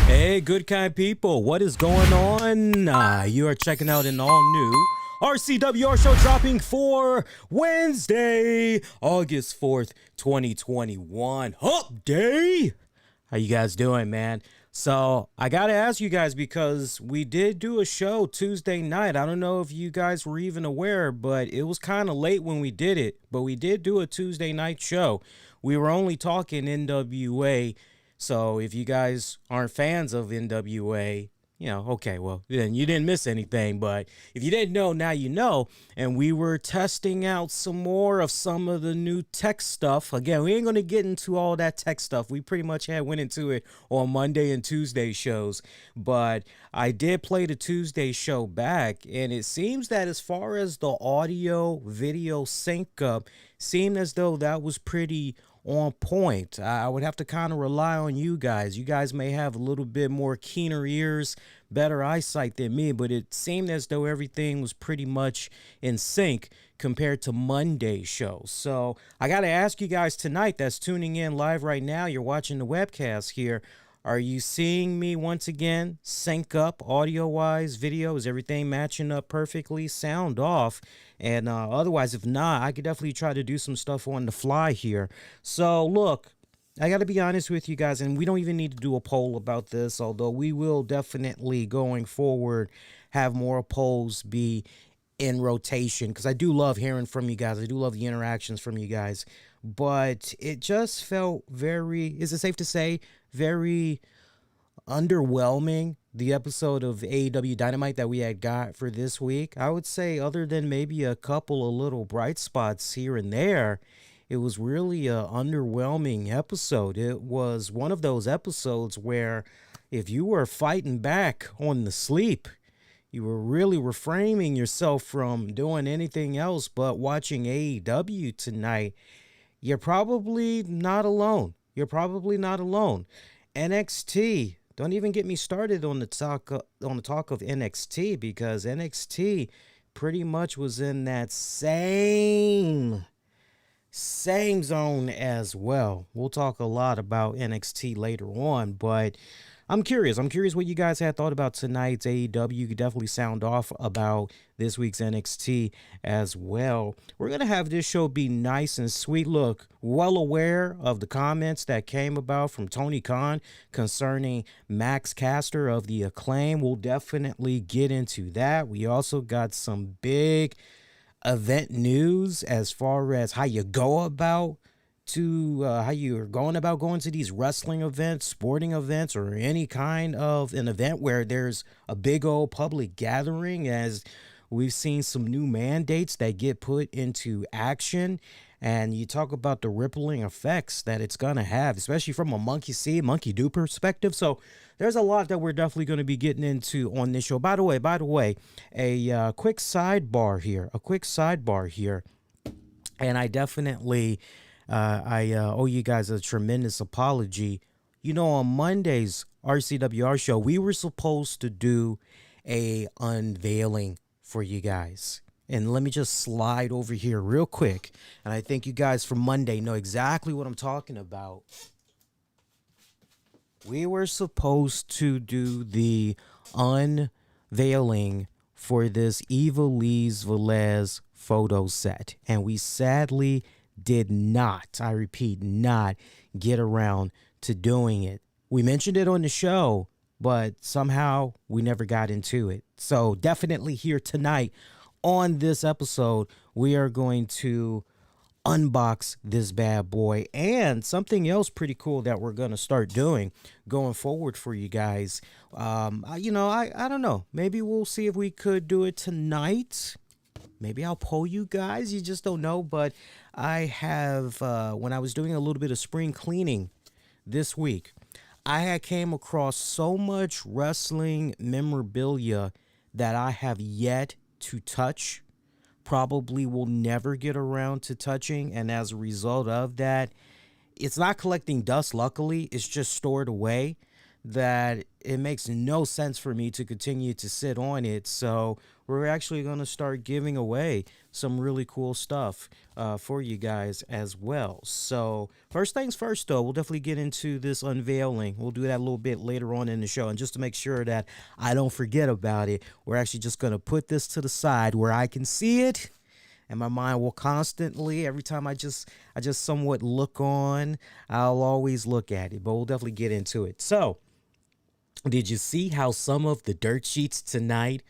Hey, good kind people, what is going on? You are checking out an all-new RCWR show dropping for Wednesday, August 4th, 2021. Hump Day! How you guys doing, man? So, I gotta ask you guys because we did do a show Tuesday night. I don't know if you guys were even aware, but it was kind of late when we did it. But we did do a Tuesday night show. We were only talking NWA. So if you guys aren't fans of NWA, okay, well, then you didn't miss anything. But if you didn't know, now you know. And we were testing out some more of some of the new tech stuff. Again, we ain't going to get into all that tech stuff. We pretty much went into it on Monday and Tuesday shows. But I did play the Tuesday show back. And it seems that as far as the audio video sync up, seemed as though that was pretty on point. I would have to kind of rely on you guys. You guys may have a little bit more keener ears, better eyesight than me, but it seemed as though everything was pretty much in sync compared to Monday's show. So I got to ask you guys tonight that's tuning in live right now, you're watching the webcast here, are you seeing me once again sync up audio-wise, video? Is everything matching up perfectly? Sound off. And otherwise, if not, I could definitely try to do some stuff on the fly here. So, look, I got to be honest with you guys, and we don't even need to do a poll about this, although we will definitely, going forward, have more polls be in rotation, because I do love hearing from you guys. I do love the interactions from you guys. But it just felt very, is it safe to say, very underwhelming, the episode of AEW Dynamite that we had got for this week. I would say other than maybe a couple of little bright spots here and there, it was really a underwhelming episode. It was one of those episodes where if you were fighting back on the sleep, you were really refraining yourself from doing anything else but watching AEW tonight. You're probably not alone. You're probably not alone. NXT, don't even get me started on the talk of NXT, because NXT pretty much was in that same zone as well. We'll talk a lot about NXT later on, but I'm curious what you guys had thought about tonight's AEW. You could definitely sound off about this week's NXT as well. We're going to have this show be nice and sweet. Look, well aware of the comments that came about from Tony Khan concerning Max Caster of the Acclaim. We'll definitely get into that. We also got some big event news as far as how you go about how you're going to these wrestling events, sporting events, or any kind of an event where there's a big old public gathering, as we've seen some new mandates that get put into action. And you talk about the rippling effects that it's going to have, especially from a monkey see, monkey do perspective. So there's a lot that we're definitely going to be getting into on this show. By the way, a quick sidebar here. And I definitely I owe you guys a tremendous apology. On Monday's RCWR show, we were supposed to do a unveiling for you guys. And let me just slide over here real quick. And I think you guys from Monday know exactly what I'm talking about. We were supposed to do the unveiling for this Ivelisse Velez photo set. And we sadly did not, I repeat, not get around to doing it. We mentioned it on the show, but somehow we never got into it. So definitely here tonight on this episode, we are going to unbox this bad boy, and something else pretty cool that we're going to start doing going forward for you guys. I don't know. Maybe we'll see if we could do it tonight. Maybe I'll poll you guys. You just don't know. But I have, when I was doing a little bit of spring cleaning this week, I had came across so much wrestling memorabilia that I have yet to touch. Probably will never get around to touching. And as a result of that, it's not collecting dust, luckily. It's just stored away. that it makes no sense for me to continue to sit on it. So we're actually going to start giving away some really cool stuff for you guys as well. So first things first, though, we'll definitely get into this unveiling. We'll do that a little bit later on in the show. And just to make sure that I don't forget about it, we're actually just going to put this to the side where I can see it. And my mind will constantly, every time I just somewhat look on, I'll always look at it. But we'll definitely get into it. So, did you see how some of the dirt sheets tonight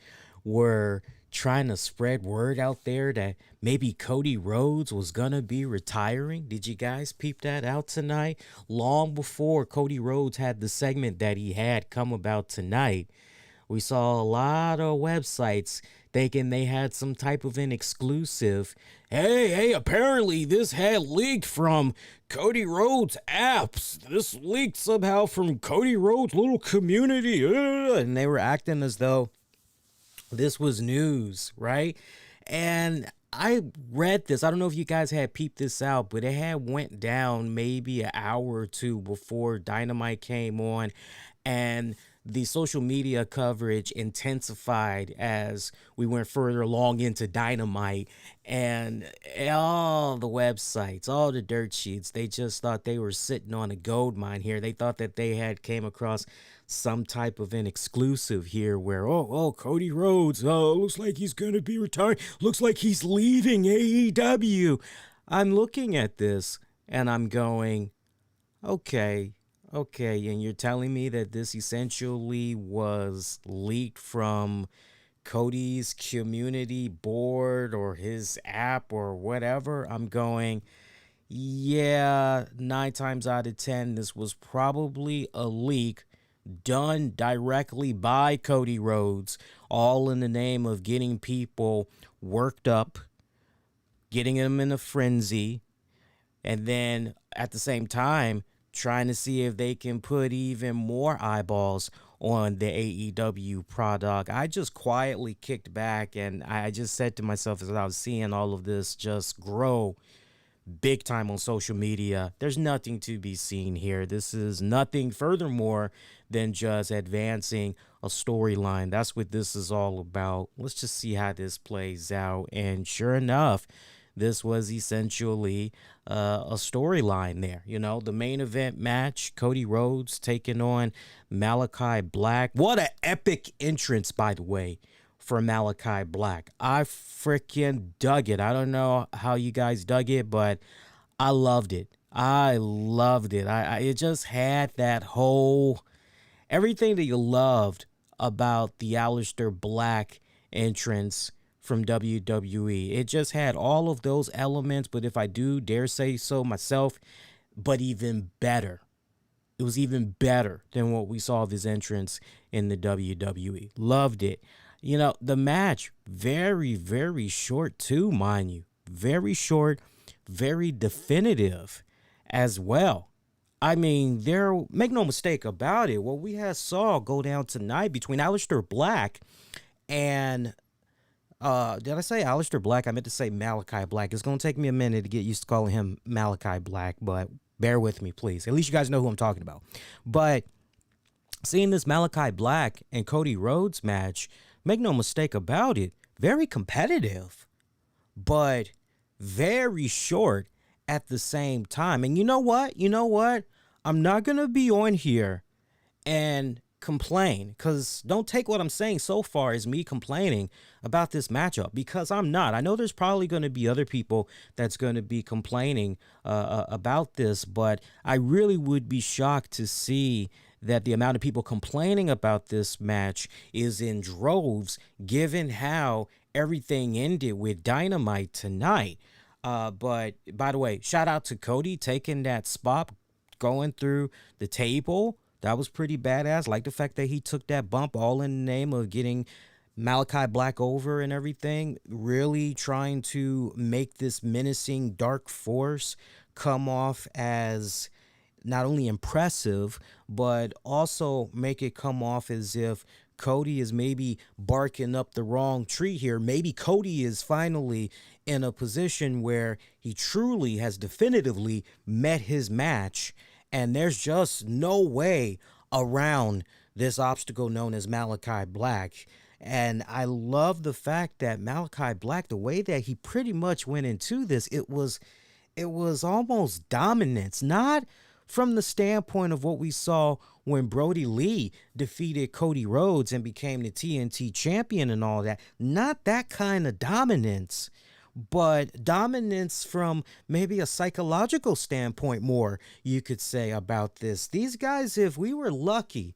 were trying to spread word out there that maybe Cody Rhodes was going to be retiring? Did you guys peep that out tonight? Long before Cody Rhodes had the segment that he had come about tonight, we saw a lot of websites thinking they had some type of an exclusive. Hey, apparently this had leaked from Cody Rhodes' apps. This leaked somehow from Cody Rhodes' little community. And they were acting as though this was news, right? And I read this. I don't know if you guys had peeped this out, but it had went down maybe an hour or two before Dynamite came on. And the social media coverage intensified as we went further along into Dynamite, and all the websites, all the dirt sheets, they just thought they were sitting on a gold mine here. They thought that they had came across some type of an exclusive here where, Cody Rhodes, looks like he's going to be retiring. Looks like he's leaving AEW. I'm looking at this and I'm going, okay, and you're telling me that this essentially was leaked from Cody's community board or his app or whatever? I'm going, yeah, 9 times out of 10, this was probably a leak done directly by Cody Rhodes, all in the name of getting people worked up, getting them in a frenzy, and then at the same time, trying to see if they can put even more eyeballs on the AEW product. I just quietly kicked back and I just said to myself as I was seeing all of this just grow big time on social media, there's nothing to be seen here. This is nothing furthermore than just advancing a storyline. That's what this is all about. Let's just see how this plays out. And sure enough, this was essentially a storyline there. You know, the main event match, Cody Rhodes taking on Malakai Black. What an epic entrance, by the way, for Malakai Black. I freaking dug it. I don't know how you guys dug it, but I loved it. It just had that whole, everything that you loved about the Aleister Black entrance from WWE. It just had all of those elements, but if I do dare say so myself, but even better. It was even better than what we saw of his entrance in the WWE. Loved it. You know, the match, very, very short too, mind you. Very short, very definitive as well. I mean, make no mistake about it. What we saw go down tonight between Aleister Black and did I say Aleister Black? I meant to say Malakai Black. It's going to take me a minute to get used to calling him Malakai Black, but bear with me, please. At least you guys know who I'm talking about. But seeing this Malakai Black and Cody Rhodes match, make no mistake about it, very competitive, but very short at the same time. And you know what? I'm not going to be on here and complain, because don't take what I'm saying so far as me complaining about this matchup, because I'm not. I know there's probably going to be other people that's going to be complaining about this, but I really would be shocked to see that the amount of people complaining about this match is in droves, given how everything ended with Dynamite tonight. But by the way, shout out to Cody taking that spot, going through the table. That was pretty badass. Like the fact that he took that bump all in the name of getting Malakai Black over and everything. Really trying to make this menacing dark force come off as not only impressive, but also make it come off as if Cody is maybe barking up the wrong tree here. Maybe Cody is finally in a position where he truly has definitively met his match, and there's just no way around this obstacle known as Malakai Black. And I love the fact that Malakai Black, the way that he pretty much went into this, it was almost dominance, not from the standpoint of what we saw when Brody Lee defeated Cody Rhodes and became the TNT champion and all that. Not that kind of dominance, but dominance from maybe a psychological standpoint more, you could say, about this. These guys, if we were lucky,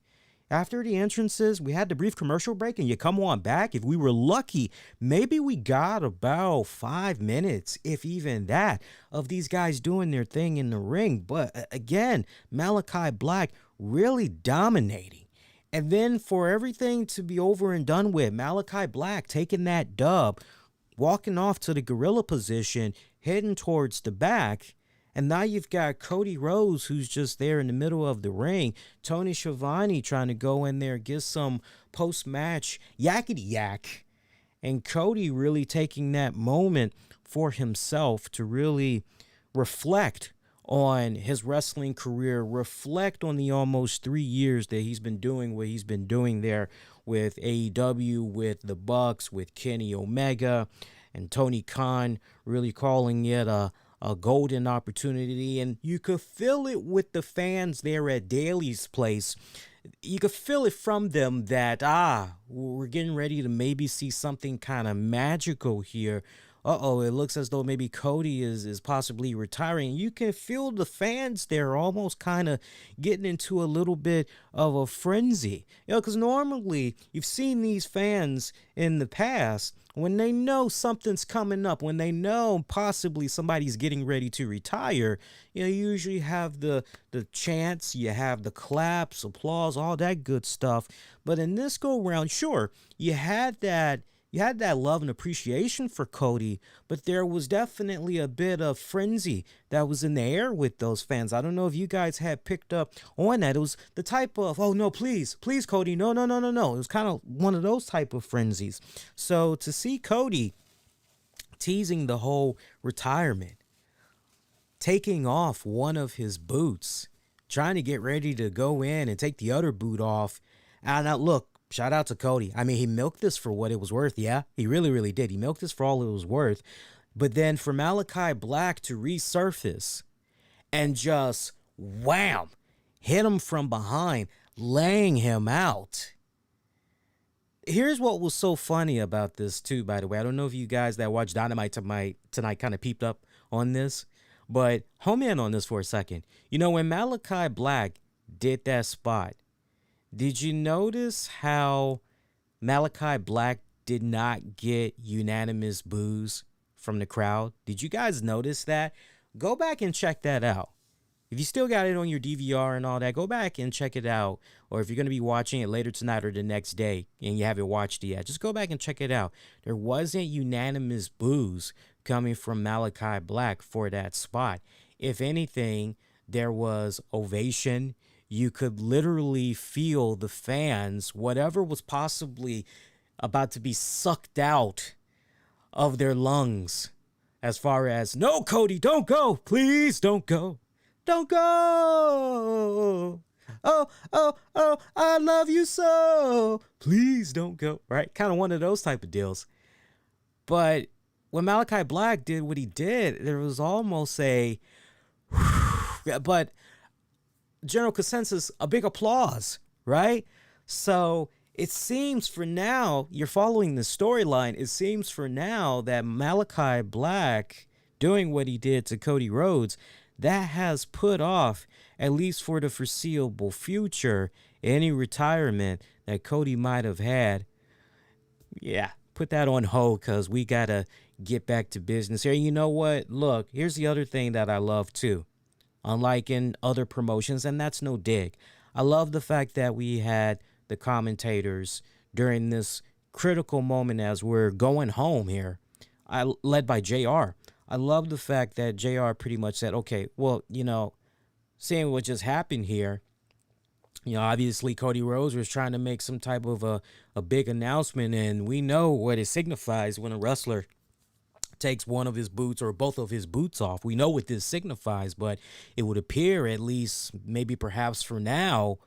after the entrances, we had the brief commercial break and you come on back. If we were lucky, maybe we got about 5 minutes, if even that, of these guys doing their thing in the ring. But again, Malakai Black really dominating. And then for everything to be over and done with, Malakai Black taking that dub, walking off to the gorilla position, heading towards the back. And now you've got Cody Rhodes, who's just there in the middle of the ring. Tony Schiavone trying to go in there, get some post-match yakety yak. And Cody really taking that moment for himself to really reflect on his wrestling career, reflect on the almost 3 years that he's been doing what he's been doing there with AEW, with the Bucks, with Kenny Omega, and Tony Khan really calling it a golden opportunity. And you could feel it with the fans there at Daly's place. You could feel it from them that, we're getting ready to maybe see something kind of magical here. It looks as though maybe Cody is possibly retiring. You can feel the fans there almost kind of getting into a little bit of a frenzy. Because normally you've seen these fans in the past, when they know something's coming up, when they know possibly somebody's getting ready to retire, you usually have the chants, you have the claps, applause, all that good stuff. But in this go round, sure, you had that love and appreciation for Cody, but there was definitely a bit of frenzy that was in the air with those fans. I don't know if you guys had picked up on that. It was the type of, oh, no, please, Cody, no. It was kind of one of those type of frenzies. So to see Cody teasing the whole retirement, taking off one of his boots, trying to get ready to go in and take the other boot off. And now, look, shout out to Cody. I mean, he milked this for what it was worth. Yeah, he really, really did. He milked this for all it was worth. But then for Malakai Black to resurface and just wham, hit him from behind, laying him out. Here's what was so funny about this too, by the way. I don't know if you guys that watch Dynamite tonight kind of peeped up on this, but home in on this for a second. You know, when Malakai Black did that spot, did you notice how Malakai Black did not get unanimous boos from the crowd? Did you guys notice that? Go back and check that out. If you still got it on your DVR and all that, go back and check it out. Or if you're going to be watching it later tonight or the next day and you haven't watched it yet, just go back and check it out. There wasn't unanimous boos coming from Malakai Black for that spot. If anything, there was ovation. You could literally feel the fans, whatever was possibly about to be sucked out of their lungs, as far as, no, Cody, don't go. Please don't go. Don't go. Oh, I love you so. Please don't go. Right? Kind of one of those type of deals. But when Malakai Black did what he did, there was almost a, but general consensus, a big applause, right? So it seems for now, you're following the storyline, it seems for now that Malakai Black doing what he did to Cody Rhodes, that has put off, at least for the foreseeable future, any retirement that Cody might have had. Yeah, put that on hold because we got to get back to business here. You know what? Look, here's the other thing that I love too. Unlike in other promotions, and that's no dig, I love the fact that we had the commentators during this critical moment as we're going home here, led by JR. I love the fact that JR pretty much said, okay, well, seeing what just happened here, obviously Cody Rhodes was trying to make some type of a big announcement, and we know what it signifies when a wrestler takes one of his boots or both of his boots off. We know what this signifies, but it would appear, at least maybe perhaps for now,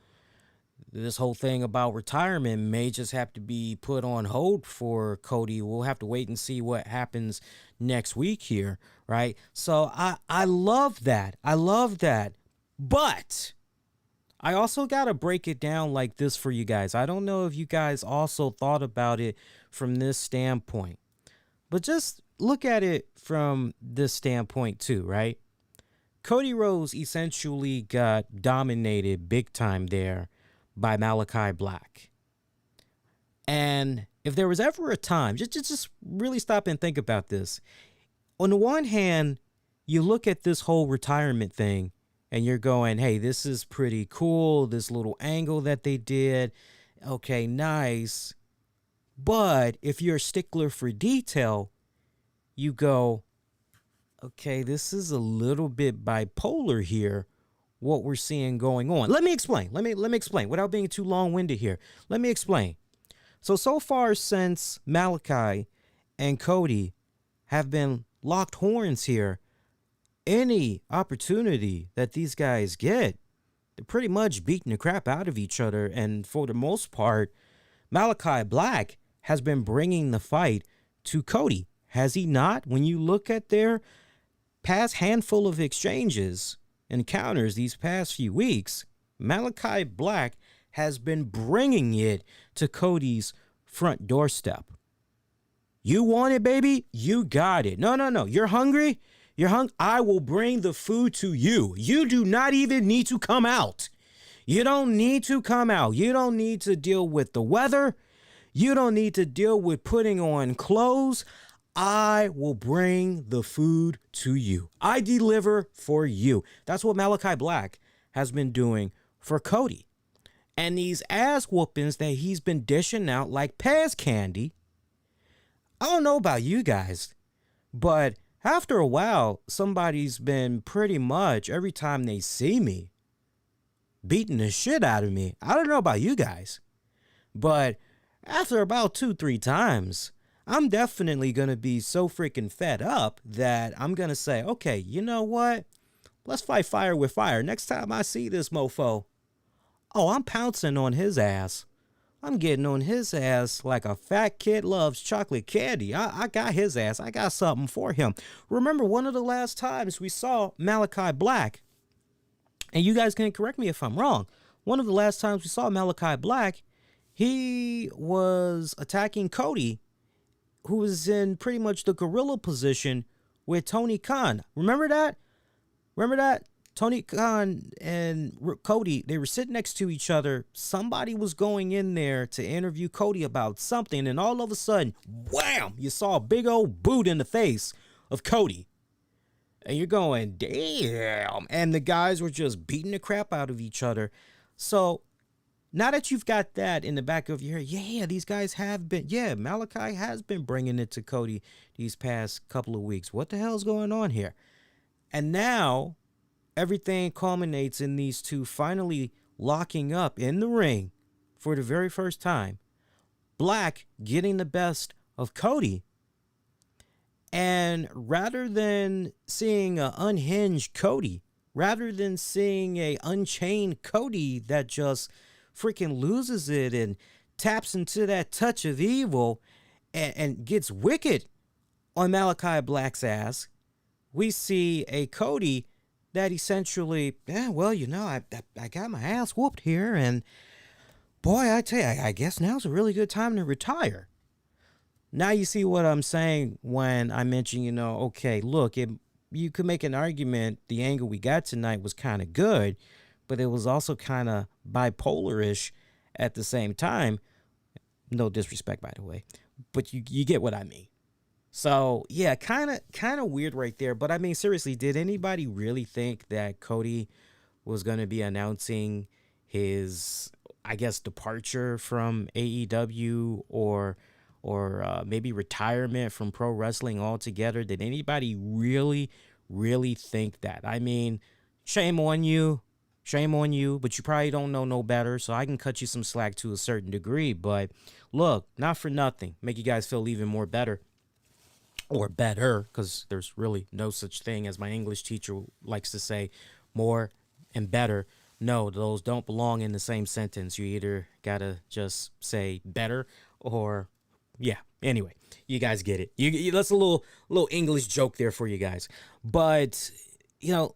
this whole thing about retirement may just have to be put on hold for Cody. We'll have to wait and see what happens next week here, right? So I love that. I love that. But I also got to break it down like this for you guys. I don't know if you guys also thought about it from this standpoint, but just look at it from this standpoint too, right? Cody Rhodes essentially got dominated big time there by Malakai Black. And if there was ever a time, just really stop and think about this. On the one hand, you look at this whole retirement thing and you're going, hey, this is pretty cool, this little angle that they did. Okay, nice. But if you're a stickler for detail, you go, okay, this is a little bit bipolar here, what we're seeing going on. Let me explain. Let me explain without being too long-winded here. Let me explain. So far since Malakai and Cody have been locked horns here, any opportunity that these guys get, they're pretty much beating the crap out of each other. And for the most part, Malakai Black has been bringing the fight to Cody. Has he not? When you look at their past handful of exchanges, encounters these past few weeks, Malakai Black has been bringing it to Cody's front doorstep. You want it, baby? You got it. No. You're hungry? I will bring the food to you. You do not even need to come out. You don't need to come out. You don't need to deal with the weather. You don't need to deal with putting on clothes. I will bring the food to you. I deliver for you. That's what Malakai Black has been doing for Cody. And these ass whoopings that he's been dishing out like Pez candy, I don't know about you guys, but after a while, somebody's been pretty much, every time they see me, beating the shit out of me. I don't know about you guys, but after about 2-3 times, I'm definitely going to be so freaking fed up that I'm going to say, okay, you know what? Let's fight fire with fire. Next time I see this mofo, I'm pouncing on his ass. I'm getting on his ass like a fat kid loves chocolate candy. I got his ass. I got something for him. Remember, one of the last times we saw Malakai Black, and you guys can correct me if I'm wrong, one of the last times we saw Malakai Black, he was attacking Cody, who was in pretty much the gorilla position with Tony Khan. Remember that? Tony Khan and Cody, they were sitting next to each other. Somebody was going in there to interview Cody about something, and all of a sudden, wham, you saw a big old boot in the face of Cody. And you're going, damn. And the guys were just beating the crap out of each other. So now that you've got that in the back of your head, these guys have been, Malakai has been bringing it to Cody these past couple of weeks. What the hell's going on here? And now everything culminates in these two finally locking up in the ring for the very first time. Black getting the best of Cody. And rather than seeing an unhinged Cody, rather than seeing a unchained Cody that just freaking loses it and taps into that touch of evil and gets wicked on Malakai Black's ass, we see a Cody that essentially, I got my ass whooped here, and boy, I tell you, I guess now's a really good time to retire. Now you see what I'm saying when I mention, okay, look, you could make an argument the angle we got tonight was kind of good, but it was also kind of bipolar-ish at the same time. No disrespect, by the way, but you get what I mean. So, yeah, kind of weird right there. But, I mean, seriously, did anybody really think that Cody was going to be announcing his, I guess, departure from AEW or maybe retirement from pro wrestling altogether? Did anybody really, really think that? I mean, shame on you, but you probably don't know no better, so I can cut you some slack to a certain degree. But, look, not for nothing. Make you guys feel even more better. Or better, because there's really no such thing, as my English teacher likes to say, more and better No, those don't belong in the same sentence. You either gotta just say better or yeah. Anyway, you guys get it. That's a little English joke there for you guys. But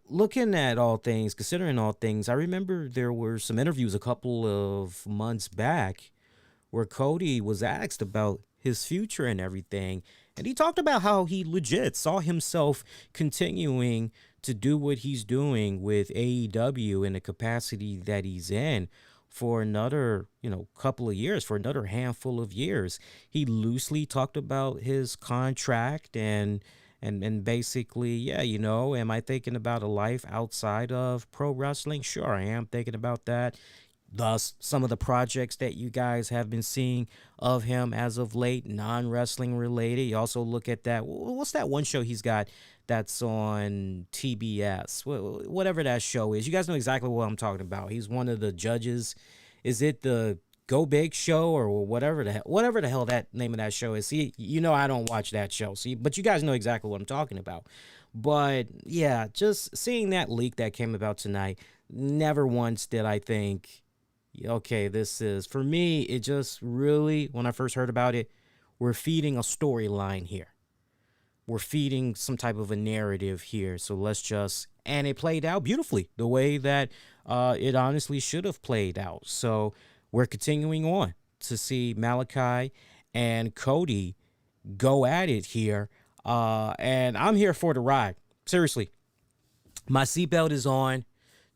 looking at all things, considering all things, I remember there were some interviews a couple of months back where Cody was asked about his future and everything. And he talked about how he legit saw himself continuing to do what he's doing with AEW in the capacity that he's in for another, couple of years, for another handful of years. He loosely talked about his contract and basically, yeah, am I thinking about a life outside of pro wrestling? Sure, I am thinking about that. Thus, some of the projects that you guys have been seeing of him as of late, non-wrestling related. You also look at that. What's that one show he's got that's on TBS? Whatever that show is. You guys know exactly what I'm talking about. He's one of the judges. Is it the Go Big Show or whatever the hell that name of that show is? See, I don't watch that show. See, but you guys know exactly what I'm talking about. But yeah, just seeing that leak that came about tonight, never once did I think, okay, this is, for me, it just really, when I first heard about it, we're feeding a storyline here. We're feeding some type of a narrative here. So and it played out beautifully the way that it honestly should have played out. So we're continuing on to see Malakai and Cody go at it here. And I'm here for the ride. Seriously, my seatbelt is on.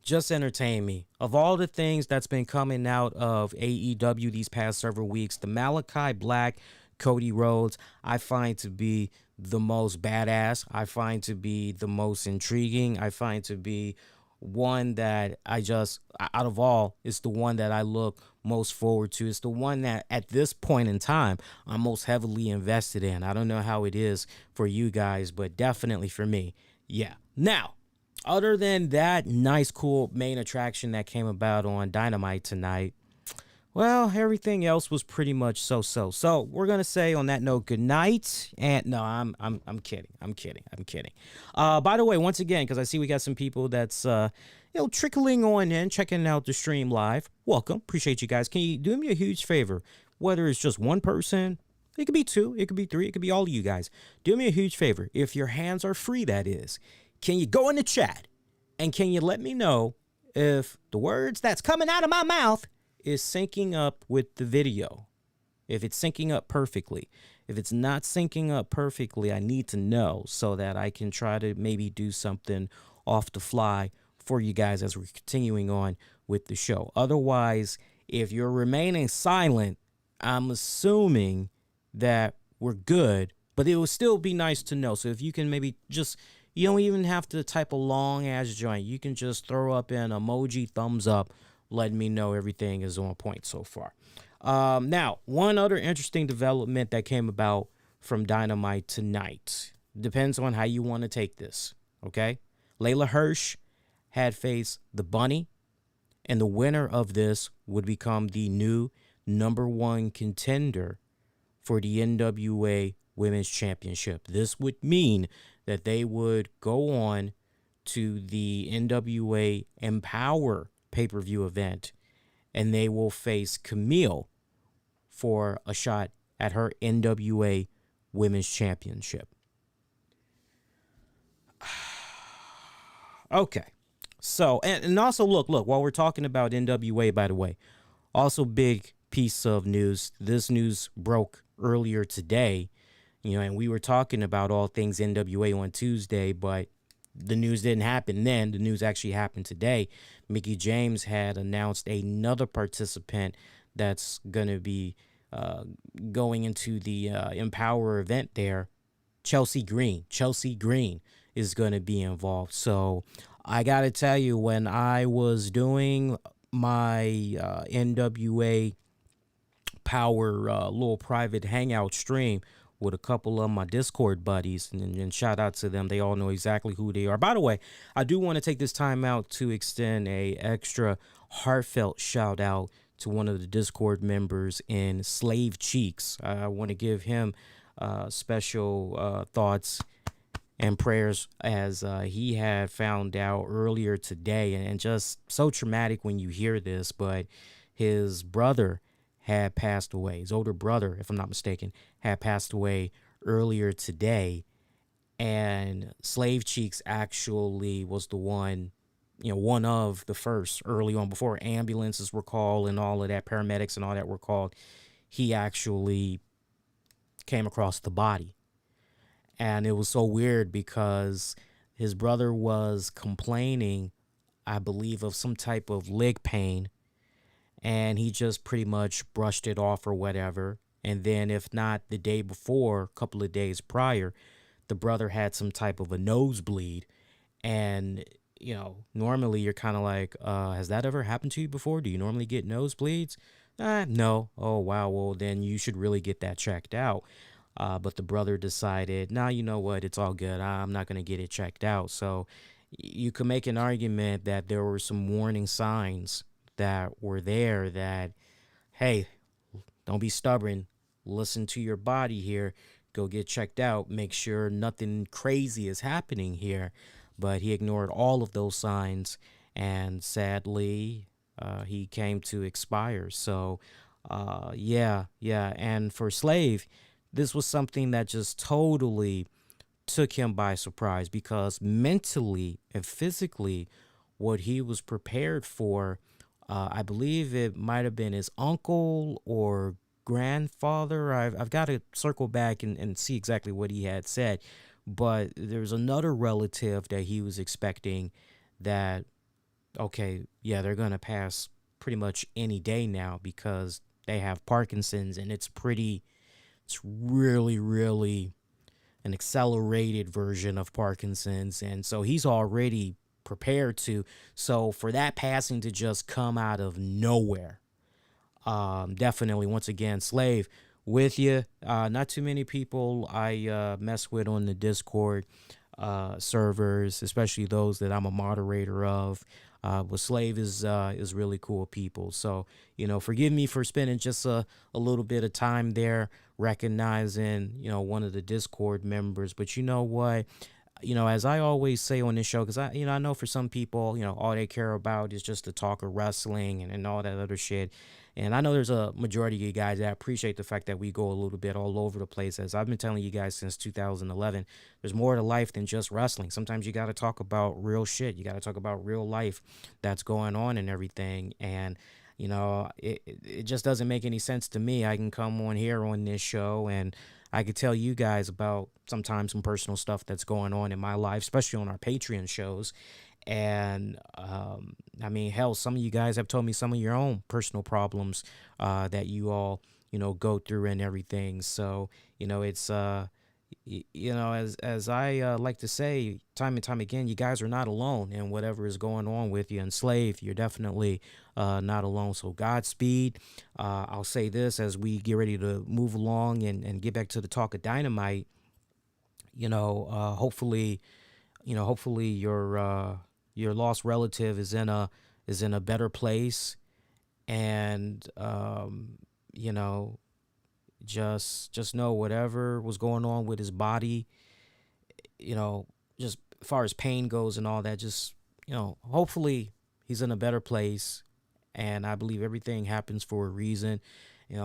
Just entertain me. Of all the things that's been coming out of AEW these past several weeks, the Malakai Black, Cody Rhodes, I find to be the most badass. I find to be the most intriguing. I find to be one that out of all, it's the one that I look most forward to. It's the one that at this point in time, I'm most heavily invested in. I don't know how it is for you guys, but definitely for me. Yeah. Now, other than that nice, cool main attraction that came about on Dynamite tonight, well, everything else was pretty much so-so. So we're gonna say on that note, good night. And no, I'm kidding. I'm kidding. By the way, once again, because I see we got some people that's trickling on in, checking out the stream live. Welcome, appreciate you guys. Can you do me a huge favor? Whether it's just one person, it could be two, it could be three, it could be all of you guys. Do me a huge favor. If your hands are free, that is. Can you go in the chat and can you let me know if the words that's coming out of my mouth is syncing up with the video? If it's syncing up perfectly. If it's not syncing up perfectly, I need to know so that I can try to maybe do something off the fly for you guys as we're continuing on with the show. Otherwise, if you're remaining silent, I'm assuming that we're good, but it would still be nice to know. So if you can maybe just, you don't even have to type a long ass joint. You can just throw up an emoji thumbs up, letting me know everything is on point so far. Now, one other interesting development that came about from Dynamite tonight. Depends on how you want to take this, okay? Layla Hirsch had faced the Bunny, and the winner of this would become the new #1 contender for the NWA Women's Championship. This would mean that they would go on to the NWA Empower pay-per-view event, and they will face Camille for a shot at her NWA Women's Championship. Okay. So, and also look, while we're talking about NWA, by the way, also big piece of news. This news broke earlier today, and we were talking about all things NWA on Tuesday, but the news didn't happen then. The news actually happened today. Mickie James had announced another participant that's going to be going into the Empower event there. Chelsea Green. Chelsea Green is going to be involved. So I got to tell you, when I was doing my NWA Power little private hangout stream with a couple of my Discord buddies, and shout out to them. They all know exactly who they are. By the way, I do want to take this time out to extend a extra heartfelt shout out to one of the Discord members in Slave Cheeks. I want to give him special thoughts and prayers, as he had found out earlier today, and just so traumatic when you hear this, but his brother had passed away. His older brother, if I'm not mistaken, had passed away earlier today, and Slave Cheeks actually was the one, one of the first early on, before ambulances were called and all of that, paramedics and all that were called. He actually came across the body. And it was so weird because his brother was complaining, I believe, of some type of leg pain, and he just pretty much brushed it off or whatever. And then, if not the day before, a couple of days prior, the brother had some type of a nosebleed. And, normally you're kind of like, has that ever happened to you before? Do you normally get nosebleeds? No. Oh, wow. Well, then you should really get that checked out. But the brother decided, nah, you know what? It's all good. I'm not going to get it checked out. So you could make an argument that there were some warning signs that were there that, hey, don't be stubborn. Listen to your body here. Go get checked out. Make sure nothing crazy is happening here. But he ignored all of those signs, and sadly, he came to expire. So, yeah. And for Slave, this was something that just totally took him by surprise, because mentally and physically, what he was prepared for, I believe it might have been his uncle or grandfather. I've got to circle back and see exactly what he had said. But there's another relative that he was expecting that, okay, yeah, they're going to pass pretty much any day now because they have Parkinson's, and it's really, really an accelerated version of Parkinson's. And so he's already prepared to. So for that passing to just come out of nowhere, definitely, once again, Slave, with you. Not too many people I mess with on the Discord servers, especially those that I'm a moderator of. But Slave is really cool people. So, forgive me for spending just a little bit of time there recognizing, one of the Discord members. But you know what? As I always say on this show, because I know for some people, all they care about is just the talk of wrestling and all that other shit. And I know there's a majority of you guys that appreciate the fact that we go a little bit all over the place. As I've been telling you guys since 2011, there's more to life than just wrestling. Sometimes you got to talk about real shit. You got to talk about real life that's going on and everything. And, it just doesn't make any sense to me. I can come on here on this show and I could tell you guys about sometimes some personal stuff that's going on in my life, especially on our Patreon shows. And hell, some of you guys have told me some of your own personal problems that you all, go through and everything. So, it's, as I like to say time and time again, you guys are not alone in whatever is going on with you. And Slave, you're definitely not alone. So Godspeed. I'll say this as we get ready to move along and get back to the talk of Dynamite. Hopefully your lost relative is in a better place, and just know whatever was going on with his body, just as far as pain goes and all that, just hopefully he's in a better place. And I believe everything happens for a reason.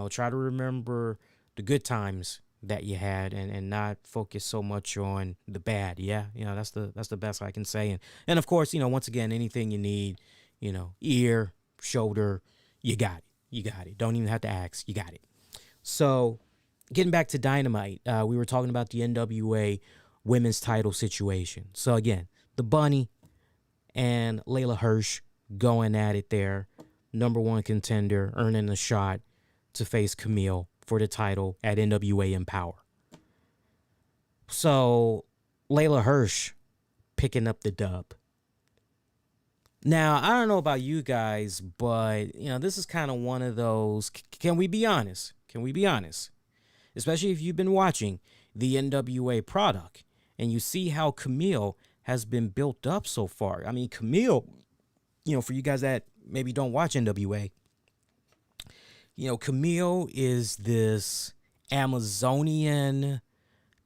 Try to remember the good times that you had and not focus so much on the bad. Yeah, that's the best I can say. And of course, once again, anything you need, ear, shoulder, you got it. Don't even have to ask, you got it. So getting back to Dynamite, we were talking about the NWA women's title situation. So again, the Bunny and Layla Hirsch going at it there. Number one contender earning a shot to face Camille for the title at NWA Empower. So Layla Hirsch picking up the dub. Now, I don't know about you guys, but this is kind of one of those, can we be honest? Especially if you've been watching the NWA product and you see how Camille has been built up so far. I mean, Camille, for you guys that maybe don't watch NWA, Camille is this Amazonian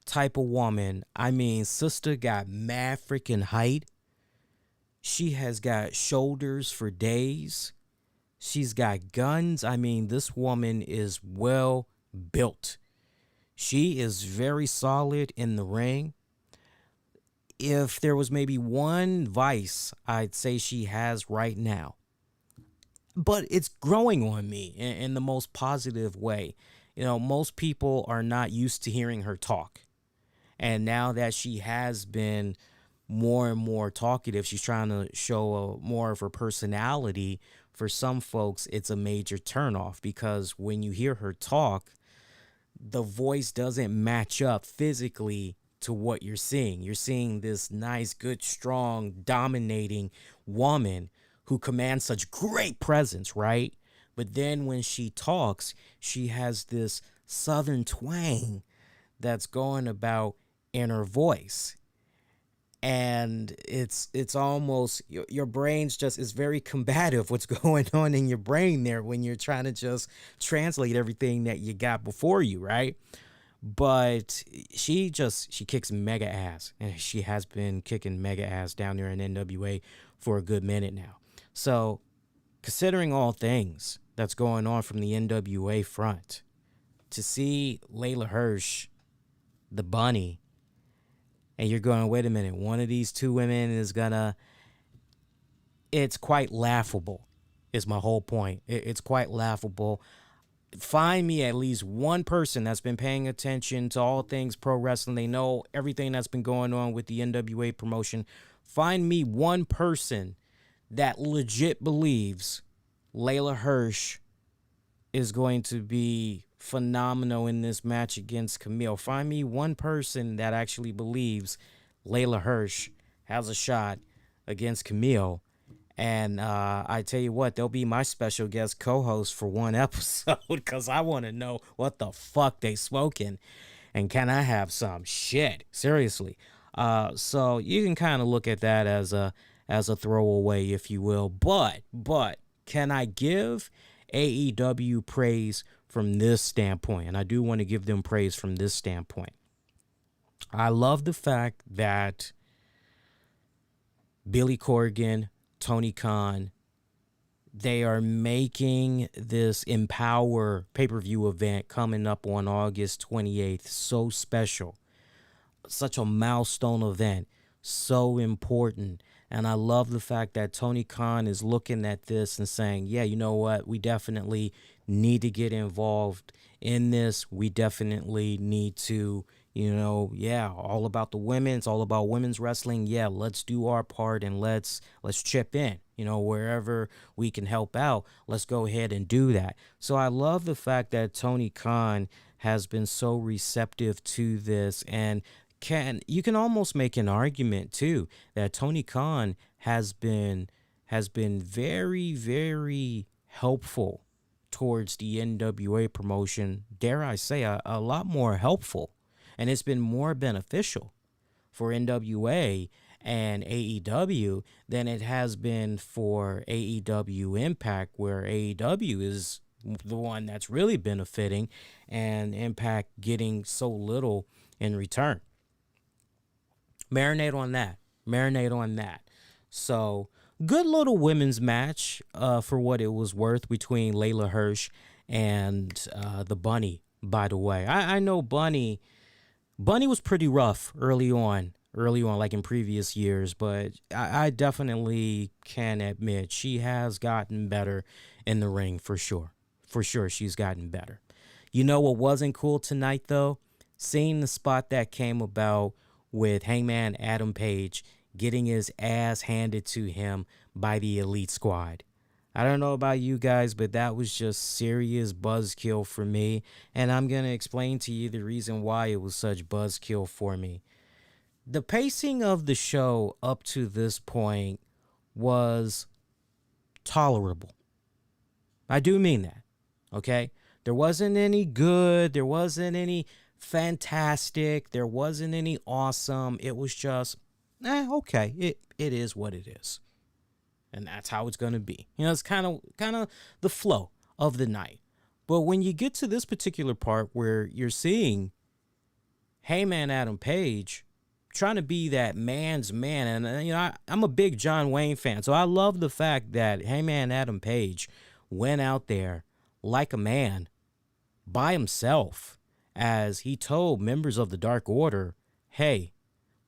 type of woman. I mean, sister got mad freaking height. She has got shoulders for days. She's got guns. I mean, this woman is well built. She is very solid in the ring. If there was maybe one vice I'd say she has right now, but it's growing on me in the most positive way. You know, most people are not used to hearing her talk. And now that she has been more and more talkative, she's trying to show more of her personality. For some folks, it's a major turnoff because when you hear her talk, the voice doesn't match up physically to what you're seeing. You're seeing this nice, good, strong, dominating woman who commands such great presence, right? But then when she talks, she has this southern twang that's going about in her voice. And it's almost your brain's just is very combative what's going on in your brain there when you're trying to just translate everything that you got before you, right? But she kicks mega ass, and she has been kicking mega ass down there in NWA for a good minute now. So considering all things that's going on from the NWA front, to see Layla Hirsch, the bunny, and you're going, wait a minute, one of these two women is gonna, it's quite laughable, is my whole point. It's quite laughable. Find me at least one person that's been paying attention to all things pro wrestling. They know everything that's been going on with the NWA promotion. Find me one person that legit believes Layla Hirsch is going to be phenomenal in this match against Camille. Find me one person that actually believes Layla Hirsch has a shot against Camille. And I tell you what, they'll be my special guest co-host for one episode because I want to know what the fuck they smoking. And can I have some shit? Seriously. So you can kind of look at that as a throwaway, if you will. But can I give AEW praise from this standpoint? And I do want to give them praise from this standpoint. I love the fact that Billy Corgan, Tony Khan, they are making this Empower pay-per-view event coming up on August 28th so special. Such a milestone event, so important. And I love the fact that Tony Khan is looking at this and saying, yeah, you know what? We definitely need to get involved in this. We definitely need to, all about the women. It's all about women's wrestling. Yeah, let's do our part and let's chip in. Wherever we can help out, let's go ahead and do that. So I love the fact that Tony Khan has been so receptive to this, and you can almost make an argument too that Tony Khan has been very, very helpful towards the NWA promotion. Dare I say a lot more helpful, and it's been more beneficial for NWA and AEW than it has been for AEW Impact, where AEW is the one that's really benefiting and Impact getting so little in return. Marinate on that. So, good little women's match for what it was worth between Layla Hirsch and the Bunny, by the way. I know Bunny was pretty rough early on, like in previous years, but I definitely can admit she has gotten better in the ring for sure. For sure, she's gotten better. You know what wasn't cool tonight, though? Seeing the spot that came about with Hangman Adam Page getting his ass handed to him by the Elite Squad. I don't know about you guys, but that was just serious buzzkill for me, and I'm going to explain to you the reason why it was such buzzkill for me. The pacing of the show up to this point was tolerable. I do mean that, okay? There wasn't any good, there wasn't any fantastic, there wasn't any awesome. It was just, okay, it is what it is. And that's how it's going to be. It's kind of the flow of the night. But when you get to this particular part where you're seeing Heyman Adam Page trying to be that man's man. And, I'm a big John Wayne fan. So I love the fact that Heyman Adam Page went out there like a man by himself as he told members of the Dark Order, hey,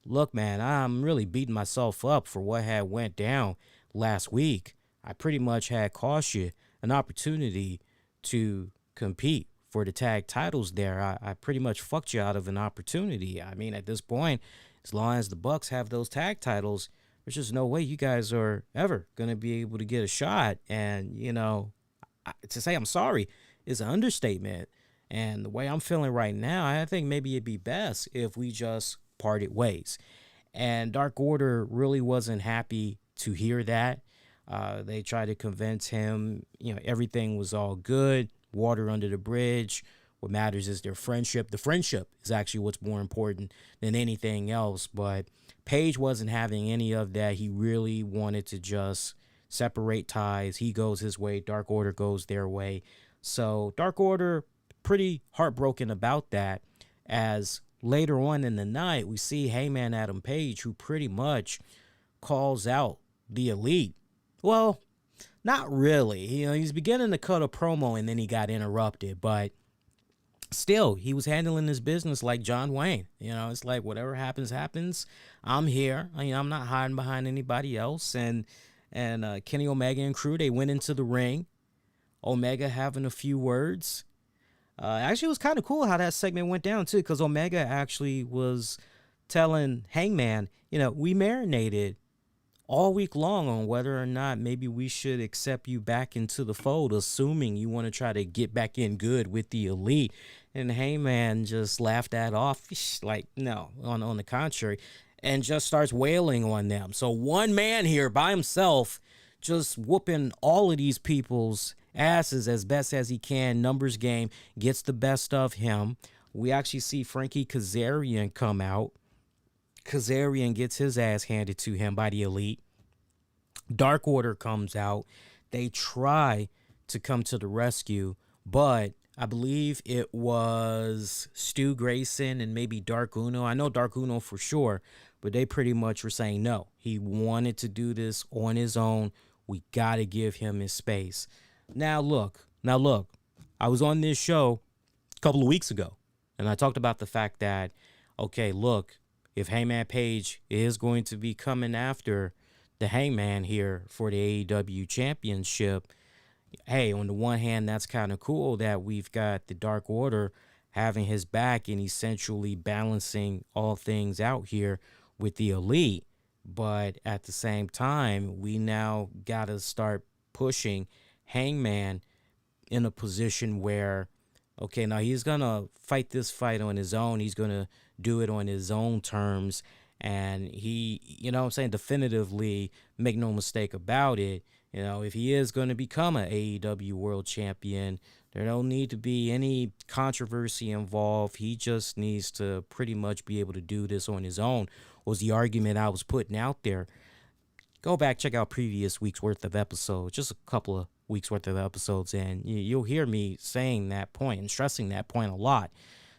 look, man, I'm really beating myself up for what had went down last week. I pretty much had cost you an opportunity to compete for the tag titles there. I pretty much fucked you out of an opportunity. I mean, at this point, as long as the Bucks have those tag titles, there's just no way you guys are ever going to be able to get a shot. And, to say I'm sorry is an understatement. And the way I'm feeling right now, I think maybe it'd be best if we just parted ways. And Dark Order really wasn't happy to hear that. They tried to convince him, everything was all good, water under the bridge. What matters is their friendship. The friendship is actually what's more important than anything else. But Page wasn't having any of that. He really wanted to just separate ties. He goes his way. Dark Order goes their way. So Dark Order pretty heartbroken about that, as later on in the night we see Heyman Adam Page, who pretty much calls out the Elite. Well, not really. He's beginning to cut a promo and then he got interrupted, but still, he was handling his business like John Wayne. It's like whatever happens, happens. I'm here. I'm not hiding behind anybody else. And Kenny Omega and crew, they went into the ring. Omega having a few words. Actually, it was kind of cool how that segment went down, too, because Omega actually was telling Hangman, we marinated all week long on whether or not maybe we should accept you back into the fold, assuming you want to try to get back in good with the Elite. And Heyman just laughed that off, like, no, on the contrary, and just starts wailing on them. So one man here by himself just whooping all of these people's asses as best as he can. Numbers game gets the best of him. We actually see Frankie Kazarian come out. Kazarian gets his ass handed to him by the Elite. Dark Order comes out. They try to come to the rescue, but I believe it was Stu Grayson and maybe Dark Uno. I know Dark Uno for sure, but they pretty much were saying no. He wanted to do this on his own. We got to give him his space. Now look, I was on this show a couple of weeks ago, and I talked about the fact that, okay, look, if Hangman Page is going to be coming after the Hangman here for the AEW Championship, hey, on the one hand, that's kind of cool that we've got the Dark Order having his back and essentially balancing all things out here with the Elite. But at the same time, we now got to start pushing Hangman in a position where, okay, now he's going to fight this fight on his own. He's going to do it on his own terms. And he, definitively, make no mistake about it, if he is going to become an AEW World Champion, there don't need to be any controversy involved. He just needs to pretty much be able to do this on his own, was the argument I was putting out there. Go back, check out previous week's worth of episodes, just a couple of weeks worth of episodes, and you'll hear me saying that point and stressing that point a lot.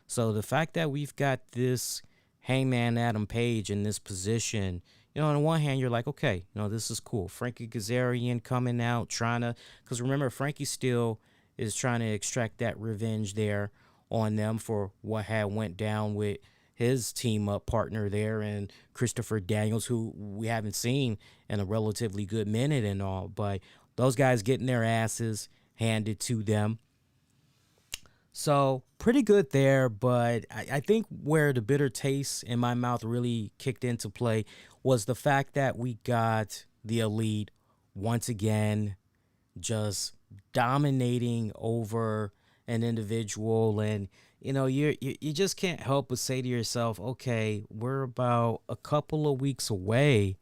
So the fact that we've got this Hangman Adam Page in this position, on the one hand, you're like, okay, this is cool. Frankie Kazarian coming out, because remember, Frankie still is trying to extract that revenge there on them for what had went down with his team-up partner there and Christopher Daniels, who we haven't seen in a relatively good minute and all. But those guys getting their asses handed to them. So pretty good there, but I think where the bitter taste in my mouth really kicked into play was the fact that we got the Elite once again just dominating over an individual. And you just can't help but say to yourself, okay, we're about a couple of weeks away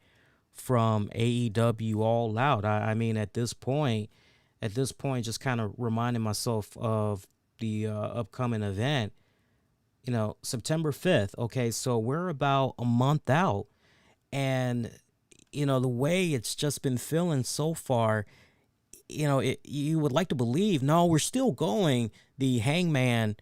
from AEW All Out. I mean, at this point, just kind of reminding myself of the upcoming event, September 5th. Okay, so we're about a month out, and the way it's just been feeling so far, you would like to believe, no, we're still going the Hangman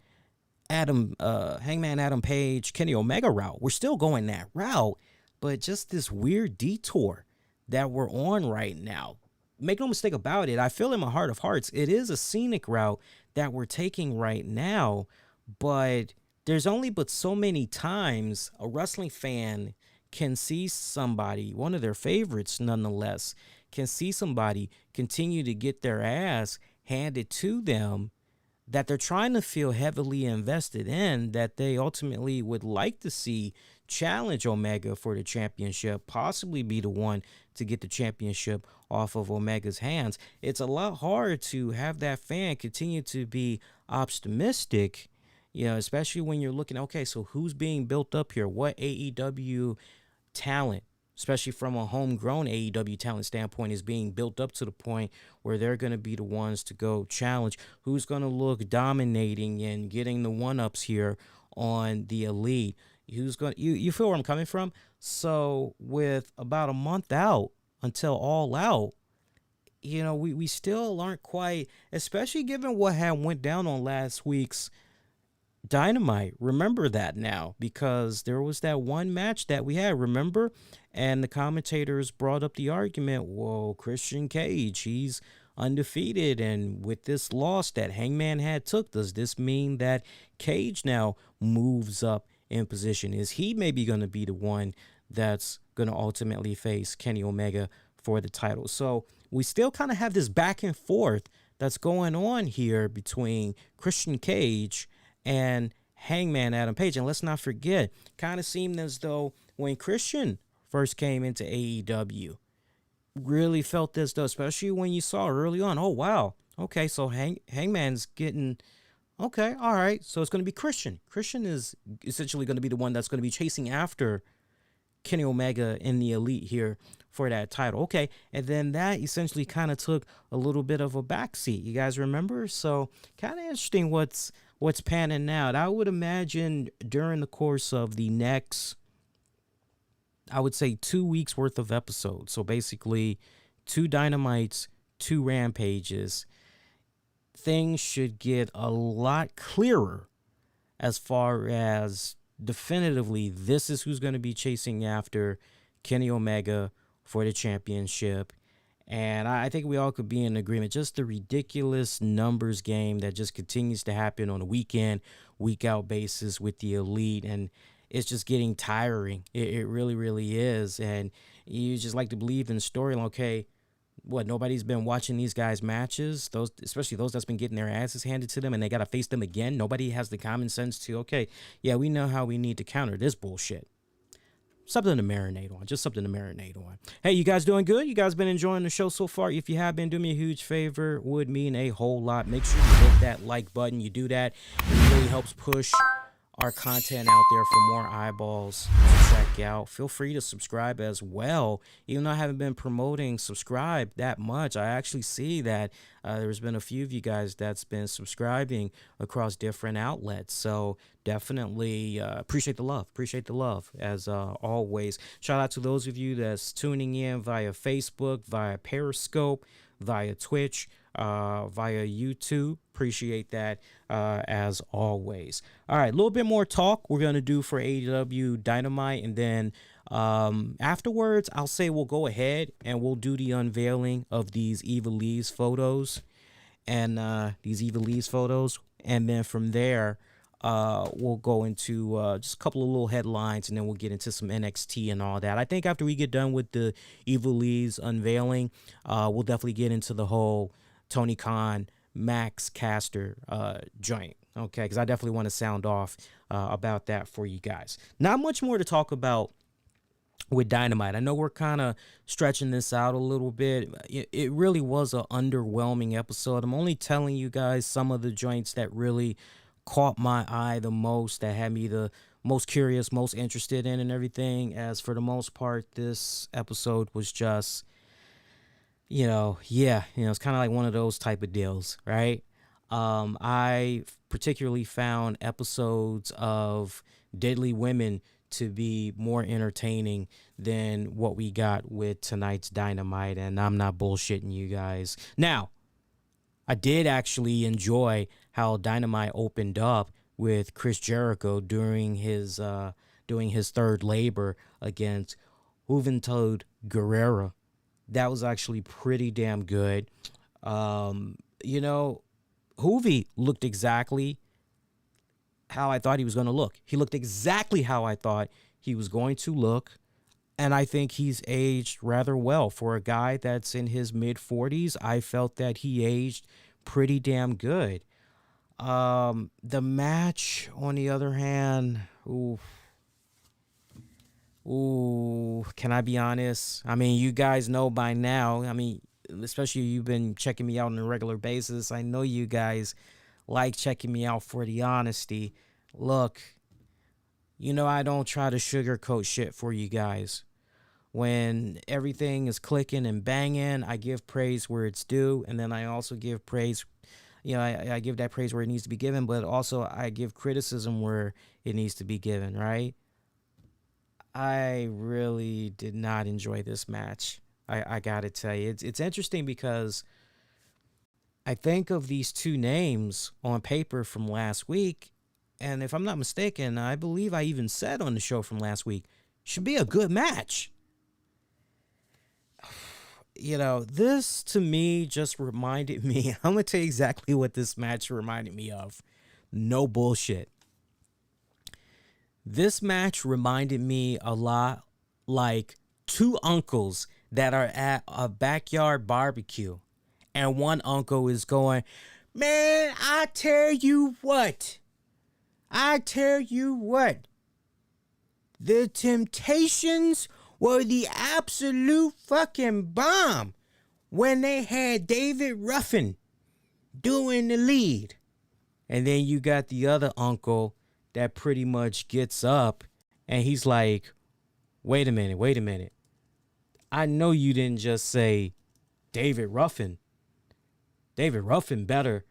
Hangman Adam Page, Kenny Omega route. We're still going that route, but just this weird detour that we're on right now. Make no mistake about it. I feel in my heart of hearts, it is a scenic route that we're taking right now, but there's only but so many times a wrestling fan can see somebody, one of their favorites nonetheless, can see somebody continue to get their ass handed to them that they're trying to feel heavily invested in, that they ultimately would like to see challenge Omega for the championship, possibly be the one to get the championship off of Omega's hands. It's a lot hard to have that fan continue to be optimistic, especially when you're looking, okay, so who's being built up here? What AEW talent, especially from a homegrown AEW talent standpoint, is being built up to the point where they're going to be the ones to go challenge? Who's going to look dominating and getting the one-ups here on the Elite? Who's going to, you feel where I'm coming from? So with about a month out until All Out, we still aren't quite, especially given what had went down on last week's Dynamite. Remember that now, because there was that one match that we had, remember? And the commentators brought up the argument, well, Christian Cage, he's undefeated, and with this loss that Hangman had took, does this mean that Cage now moves up in position? Is he maybe going to be the one that's going to ultimately face Kenny Omega for the title? So we still kind of have this back and forth that's going on here between Christian Cage and Hangman Adam Page. And let's not forget, kind of seemed as though when Christian first came into AEW, really felt as though, especially when you saw early on, oh, wow, okay, so Hangman's getting, okay, all right, so it's going to be Christian. Christian is essentially going to be the one that's going to be chasing after Kenny Omega in the Elite here for that title. Okay, and then that essentially kind of took a little bit of a backseat. You guys remember? So kind of interesting what's panning out. I would imagine during the course of the next, I would say, 2 weeks worth of episodes. So basically 2 Dynamites, 2 Rampages, things should get a lot clearer as far as definitively this is who's going to be chasing after Kenny Omega for the championship. And I think we all could be in agreement. Just the ridiculous numbers game that just continues to happen on a week in, week out basis with the Elite. And it's just getting tiring. It really, really is. And you just like to believe in the storyline. Okay, what, nobody's been watching these guys' matches, those, especially those that's been getting their asses handed to them, and they got to face them again. Nobody has the common sense to, okay, yeah, we know how we need to counter this bullshit. Something to marinate on. Just something to marinate on. Hey, you guys doing good? You guys been enjoying the show so far? If you have been, do me a huge favor. Would mean a whole lot. Make sure you hit that like button. You do that, it really helps push our content out there for more eyeballs to check out. Feel free to subscribe as well. Even though I haven't been promoting subscribe that much, I actually see that there's been a few of you guys that's been subscribing across different outlets. So definitely appreciate the love as always. Shout out to those of you that's tuning in via Facebook, via Periscope, via Twitch, via YouTube. Appreciate that as always. All right, a little bit more talk we're going to do for AEW Dynamite, and then afterwards I'll say we'll go ahead and we'll do the unveiling of these Ivelisse photos and then from there we'll go into just a couple of little headlines, and then we'll get into some NXT and all that. I think after we get done with the Ivelisse unveiling, we'll definitely get into the whole Tony Khan, Max Caster joint, okay? Because I definitely want to sound off about that for you guys. Not much more to talk about with Dynamite. I know we're kind of stretching this out a little bit. It really was an underwhelming episode. I'm only telling you guys some of the joints that really caught my eye the most, that had me the most curious, most interested in and everything. As for the most part, this episode was just, it's kind of like one of those type of deals, right? I particularly found episodes of Deadly Women to be more entertaining than what we got with tonight's Dynamite, and I'm not bullshitting you guys. Now, I did actually enjoy how Dynamite opened up with Chris Jericho during his third labor against Juventud Guerrera. That was actually pretty damn good. You know, Juvi looked exactly how I thought he was going to look. He looked exactly how I thought he was going to look. And I think he's aged rather well for a guy that's in his mid-40s. I felt that he aged pretty damn good. The match, on the other hand, can I be honest? I mean, you guys know by now. I mean, especially you've been checking me out on a regular basis. I know you guys like checking me out for the honesty. Look, you know I don't try to sugarcoat shit for you guys. When everything is clicking and banging, I give praise where it's due, and then I also give praise. You know, I give that praise where it needs to be given, but also I give criticism where it needs to be given, right? I really did not enjoy this match. I gotta tell you, it's interesting because I think of these two names on paper from last week, and if I'm not mistaken, I believe I even said on the show from last week, should be a good match. You know, this to me just reminded me, I'm going to tell you exactly what this match reminded me of. No bullshit. This match reminded me a lot like two uncles that are at a backyard barbecue. And one uncle is going, man, I tell you what. The Temptations were the absolute fucking bomb when they had David Ruffin doing the lead. And then you got the other uncle that pretty much gets up and he's like, wait a minute. I know you didn't just say David Ruffin. David Ruffin better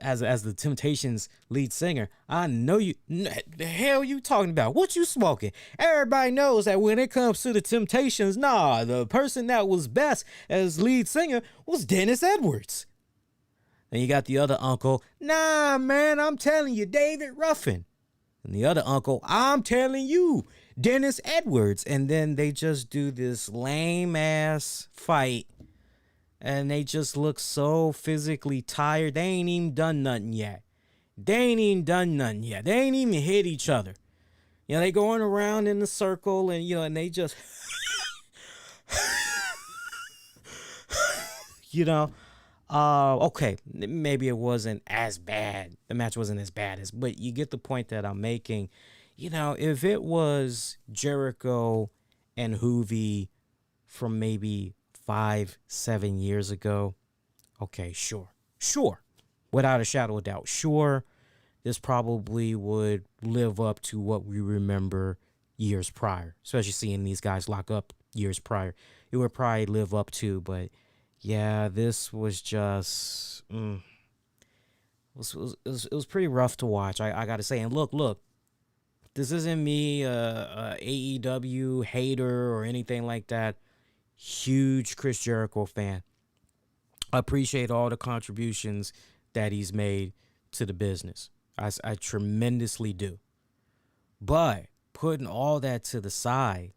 as the Temptations lead singer. I know you. The hell you talking about? What you smoking? Everybody knows that when it comes to the Temptations, the person that was best as lead singer was Dennis Edwards. And you got the other uncle. Nah, man, I'm telling you, David Ruffin. And the other uncle, I'm telling you, Dennis Edwards. And then they just do this lame ass fight. And they just look so physically tired. They ain't even done nothing yet. They ain't even hit each other. You know, they going around in the circle and, you know, and they just, you know, okay, maybe it wasn't as bad. The match wasn't as bad but you get the point that I'm making. You know, if it was Jericho and Juvi from maybe 5-7 years ago, okay, sure, without a shadow of doubt, sure, this probably would live up to what we remember years prior, especially seeing these guys lock up years prior. It would probably live up to, but yeah, this was just, it was pretty rough to watch, I gotta say. And look, this isn't me, a AEW hater or anything like that. Huge Chris Jericho fan. I appreciate all the contributions that he's made to the business. I tremendously do. But putting all that to the side,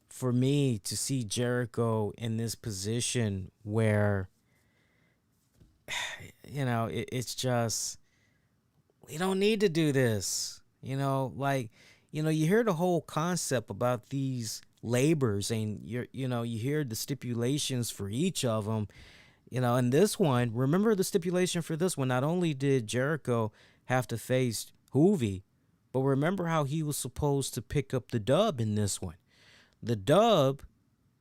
for me to see Jericho in this position where, you know, it's just, we don't need to do this. You know, like, you know, you hear the whole concept about these labors and you hear the stipulations for each of them, you know, and this one, remember the stipulation for this one, not only did Jericho have to face Juvi, but remember how he was supposed to pick up the dub in this one. The dub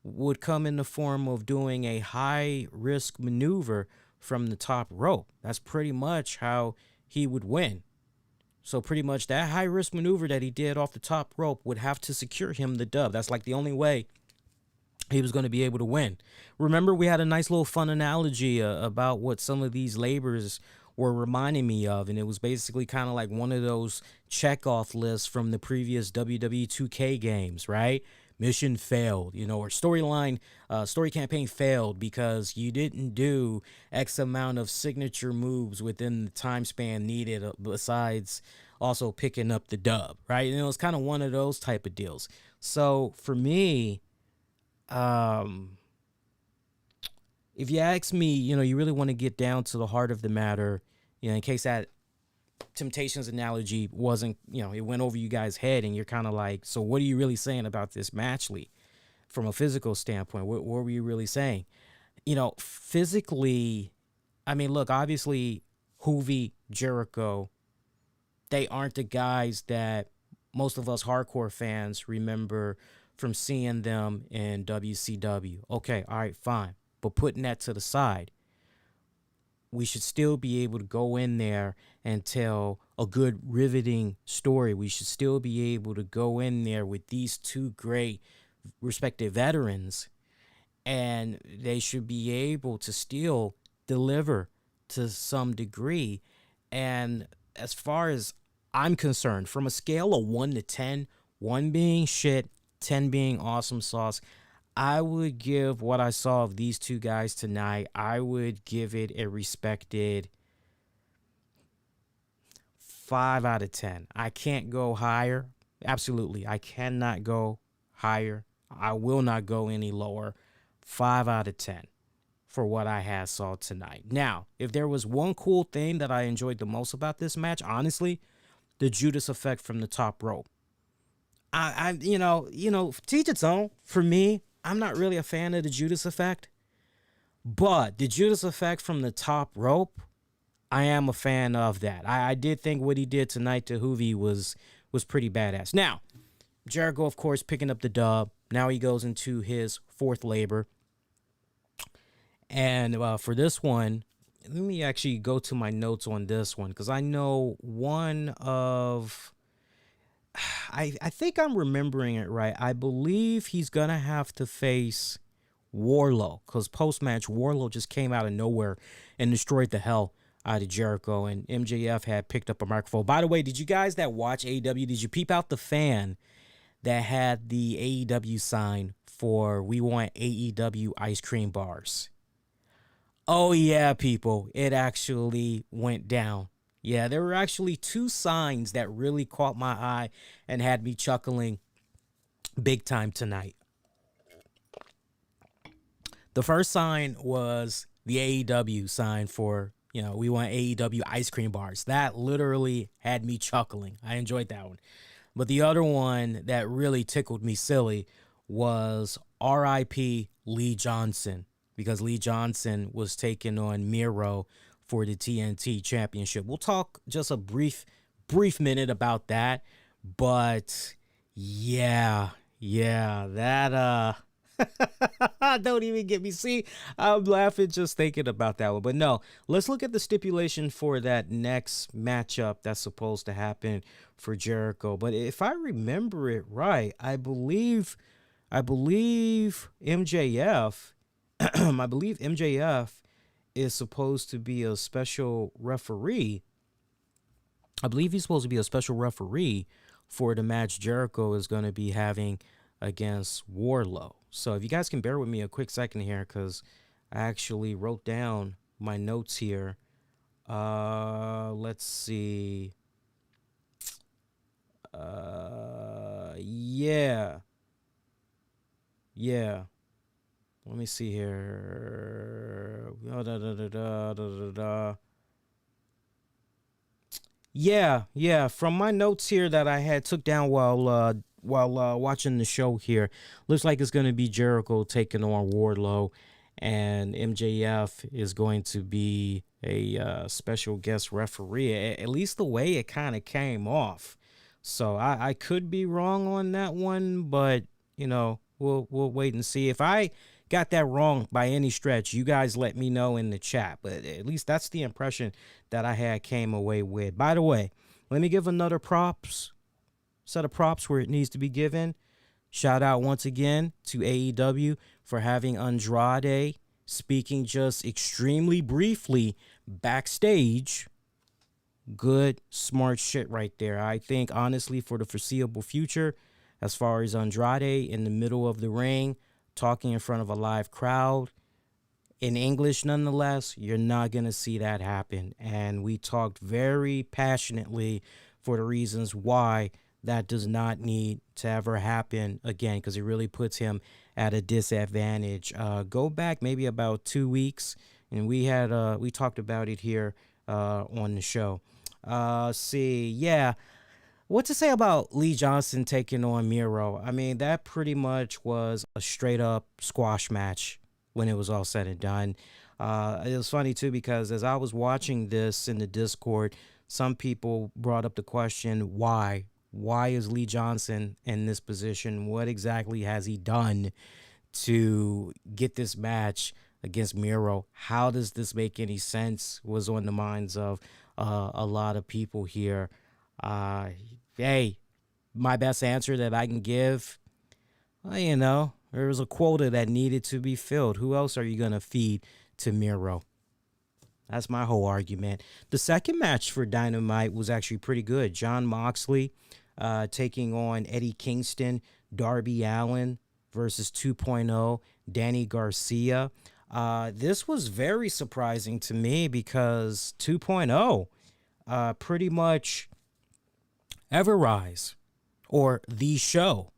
would come in the form of doing a high risk maneuver from the top rope. That's pretty much how he would win. So pretty much that high-risk maneuver that he did off the top rope would have to secure him the dub. That's like the only way he was going to be able to win. Remember, we had a nice little fun analogy about what some of these labors were reminding me of, and it was basically kind of like one of those check-off lists from the previous WWE 2K games, right? Mission failed, you know, or story campaign failed because you didn't do X amount of signature moves within the time span needed besides also picking up the dub, right? And it was kind of one of those type of deals. So for me, if you ask me, you really want to get down to the heart of the matter, in case that Temptations analogy wasn't, it went over you guys' head and you're kind of like, so what are you really saying about this match, Lee? From a physical standpoint, what were you really saying? Physically, I mean, look, obviously, Hoovy, Jericho, they aren't the guys that most of us hardcore fans remember from seeing them in WCW. Okay, all right, fine. But putting that to the side, we should still be able to go in there and tell a good riveting story. We should still be able to go in there with these two great respective veterans, and they should be able to still deliver to some degree. And as far as I'm concerned, from a scale of 1 to 10, 1 being shit, 10 being awesome sauce, I would give what I saw of these two guys tonight, I would give it a respected 5 out of 10. I can't go higher. Absolutely. I cannot go higher. I will not go any lower. 5 out of 10 for what I had saw tonight. Now, if there was one cool thing that I enjoyed the most about this match, honestly, the Judas effect from the top rope. To each its own. For me, I'm not really a fan of the Judas effect, but the Judas effect from the top rope, I am a fan of that. I did think what he did tonight to Hoovy was pretty badass. Now, Jericho, of course, picking up the dub. Now he goes into his fourth labor. And for this one, let me actually go to my notes on this one, because I know one of... I think I'm remembering it right. I believe he's going to have to face Wardlow, because post-match, Wardlow just came out of nowhere and destroyed the hell out of Jericho, and MJF had picked up a microphone. By the way, did you guys that watch AEW, did you peep out the fan that had the AEW sign for "We Want AEW Ice Cream Bars"? Oh, yeah, people. It actually went down. Yeah, there were actually 2 signs that really caught my eye and had me chuckling big time tonight. The first sign was the AEW sign for, "We Want AEW Ice Cream Bars." That literally had me chuckling. I enjoyed that one. But the other one that really tickled me silly was R.I.P. Lee Johnson, because Lee Johnson was taking on Miro for the TNT Championship. We'll talk just a brief minute about that. But yeah, that don't even get me. See, I'm laughing just thinking about that one. But no, let's look at the stipulation for that next matchup that's supposed to happen for Jericho. But if I remember it right, I believe MJF I believe MJF is supposed to be a special referee. I believe he's supposed to be a special referee for the match Jericho is going to be having against Wardlow. So if you guys can bear with me a quick second here, because I actually wrote down my notes here. Let's see. Yeah. Let me see here. Yeah. From my notes here that I had took down while watching the show here, looks like it's going to be Jericho taking on Wardlow, and MJF is going to be a special guest referee. At least the way it kind of came off. So I could be wrong on that one, but we'll wait and see. If I got that wrong by any stretch, you guys let me know in the chat. But at least that's the impression that I had came away with. By the way, let me give another set of props where it needs to be given. Shout out once again to AEW for having Andrade speaking just extremely briefly backstage. Good, smart shit right there. I think, honestly, for the foreseeable future, as far as Andrade in the middle of the ring, talking in front of a live crowd, in English nonetheless, you're not going to see that happen. And we talked very passionately for the reasons why that does not need to ever happen again, because it really puts him at a disadvantage. Go back maybe about 2 weeks, and we talked about it here on the show. What to say about Lee Johnson taking on Miro? I mean, that pretty much was a straight up squash match when it was all said and done. It was funny too, because as I was watching this in the Discord, some people brought up the question, why? Why is Lee Johnson in this position? What exactly has he done to get this match against Miro? How does this make any sense? Was on the minds of a lot of people here. Hey, my best answer that I can give, there was a quota that needed to be filled. Who else are you going to feed to Miro? That's my whole argument. The second match for Dynamite was actually pretty good. Jon Moxley taking on Eddie Kingston, Darby Allin versus 2.0, Danny Garcia. This was very surprising to me because 2.0 pretty much Everrise, or The Show.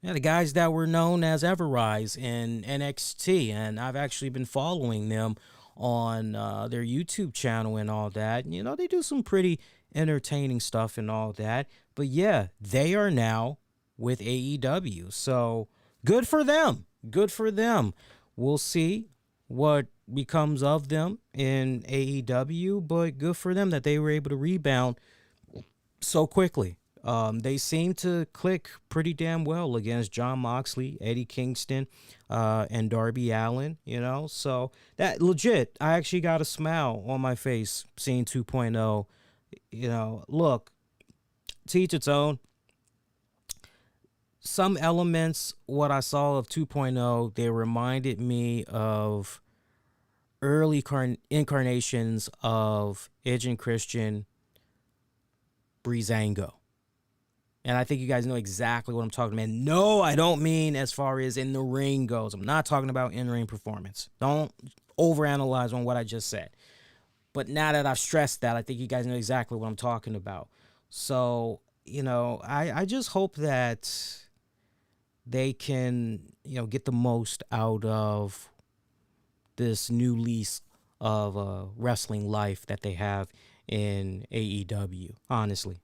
Yeah, the guys that were known as Everrise in NXT, and I've actually been following them on their YouTube channel and all that. They do some pretty entertaining stuff and all that. But yeah, they are now with AEW. So good for them. Good for them. We'll see what becomes of them in AEW, but good for them that they were able to rebound so quickly. They seem to click pretty damn well against Jon Moxley, Eddie Kingston, and Darby Allin, So that legit, I actually got a smile on my face seeing 2.0. Look, to each its own. Some elements, what I saw of 2.0, they reminded me of early incarnations of Edge and Christian, Breezango. And I think you guys know exactly what I'm talking about. No, I don't mean as far as in the ring goes. I'm not talking about in-ring performance. Don't overanalyze on what I just said. But now that I've stressed that, I think you guys know exactly what I'm talking about. So, I just hope that they can, get the most out of this new lease of wrestling life that they have in AEW. Honestly.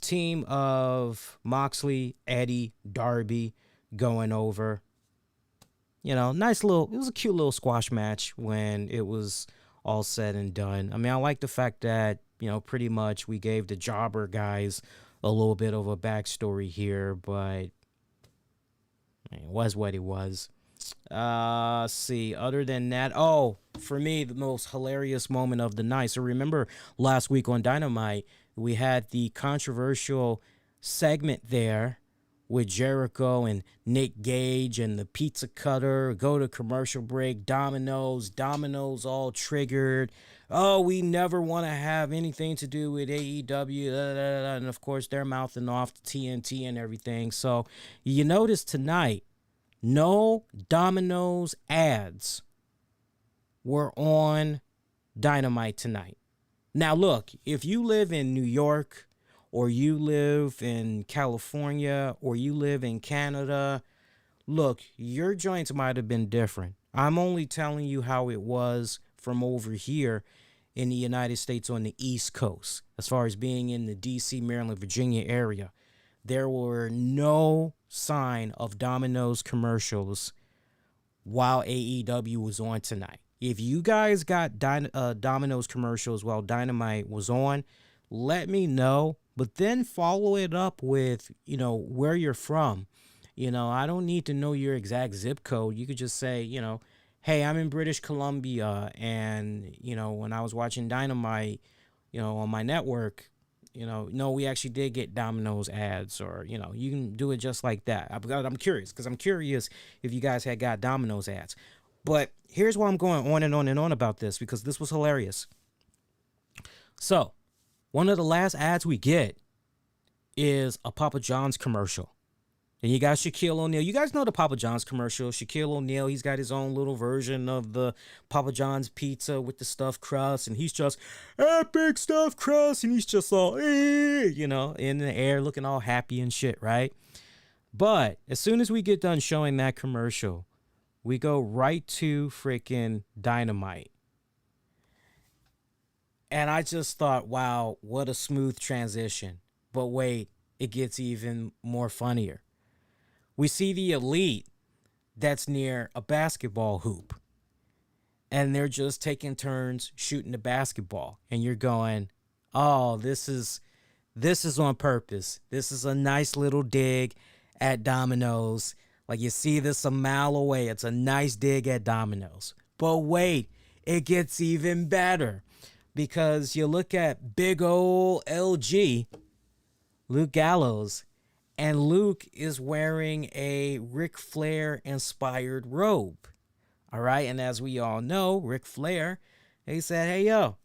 Team of Moxley, Eddie, Darby going over. It was a cute little squash match when it was all said and done. I mean, I like the fact that, pretty much we gave the jobber guys a little bit of a backstory here, but it was what it was. See, other than that, for me, the most hilarious moment of the night. So remember last week on Dynamite, we had the controversial segment there with Jericho and Nick Gage and the pizza cutter. Go to commercial break. Domino's all triggered. Oh, we never want to have anything to do with AEW. And of course, they're mouthing off the TNT and everything. So you notice tonight, no Domino's ads were on Dynamite tonight. Now, look, if you live in New York, or you live in California, or you live in Canada, look, your joints might have been different. I'm only telling you how it was from over here in the United States on the East Coast, as far as being in the DC, Maryland, Virginia area. There were no sign of Domino's commercials while AEW was on tonight. If you guys got Domino's commercials while Dynamite was on, let me know, but then follow it up with, where you're from. I don't need to know your exact zip code. You could just say, hey, I'm in British Columbia, and, when I was watching Dynamite, on my network, no, we actually did get Domino's ads, or, you can do it just like that. I'm curious, because I'm curious if you guys had got Domino's ads. But here's why I'm going on and on and on about this, because this was hilarious. So, one of the last ads we get is a Papa John's commercial. Then you got Shaquille O'Neal. You guys know the Papa John's commercial. Shaquille O'Neal, he's got his own little version of the Papa John's pizza with the stuffed crust, and he's just epic stuffed crust, and he's just all, you know, in the air looking all happy and shit, right? But as soon as we get done showing that commercial, we go right to freaking Dynamite. And I just thought, wow, what a smooth transition. But wait, it gets even more funnier. We see the Elite that's near a basketball hoop. And they're just taking turns shooting the basketball. And you're going, oh, this is on purpose. This is a nice little dig at Domino's. Like, you see this a mile away. It's a nice dig at Domino's. But wait, it gets even better. Because you look at big old LG, Luke Gallows, and Luke is wearing a Ric Flair inspired robe. All right. And as we all know, Ric Flair, he said, hey, yo,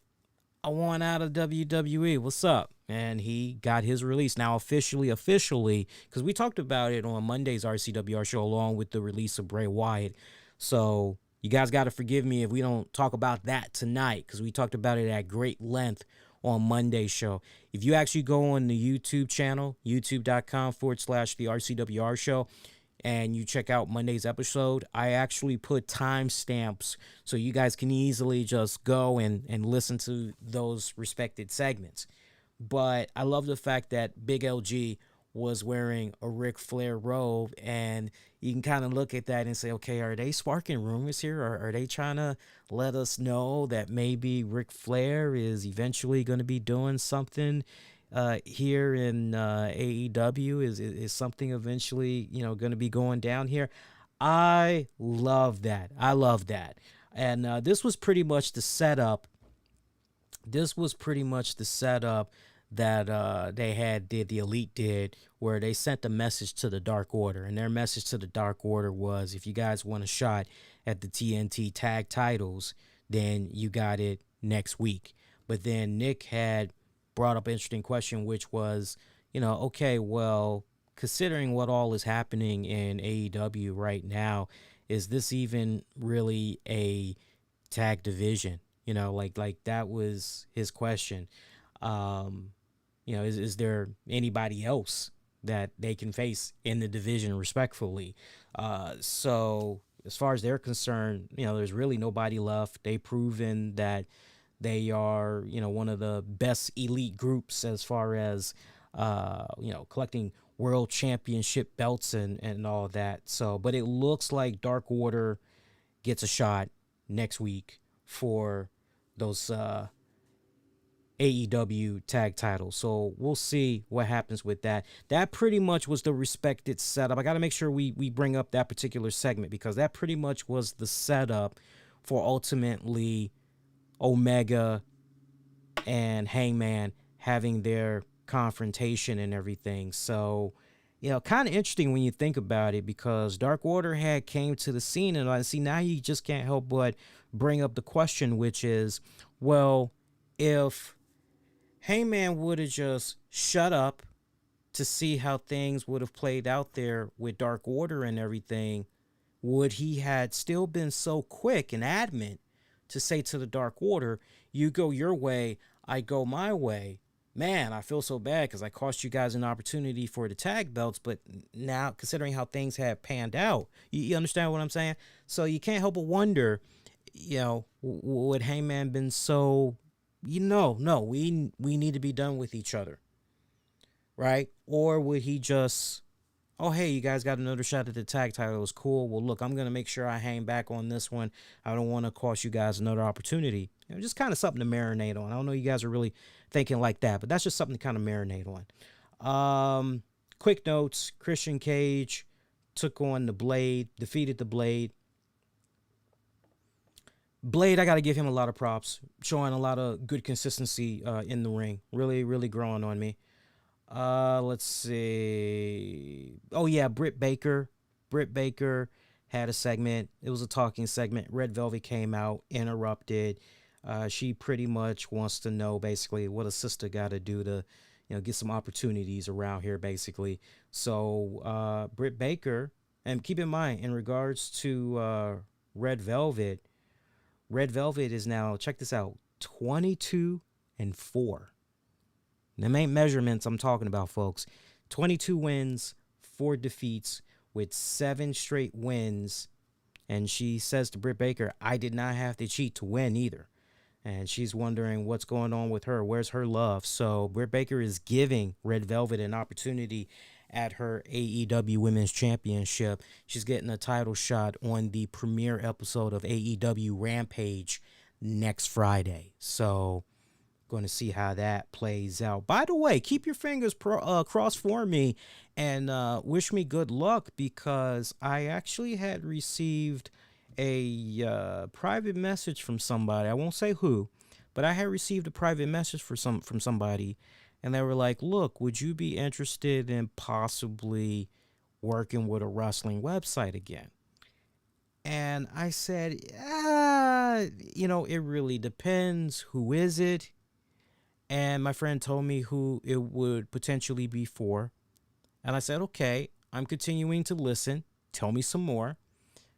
I want out of WWE. What's up? And he got his release. Now, officially, because we talked about it on Monday's RCWR show along with the release of Bray Wyatt. So you guys got to forgive me if we don't talk about that tonight, because we talked about it at great length on Monday's show. If you actually go on the YouTube channel, youtube.com/the RCWR show, and you check out Monday's episode, I actually put timestamps so you guys can easily just go and listen to those respected segments. But I love the fact that Big LG was wearing a Ric Flair robe, and you can kind of look at that and say, okay, are they sparking rumors here? Or are they trying to let us know that maybe Ric Flair is eventually going to be doing something here in AEW? Is something eventually, going to be going down here? I love that. And this was pretty much the setup. That the Elite did, where they sent a message to the Dark Order. And their message to the Dark Order was, if you guys want a shot at the TNT tag titles, then you got it next week. But then Nick had brought up an interesting question, which was, okay, well, considering what all is happening in AEW right now, is this even really a tag division? Like that was his question. Is there anybody else that they can face in the division respectfully? So as far as they're concerned, there's really nobody left. They've proven that they are, one of the best elite groups as far as, collecting world championship belts and all that. So, but it looks like Dark Order gets a shot next week for those, AEW tag titles. So we'll see what happens with that. That pretty much was the respected setup. I got to make sure we bring up that particular segment, because that pretty much was the setup for ultimately Omega and Hangman having their confrontation and everything. So, kind of interesting when you think about it, because Dark Order had came to the scene, and I see now you just can't help but bring up the question, which is, well, if Heyman would have just shut up to see how things would have played out there with Dark Order and everything, would he had still been so quick and adamant to say to the Dark Order, you go your way, I go my way? Man, I feel so bad because I cost you guys an opportunity for the tag belts, but now considering how things have panned out, you understand what I'm saying? So you can't help but wonder, would Heyman been so... no, we need to be done with each other, right? Or would he just, oh, hey, you guys got another shot at the tag title. It was cool. Well, look, I'm going to make sure I hang back on this one. I don't want to cost you guys another opportunity. Just kind of something to marinate on. I don't know you guys are really thinking like that, but that's just something to kind of marinate on. Quick notes, Christian Cage took on the Blade, defeated the Blade. Blade, I got to give him a lot of props, showing a lot of good consistency in the ring. Really, really growing on me. Let's see. Oh, yeah, Britt Baker. Britt Baker had a segment. It was a talking segment. Red Velvet came out, interrupted. She pretty much wants to know, basically, what a sister got to do to, get some opportunities around here, basically. So Britt Baker, and keep in mind, in regards to Red Velvet, Red Velvet is now, check this out, 22-4. Them ain't measurements I'm talking about, folks. 22 wins, 4 defeats, with 7 straight wins. And she says to Britt Baker, I did not have to cheat to win either. And she's wondering what's going on with her. Where's her love? So Britt Baker is giving Red Velvet an opportunity at her AEW Women's Championship. She's getting a title shot on the premiere episode of AEW Rampage next Friday. So going to see how that plays out. By the way, keep your fingers crossed for me and wish me good luck, because I actually had received a private message from somebody. I won't say who, but I had received a private message from somebody, and they were like, look, would you be interested in possibly working with a wrestling website again? And I said, it really depends. Who is it? And my friend told me who it would potentially be for. And I said, okay, I'm continuing to listen. Tell me some more.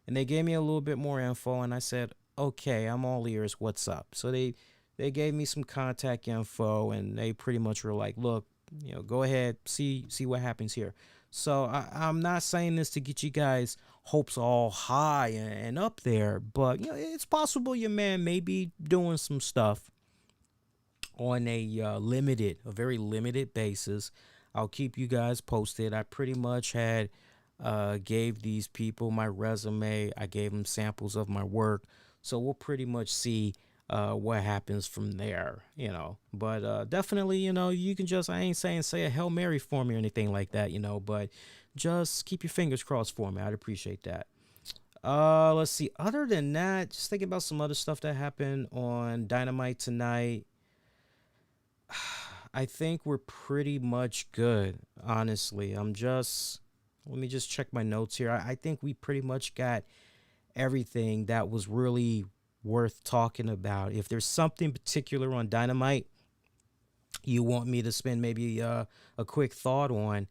And they gave me a little bit more info. And I said, okay, I'm all ears. What's up? So they gave me some contact info. And they pretty much were like, look, go ahead, see what happens here. So I'm not saying this to get you guys hopes all high and up there. But, it's possible your man may be doing some stuff on a very limited basis. I'll keep you guys posted. I pretty much had gave these people my resume. I gave them samples of my work. So we'll pretty much see what happens from there, But definitely, you can just, I ain't saying say a Hail Mary for me or anything like that, but just keep your fingers crossed for me. I'd appreciate that. Let's see. Other than that, just thinking about some other stuff that happened on Dynamite tonight. I think we're pretty much good, honestly. Let me just check my notes here. I think we pretty much got everything that was really worth talking about. If there's something particular on Dynamite you want me to spend maybe a quick thought on,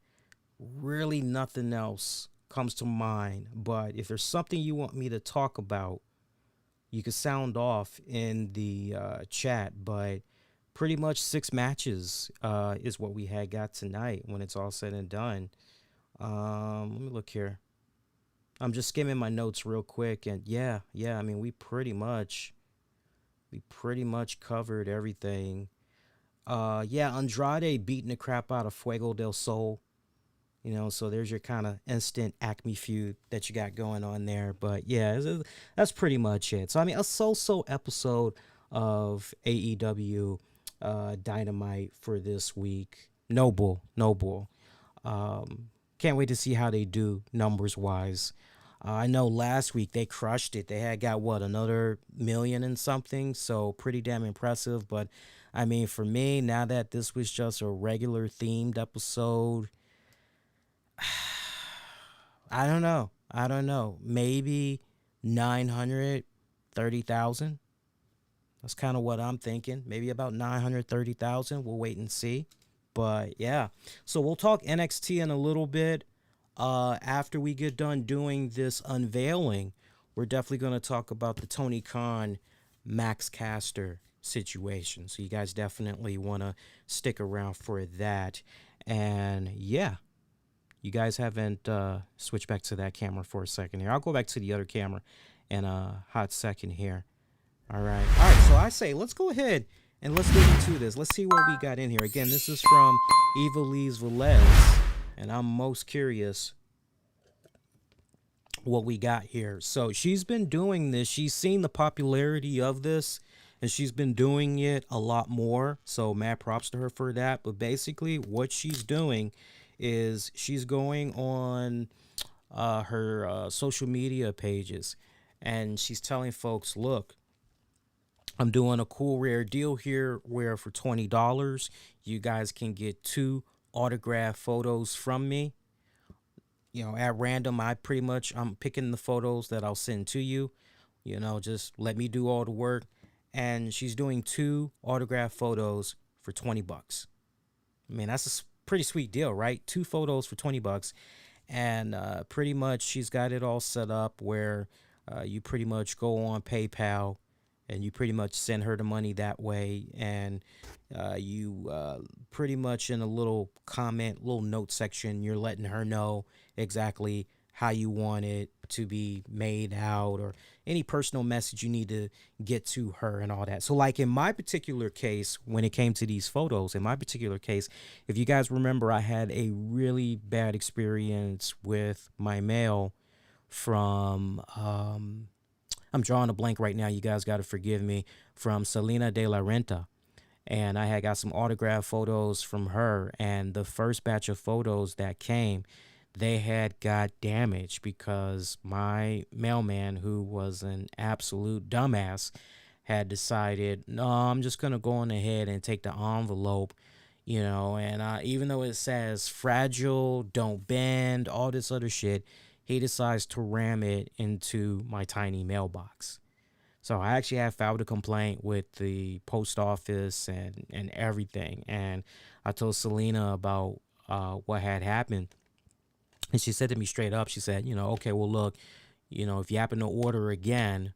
really nothing else comes to mind. But if there's something you want me to talk about, you can sound off in the chat. But pretty much 6 matches is what we got tonight when it's all said and done. Let me look here. I'm just skimming my notes real quick, and yeah. I mean, we pretty much covered everything. Andrade beating the crap out of Fuego del Sol. So there's your kind of instant Acme feud that you got going on there. But yeah, that's pretty much it. So I mean, a so-so episode of AEW Dynamite for this week. Noble. Can't wait to see how they do numbers wise. I know last week they crushed it. They had got another 1 million and something. So pretty damn impressive. But I mean, for me, now that this was just a regular themed episode, I don't know. Maybe 930,000. That's kind of what I'm thinking. Maybe about 930,000. We'll wait and see. But yeah, so we'll talk NXT in a little bit. After we get done doing this unveiling, we're definitely going to talk about the Tony Khan, Max Caster situation. So you guys definitely want to stick around for that. And yeah, you guys haven't switched back to that camera for a second here. I'll go back to the other camera in a hot second here. All right. So I say let's go ahead and let's get into this. Let's see what we got in here. Again, this is from Ivelisse Velez, and I'm most curious what we got here. So she's been doing this. She's seen the popularity of this, and she's been doing it a lot more. So mad props to her for that. But basically what she's doing is she's going on her social media pages, and she's telling folks, look, I'm doing a cool rare deal here where for $20, you guys can get 2 autographed photos from me. At random, I'm picking the photos that I'll send to you. Just let me do all the work. And she's doing 2 autographed photos for $20. I mean, that's a pretty sweet deal, right? 2 photos for $20. And pretty much she's got it all set up where you pretty much go on PayPal and you pretty much send her the money that way. And you pretty much in a little comment, little note section, you're letting her know exactly how you want it to be made out or any personal message you need to get to her and all that. So like in my particular case, when it came to these photos, in my particular case, if you guys remember, I had a really bad experience with my mail from, I'm drawing a blank right now. You guys got to forgive me, from Selena de la Renta. And I had got some autograph photos from her. And the first batch of photos that came, they had got damaged because my mailman, who was an absolute dumbass, had decided, no, I'm just going to go on ahead and take the envelope, and even though it says fragile, don't bend, all this other shit, he decides to ram it into my tiny mailbox. So I actually have filed a complaint with the post office and everything. And I told Selena about what had happened. And she said to me straight up, she said, okay, well, look, if you happen to order again,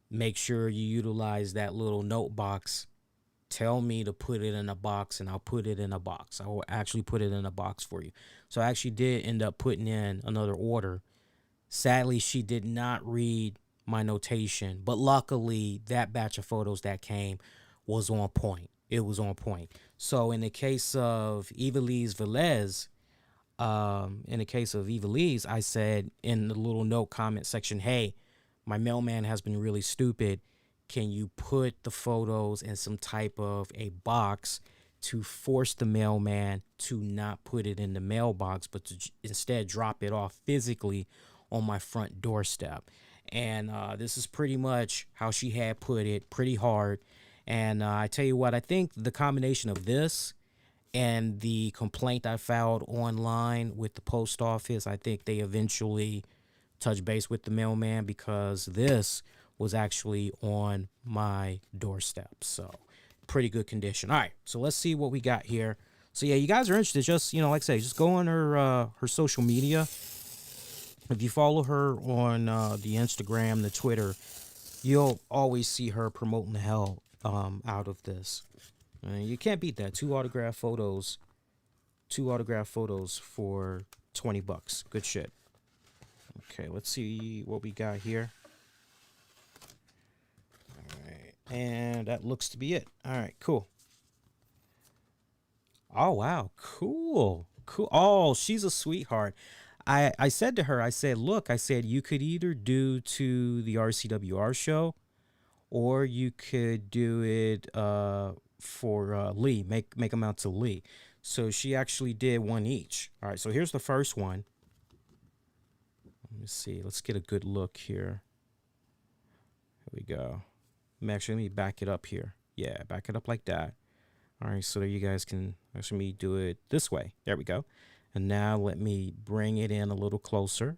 make sure you utilize that little note box. Tell me to put it in a box and I'll put it in a box. I will actually put it in a box for you. So I actually did end up putting in another order. Sadly, she did not read my notation, but luckily that batch of photos that came was on point. It was on point. So in the case of Velez, I said in the little note comment section, hey, my mailman has been really stupid. Can you put the photos in some type of a box to force the mailman to not put it in the mailbox, but to instead drop it off physically on my front doorstep? And this is pretty much how she had put it, pretty hard. And I tell you what, I think the combination of this and the complaint I filed online with the post office, I think they eventually touched base with the mailman because this was actually on my doorstep. So pretty good condition. All right, so let's see what we got here. So yeah, you guys are interested, just, like I say, just go on her social media. If you follow her on the Instagram, the Twitter, you'll always see her promoting the hell out of this. You can't beat that. 2 autograph photos for $20. Good shit. Okay, let's see what we got here. All right, and that looks to be it. All right, cool. Oh, wow, cool. Oh, she's a sweetheart. I said to her, I said, look, you could either do to the RCWR show or you could do it for Lee, make them out to Lee. So she actually did one each. All right, so here's the first one. Let me see. Let's get a good look here. Here we go. Let me back it up here. Yeah, back it up like that. All right, so there you guys can actually do it this way. There we go. And now let me bring it in a little closer.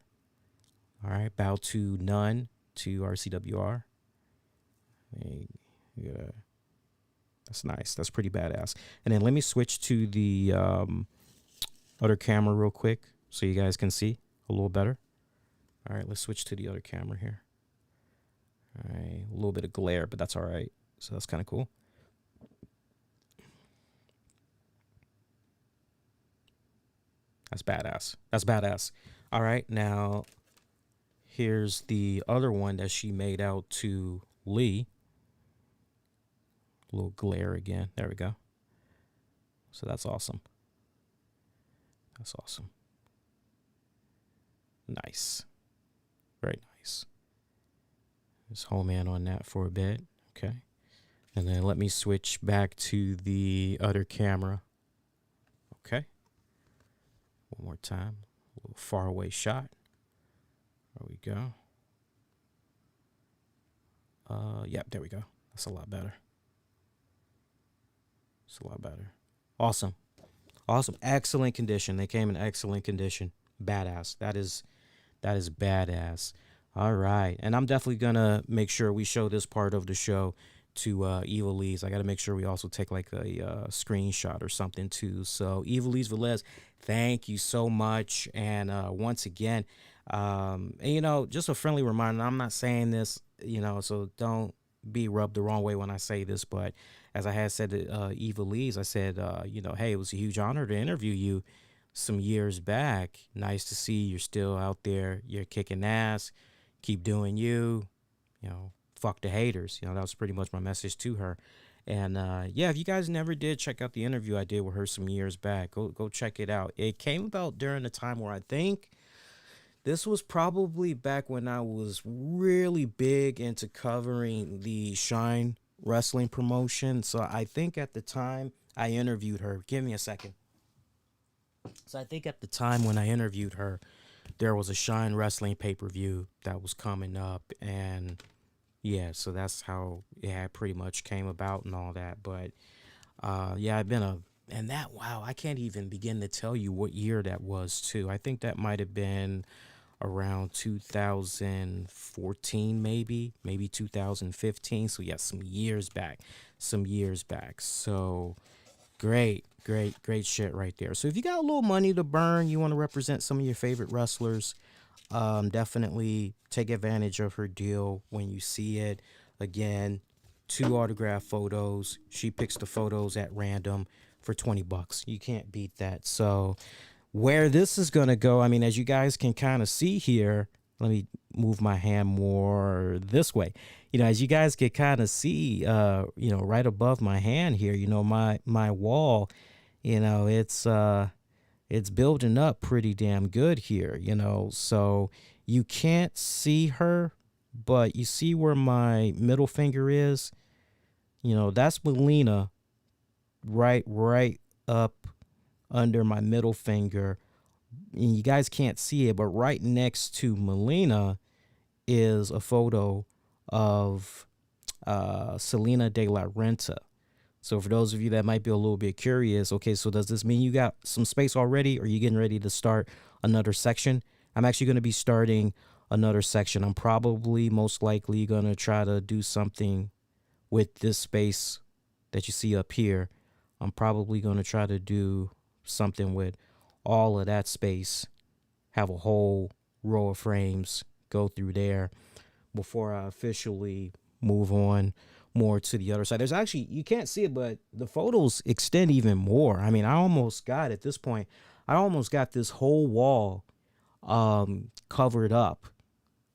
All right, bow to none to RCWR. Yeah, that's nice. That's pretty badass. And then let me switch to the other camera real quick so you guys can see a little better. All right, let's switch to the other camera here. All right, a little bit of glare, but that's all right. So that's kind of cool. That's badass. That's badass. All right, now here's the other one that she made out to Lee. A little glare again. There we go. So that's awesome. That's awesome. Nice. Very nice. Just home in on that for a bit. Okay. And then let me switch back to the other camera. Okay. One more time. A little far away shot. There we go. Yep, there we go. That's a lot better. It's a lot better. Awesome. Awesome. Excellent condition. They came in excellent condition. Badass. That is badass. All right. And I'm definitely going to make sure we show this part of the show to Ivelisse. I got to make sure we also take like a screenshot or something too. So Ivelisse Velez, thank you so much. And once again, and, you know, just a friendly reminder, I'm not saying this, you know, so don't be rubbed the wrong way when I say this, but as I had said to Ivelisse, I said, you know, hey, it was a huge honor to interview you some years back. Nice to see you're still out there. You're kicking ass. Keep doing you. You know, fuck the haters. You know, that was pretty much my message to her. And yeah, if you guys never did check out the interview I did with her some years back, go check it out. It came about during the time where I think this was probably back when I was really big into covering the Shine wrestling promotion. So I think at the time I interviewed her, give me a second. So I think at the time when I interviewed her, there was a Shine wrestling pay-per-view that was coming up, and yeah, so that's how it had pretty much came about and all that. But yeah, I've been and that, wow, I can't even begin to tell you what year that was too. I think that might have been around 2014, maybe 2015. So yeah, some years back. So great shit right there. So if you got a little money to burn, you want to represent some of your favorite wrestlers, definitely take advantage of her deal when you see it. Again, 2 autograph photos. She picks the photos at random for $20. You can't beat that. So where this is going to go, I mean, as you guys can kind of see here, let me move my hand more this way. You know, as you guys can kind of see, you know, right above my hand here, you know, my wall, you know, it's building up pretty damn good here, you know. So you can't see her, but you see where my middle finger is, you know, that's Melina right up under my middle finger. And you guys can't see it, but right next to Melina is a photo of Selena De La Renta. So for those of you that might be a little bit curious, okay, so does this mean you got some space already, or are you getting ready to start another section? I'm actually going to be starting another section. I'm probably most likely going to try to do something with this space that you see up here. I'm probably going to try to do something with all of that space, have a whole row of frames go through there before I officially move on more to the other side. There's actually, you can't see it, but the photos extend even more. I mean, I almost got, at this point, I almost got this whole wall covered up.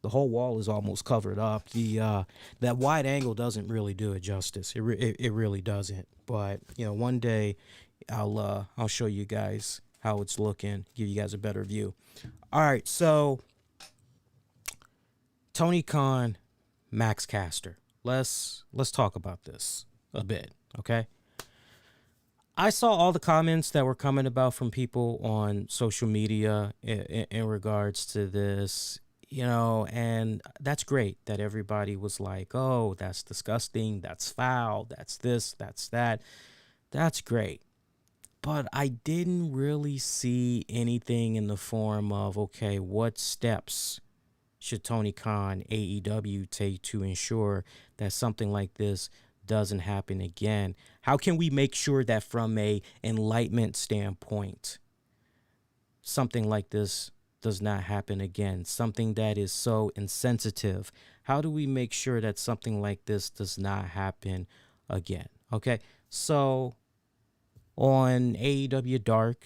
The whole wall is almost covered up. The that wide angle doesn't really do it justice. It really doesn't. But you know, one day I'll show you guys how it's looking, give you guys a better view. All right, so Tony Khan, Max Caster. Let's talk about this a bit, okay? I saw all the comments that were coming about from people on social media in regards to this, you know, and that's great that everybody was like, oh, that's disgusting, that's foul, that's this, that's that. That's great. But I didn't really see anything in the form of, okay, what steps should Tony Khan, AEW, take to ensure that something like this doesn't happen again? How can we make sure that from a enlightenment standpoint, something like this does not happen again? Something that is so insensitive. How do we make sure that something like this does not happen again? Okay, so on AEW Dark,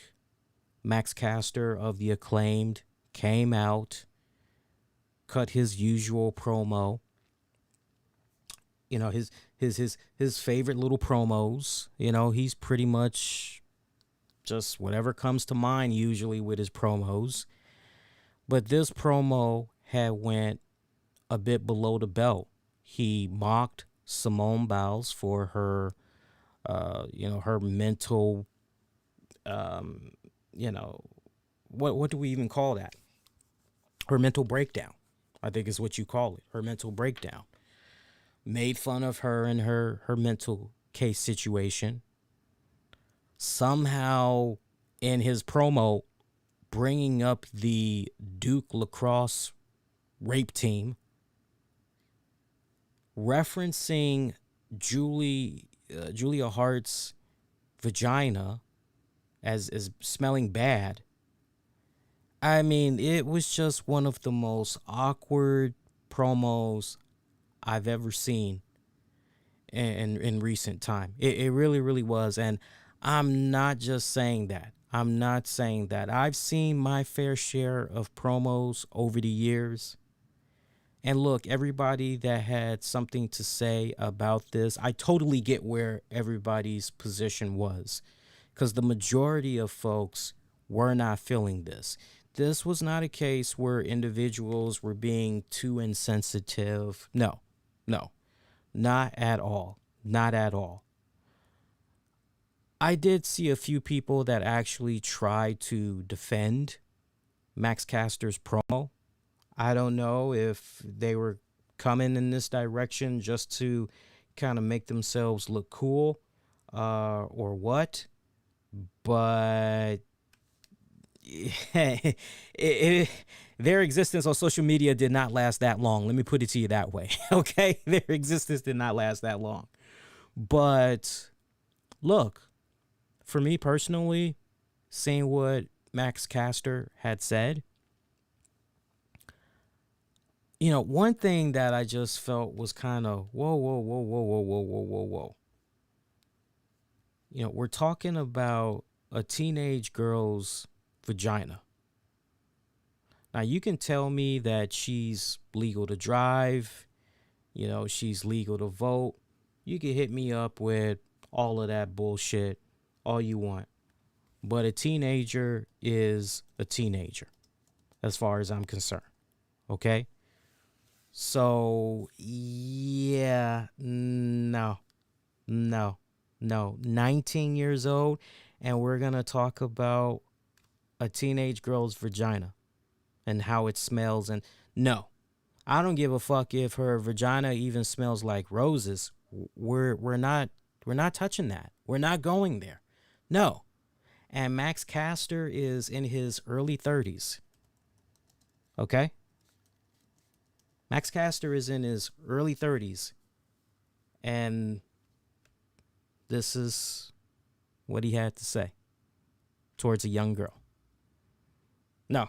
Max Caster of the Acclaimed came out, cut his usual promo. You know, his favorite little promos. You know, he's pretty much just whatever comes to mind usually with his promos. But this promo had went a bit below the belt. He mocked Simone Biles for her you know, her mental, you know, what do we even call that? Her mental breakdown, I think is what you call it. Her mental breakdown. Made fun of her and her mental case situation. Somehow in his promo, bringing up the Duke lacrosse rape team, referencing Julia Hart's vagina as smelling bad. I mean, it was just one of the most awkward promos I've ever seen in recent time. It really, really was. And I'm not just saying that. I'm not saying that. I've seen my fair share of promos over the years. And look, everybody that had something to say about this, I totally get where everybody's position was. Because the majority of folks were not feeling this. This was not a case where individuals were being too insensitive. No, no, not at all. Not at all. I did see a few people that actually tried to defend Max Caster's promo. I don't know if they were coming in this direction just to kind of make themselves look cool or what, but their existence on social media did not last that long. Let me put it to you that way. Okay, their existence did not last that long. But look, for me personally, seeing what Max Caster had said, you know, one thing that I just felt was kind of whoa, whoa, whoa, whoa, whoa, whoa, whoa, whoa, whoa. You know, we're talking about a teenage girl's vagina. Now, you can tell me that she's legal to drive, you know, she's legal to vote. You can hit me up with all of that bullshit all you want. But a teenager is a teenager, as far as I'm concerned. Okay? So, yeah, no. 19 years old, and we're going to talk about a teenage girl's vagina and how it smells. And no, I don't give a fuck if her vagina even smells like roses. We're not touching that. We're not going there. No. And Max Caster is in his early 30s. Okay? Max Caster is in his early 30s. And this is what he had to say towards a young girl. No,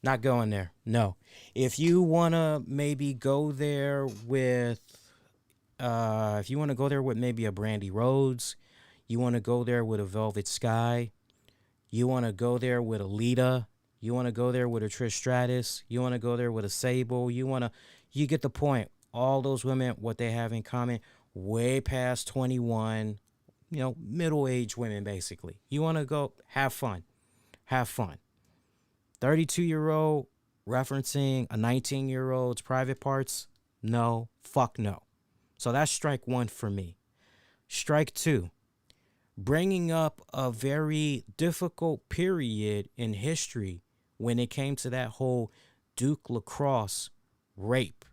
not going there. No. If you want to maybe go there with, maybe a Brandy Rhodes, you want to go there with a Velvet Sky, you want to go there with a Lita, you want to go there with a Trish Stratus, you want to go there with a Sable, you get the point. All those women, what they have in common, way past 21, you know, middle-aged women, basically. You want to go have fun. Have fun. 32-year-old referencing a 19-year-old's private parts? No. Fuck no. So that's strike one for me. Strike two. Bringing up a very difficult period in history when it came to that whole Duke Lacrosse rape.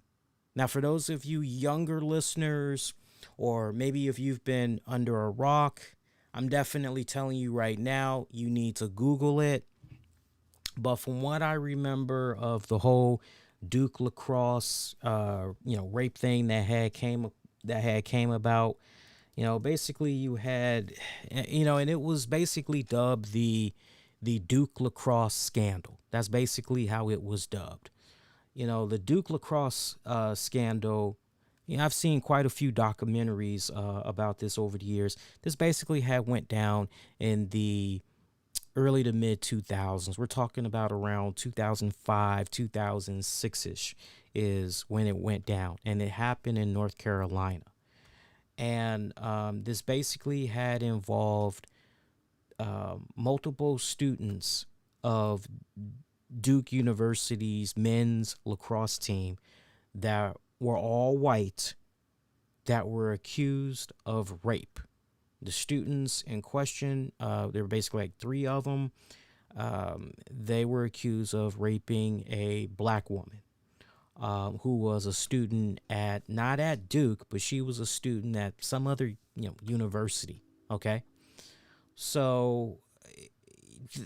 Now, for those of you younger listeners, or maybe if you've been under a rock, I'm definitely telling you right now, you need to Google it. But from what I remember of the whole Duke Lacrosse, rape thing that had came about, you know, basically you had, you know, and it was basically dubbed the Duke Lacrosse scandal. That's basically how it was dubbed. You know, the Duke Lacrosse scandal, you know, I've seen quite a few documentaries about this over the years. This basically had went down in the early to mid 2000s. We're talking about around 2005, 2006-ish is when it went down. And it happened in North Carolina. And this basically had involved multiple students of Duke University's men's lacrosse team that were all white that were accused of rape. The students in question, there were basically like three of them. They were accused of raping a black woman who was a student not at Duke, but she was a student at some other university. Okay, so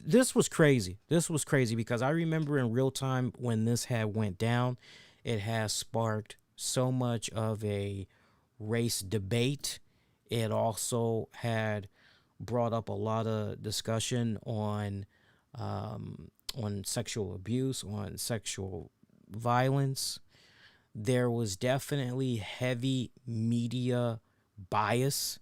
this was crazy. This was crazy because I remember in real time when this had went down, it has sparked so much of a race debate. It also had brought up a lot of discussion on sexual abuse, on sexual violence. There was definitely heavy media bias.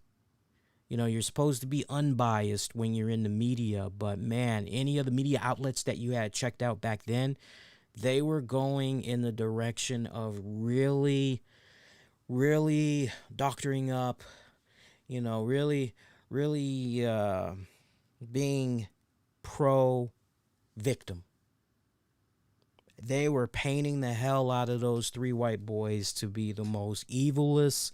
You know, you're supposed to be unbiased when you're in the media, but man, any of the media outlets that you had checked out back then, they were going in the direction of really, really doctoring up, you know, really being pro victim. They were painting the hell out of those three white boys to be the most evilest,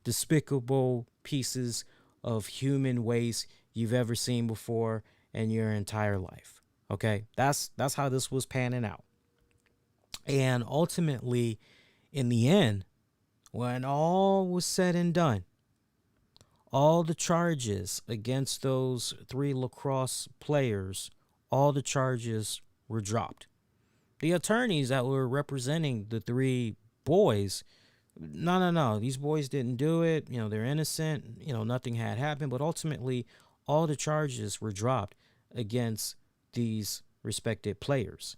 despicable pieces of human waste you've ever seen before in your entire life. Okay? That's how this was panning out. And ultimately, in the end, when all was said and done, all the charges against those three lacrosse players, all the charges were dropped. The attorneys that were representing the three boys, no, these boys didn't do it. You know, they're innocent. You know, nothing had happened. But ultimately, all the charges were dropped against these respected players.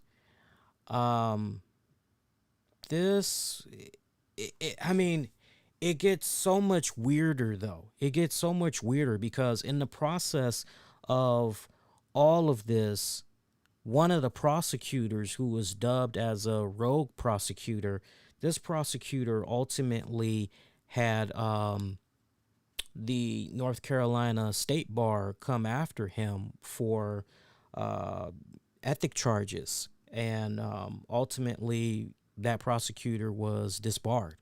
It gets so much weirder, though. It gets so much weirder because in the process of all of this, one of the prosecutors who was dubbed as a rogue prosecutor, this prosecutor ultimately had the North Carolina State Bar come after him for ethic charges. And ultimately, that prosecutor was disbarred.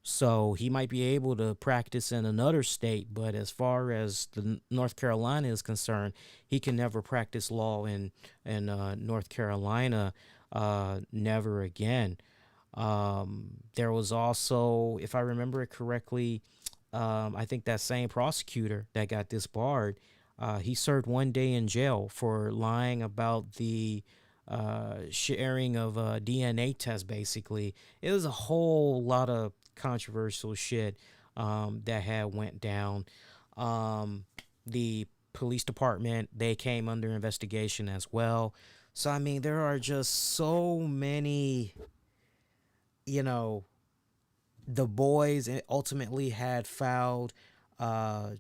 So he might be able to practice in another state, but as far as the North Carolina is concerned, he can never practice law in North Carolina, never again. There was also, if I remember it correctly, I think that same prosecutor that got disbarred, he served 1 day in jail for lying about the sharing of DNA tests, basically. It was a whole lot of controversial shit that had went down. The police department, they came under investigation as well. So, I mean, there are just so many, you know, the boys ultimately had filed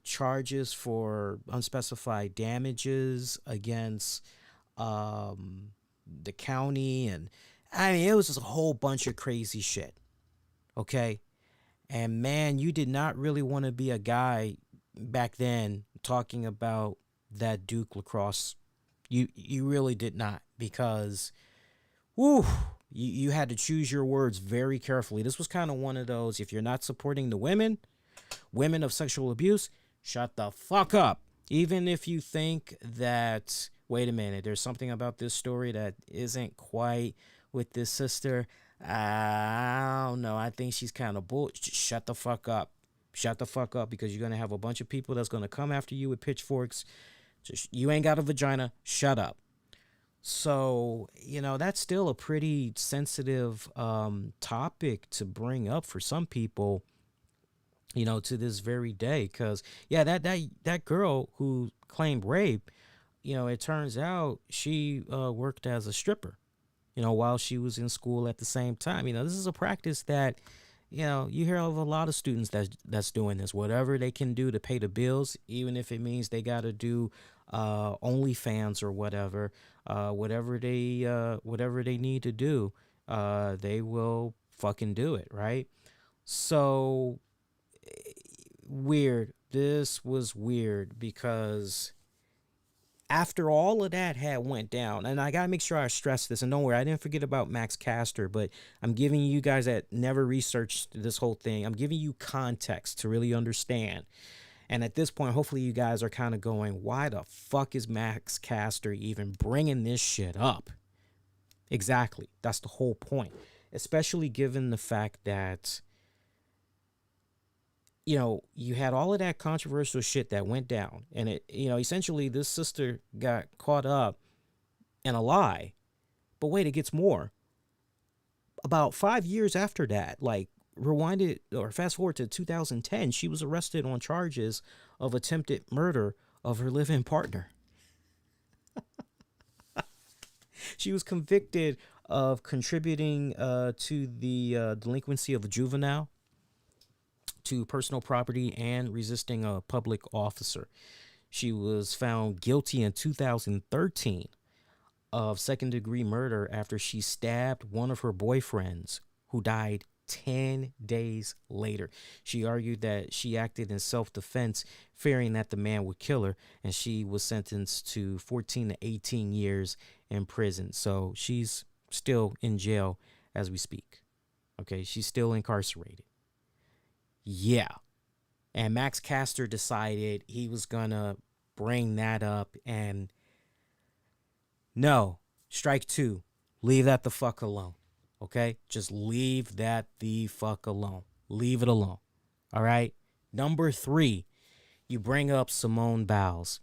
charges for unspecified damages against the county. And, I mean, it was just a whole bunch of crazy shit. Okay? And man, you did not really want to be a guy back then talking about that Duke lacrosse. You really did not, because you had to choose your words very carefully. This was kind of one of those, if you're not supporting the women of sexual abuse, shut the fuck up. Even if you think that, wait a minute, there's something about this story that isn't quite with this sister. I don't know. I think she's kind of bull. Shut the fuck up. Shut the fuck up, because you're going to have a bunch of people that's going to come after you with pitchforks. Just, you ain't got a vagina. Shut up. So, you know, that's still a pretty sensitive topic to bring up for some people, you know, to this very day. Because, yeah, that girl who claimed rape, you know, it turns out she worked as a stripper, you know, while she was in school at the same time. You know, this is a practice that, you know, you hear of a lot of students that's doing this. Whatever they can do to pay the bills, even if it means they got to do OnlyFans or whatever, whatever they need to do, they will fucking do it, right? So weird. This was weird because after all of that had went down, and I got to make sure I stress this, and don't worry, I didn't forget about Max Caster, but I'm giving you guys that never researched this whole thing, I'm giving you context to really understand. And at this point, hopefully you guys are kind of going, why the fuck is Max Caster even bringing this shit up? Exactly. That's the whole point. Especially given the fact that, you know, you had all of that controversial shit that went down. And it, you know, essentially this sister got caught up in a lie. But wait, it gets more. About 5 years after that, like rewinded or fast forward to 2010, she was arrested on charges of attempted murder of her live-in partner. She was convicted of contributing to the delinquency of a juvenile, to personal property, and resisting a public officer. She was found guilty in 2013 of second-degree murder after she stabbed one of her boyfriends, who died 10 days later. She argued that she acted in self-defense, fearing that the man would kill her, and she was sentenced to 14 to 18 years in prison. So she's still in jail as we speak. Okay, she's still incarcerated. Yeah. And Max Caster decided he was gonna bring that up, and no, strike two. Leave that the fuck alone. Okay? Just leave that the fuck alone. Leave it alone. All right? Number 3, you bring up Simone Biles.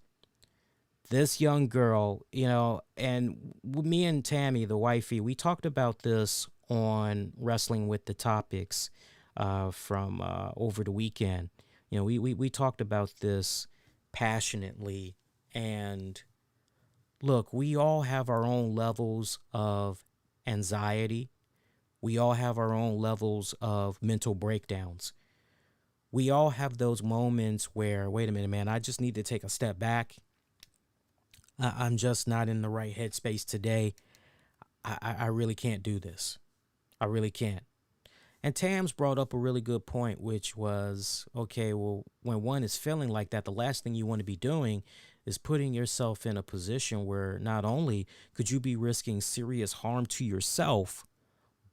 This young girl, you know, and me and Tammy, the wifey, we talked about this on Wrestling with the Topics from over the weekend. You know, we talked about this passionately, and look, we all have our own levels of anxiety. We all have our own levels of mental breakdowns. We all have those moments where, wait a minute, man, I just need to take a step back. I'm just not in the right headspace today. I really can't do this. I really can't. And Tams brought up a really good point, which was, okay, well, when one is feeling like that, the last thing you want to be doing is putting yourself in a position where not only could you be risking serious harm to yourself,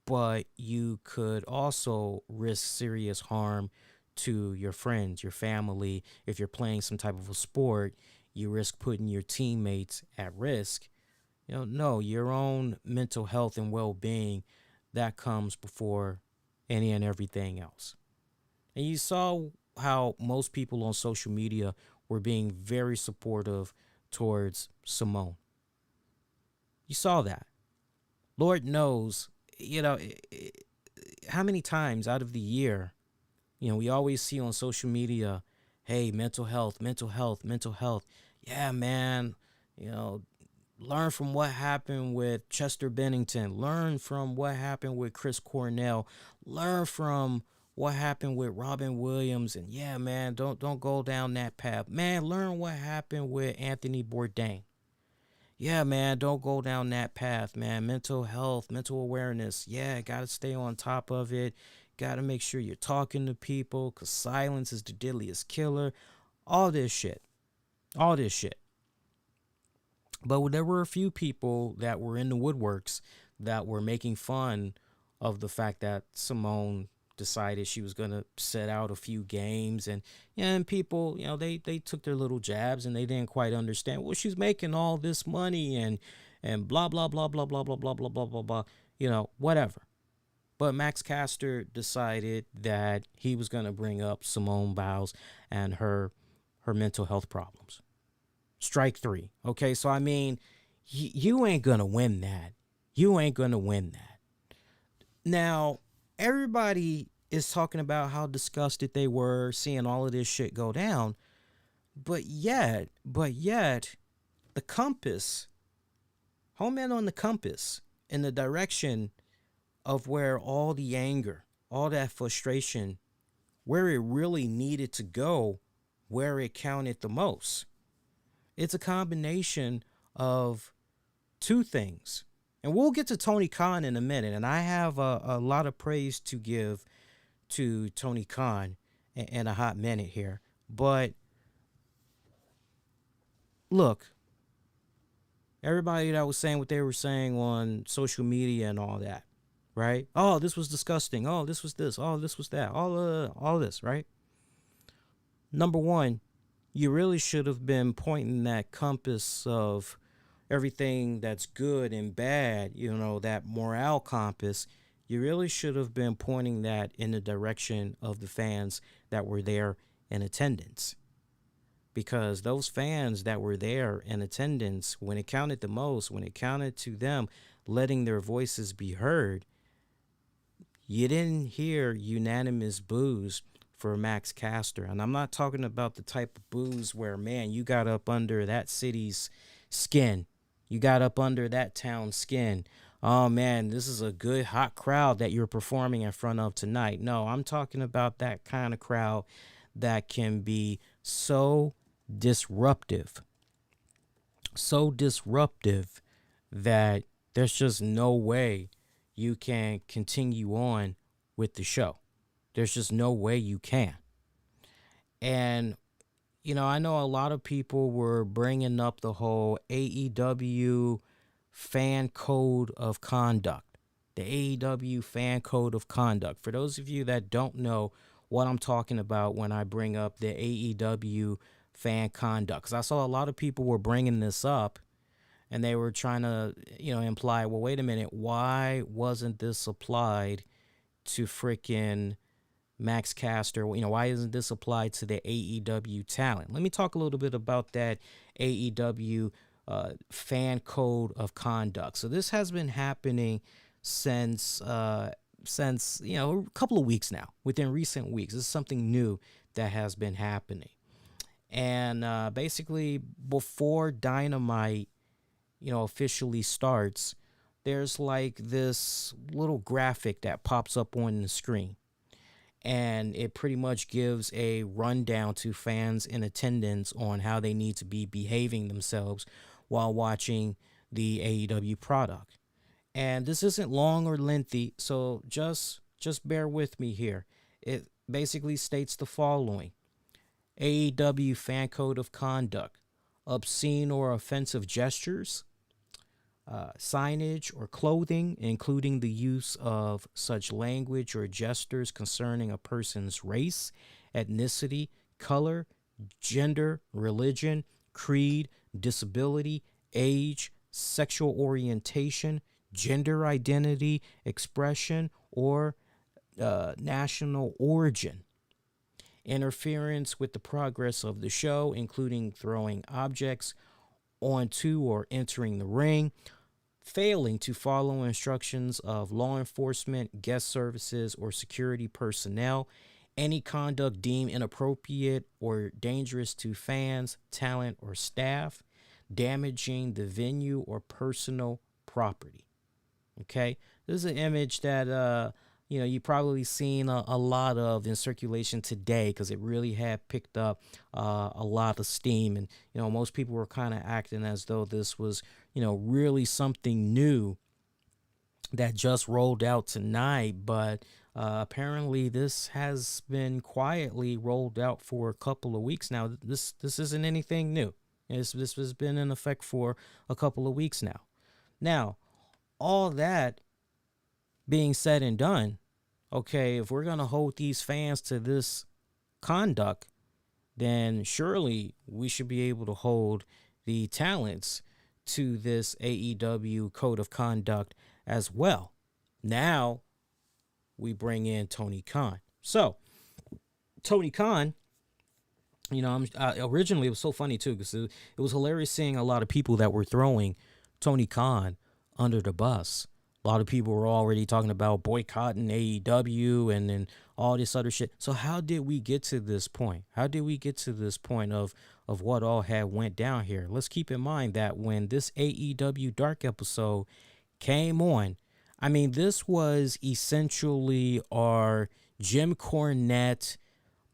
but you could also risk serious harm to your friends, your family. If you're playing some type of a sport, you risk putting your teammates at risk. You know, no, your own mental health and well-being, that comes before any and everything else. And you saw how most people on social media were being very supportive towards Simone. You saw that. Lord knows, you know, how many times out of the year, you know, we always see on social media, hey, mental health, mental health, mental health. Yeah, man, you know, learn from what happened with Chester Bennington. Learn from what happened with Chris Cornell. Learn from what happened with Robin Williams. And yeah, man, don't go down that path. Man, learn what happened with Anthony Bourdain. Yeah, man, don't go down that path, man. Mental health, mental awareness. Yeah, got to stay on top of it. Got to make sure you're talking to people, because silence is the deadliest killer. All this shit. All this shit. But there were a few people that were in the woodworks that were making fun of the fact that Simone decided she was going to set out a few games, and people, you know, they took their little jabs, and they didn't quite understand, well, she's making all this money and blah, blah, blah, blah, blah, blah, blah, blah, blah, blah, blah, you know, whatever. But Max Caster decided that he was going to bring up Simone Biles and her mental health problems. Strike 3. Okay, so I mean, you ain't going to win that. You ain't going to win that. Now, everybody is talking about how disgusted they were seeing all of this shit go down. But yet, the compass, home in on the compass in the direction of where all the anger, all that frustration, where it really needed to go, where it counted the most. It's a combination of two things. And we'll get to Tony Khan in a minute. And I have a lot of praise to give to Tony Khan in a hot minute here. But look, everybody that was saying what they were saying on social media and all that, right? Oh, this was disgusting. Oh, this was this. Oh, this was that. All this, right? Number one, you really should have been pointing that compass of everything that's good and bad, you know, that morale compass. You really should have been pointing that in the direction of the fans that were there in attendance. Because those fans that were there in attendance, when it counted the most, when it counted to them letting their voices be heard, you didn't hear unanimous boos for Max Caster. And I'm not talking about the type of boos where, man, you got up under that city's skin. You got up under that town's skin. Oh, man, this is a good, hot crowd that you're performing in front of tonight. No, I'm talking about that kind of crowd that can be so disruptive. So disruptive that there's just no way you can continue on with the show. There's just no way you can. And, I know a lot of people were bringing up the whole AEW fan code of conduct. The AEW fan code of conduct. For those of you that don't know what I'm talking about when I bring up the AEW fan conduct, because I saw a lot of people were bringing this up and they were trying to, imply, well, wait a minute, why wasn't this applied to freaking Max Caster? Why isn't this applied to the AEW talent? Let me talk a little bit about that AEW fan code of conduct. So this has been happening since a couple of weeks now. Within recent weeks, this is something new that has been happening. And basically, before Dynamite, officially starts, there's like this little graphic that pops up on the screen. And it pretty much gives a rundown to fans in attendance on how they need to be behaving themselves while watching the AEW product. And this isn't long or lengthy, so just bear with me here. It basically states the following. AEW fan code of conduct. Obscene or offensive gestures, signage or clothing, including the use of such language or gestures concerning a person's race, ethnicity, color, gender, religion, creed, disability, age, sexual orientation, gender identity, expression, or national origin. Interference with the progress of the show, including throwing objects onto or entering the ring, failing to follow instructions of law enforcement, guest services, or security personnel, any conduct deemed inappropriate or dangerous to fans, talent, or staff, damaging the venue or personal property. Okay, this is an image that you've probably seen a lot of in circulation today because it really had picked up a lot of steam. And, most people were kind of acting as though this was, really something new that just rolled out tonight. But apparently this has been quietly rolled out for a couple of weeks now. This isn't anything new. This has been in effect for a couple of weeks now. Now, all that being said and done, okay, if we're going to hold these fans to this conduct, then surely we should be able to hold the talents to this AEW code of conduct as well. Now we bring in Tony Khan. So Tony Khan, originally it was so funny too because it was hilarious seeing a lot of people that were throwing Tony Khan under the bus. A lot of people were already talking about boycotting AEW and all this other shit. So how did we get to this point? How did we get to this point of what all had went down here? Let's keep in mind that when this AEW Dark episode came on, I mean, this was essentially our Jim Cornette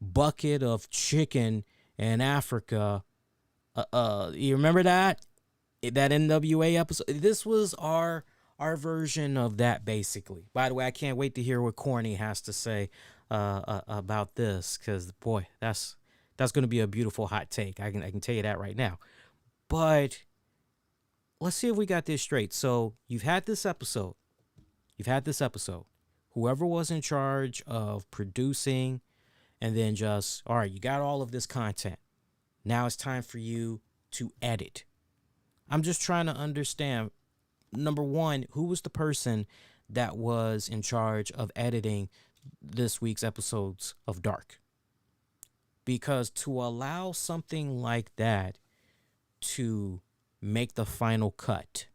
bucket of chicken in Africa. You remember that NWA episode? This was our version of that, basically. By the way, I can't wait to hear what Corny has to say about this, because boy, that's going to be a beautiful hot take. I can tell you that right now. But let's see if we got this straight. So you've had this episode. Whoever was in charge of producing, and then just, all right, you got all of this content. Now it's time for you to edit. I'm just trying to understand. Number one, who was the person that was in charge of editing this week's episodes of Dark? Because to allow something like that to make the final cut,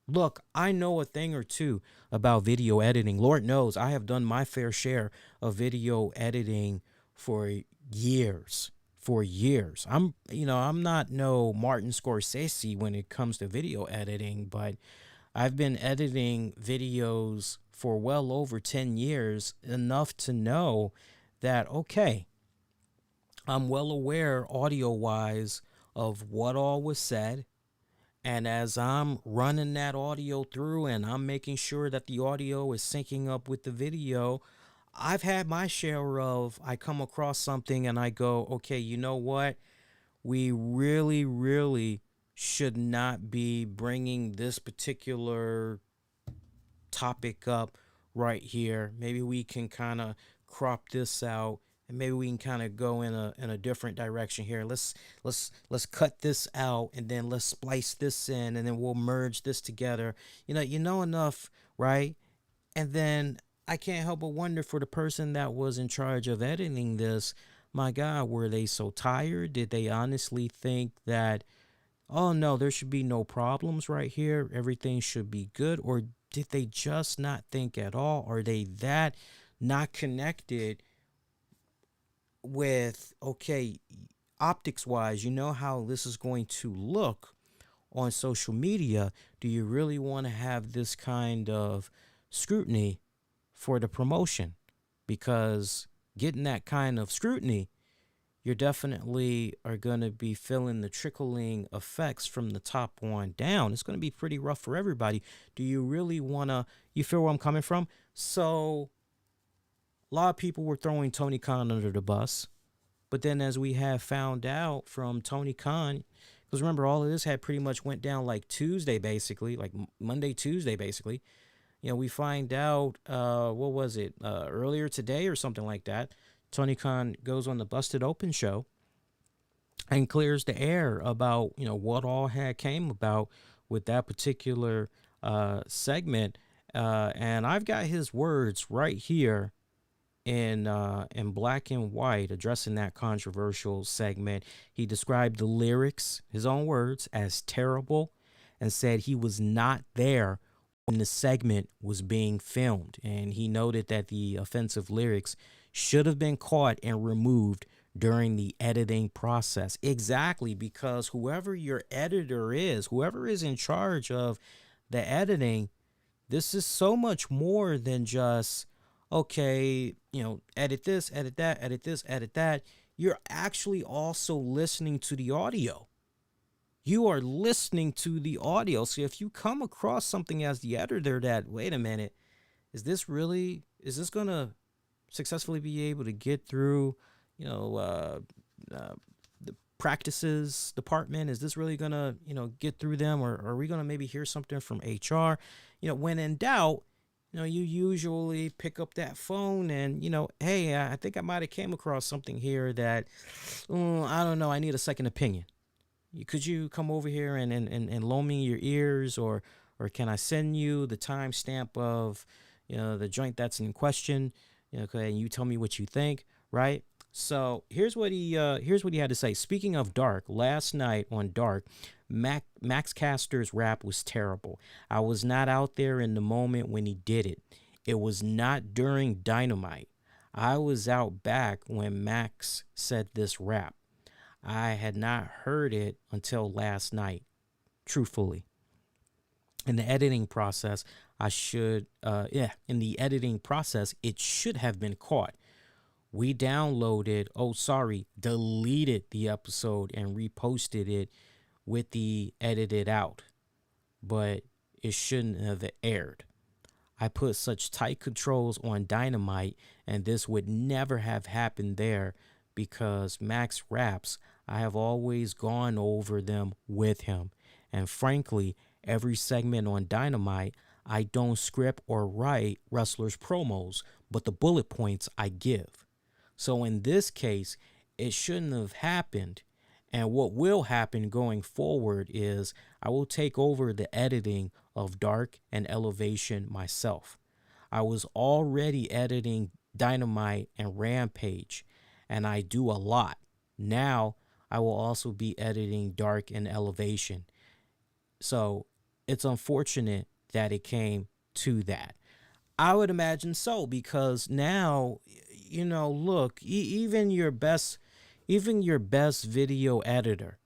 Look, I know a thing or two about video editing. Lord knows I have done my fair share of video editing for years. For years. I'm not no Martin Scorsese when it comes to video editing, but I've been editing videos for well over 10 years, enough to know that, okay, I'm well aware audio wise of what all was said. And as I'm running that audio through and I'm making sure that the audio is syncing up with the video, I've had my share of, I come across something and I go, okay, you know what? We really, really should not be bringing this particular topic up right here. Maybe we can kind of crop this out and maybe we can kind of go in a different direction here. Let's cut this out and then let's splice this in and then we'll merge this together. You know enough, right? And then I can't help but wonder, for the person that was in charge of editing this, my God, were they so tired? Did they honestly think that, oh no, there should be no problems right here, everything should be good? Or did they just not think at all? Are they that not connected with, okay, optics wise, you know how this is going to look on social media? Do you really want to have this kind of scrutiny for the promotion? Because getting that kind of scrutiny, you're definitely are going to be feeling the trickling effects from the top on down. It's going to be pretty rough for everybody. Do you really want to, you feel where I'm coming from? So a lot of people were throwing Tony Khan under the bus. But then as we have found out from Tony Khan, because remember, all of this had pretty much went down like Tuesday, basically, like Monday, Tuesday, basically. We find out, what was it, earlier today or something like that. Tony Khan goes on the Busted Open show and clears the air about, what all had came about with that particular segment. And I've got his words right here in black and white addressing that controversial segment. He described the lyrics, his own words, as terrible and said he was not there when the segment was being filmed. And he noted that the offensive lyrics should have been caught and removed during the editing process. Exactly, because whoever your editor is, whoever is in charge of the editing, this is so much more than just, okay, edit this, edit that, edit this, edit that. You're actually also listening to the audio. You are listening to the audio. So if you come across something as the editor that, wait a minute, is this going to successfully be able to get through, the practices department? Is this really going to, get through them? Or are we going to maybe hear something from HR? When in doubt, you usually pick up that phone and, hey, I think I might have came across something here that, I don't know, I need a second opinion. Could you come over here and loan me your ears, or can I send you the timestamp of, the joint that's in question? Okay, and you tell me what you think, right? So here's what he had to say. Speaking of Dark, last night on Dark, Max Caster's rap was terrible. I was not out there in the moment when he did it. It was not during Dynamite. I was out back when Max said this rap. I had not heard it until last night, truthfully. In the editing process, it should have been caught. We deleted the episode and reposted it with the edited out, but it shouldn't have aired. I put such tight controls on Dynamite, and this would never have happened there because Max raps, I have always gone over them with him. And frankly, every segment on Dynamite, I don't script or write wrestlers' promos, but the bullet points I give. So in this case, it shouldn't have happened. And what will happen going forward is I will take over the editing of Dark and Elevation myself. I was already editing Dynamite and Rampage, and I do a lot. Now I will also be editing Dark and Elevation. So It's unfortunate that it came to that. I would imagine so, because now, look, even your best video editor,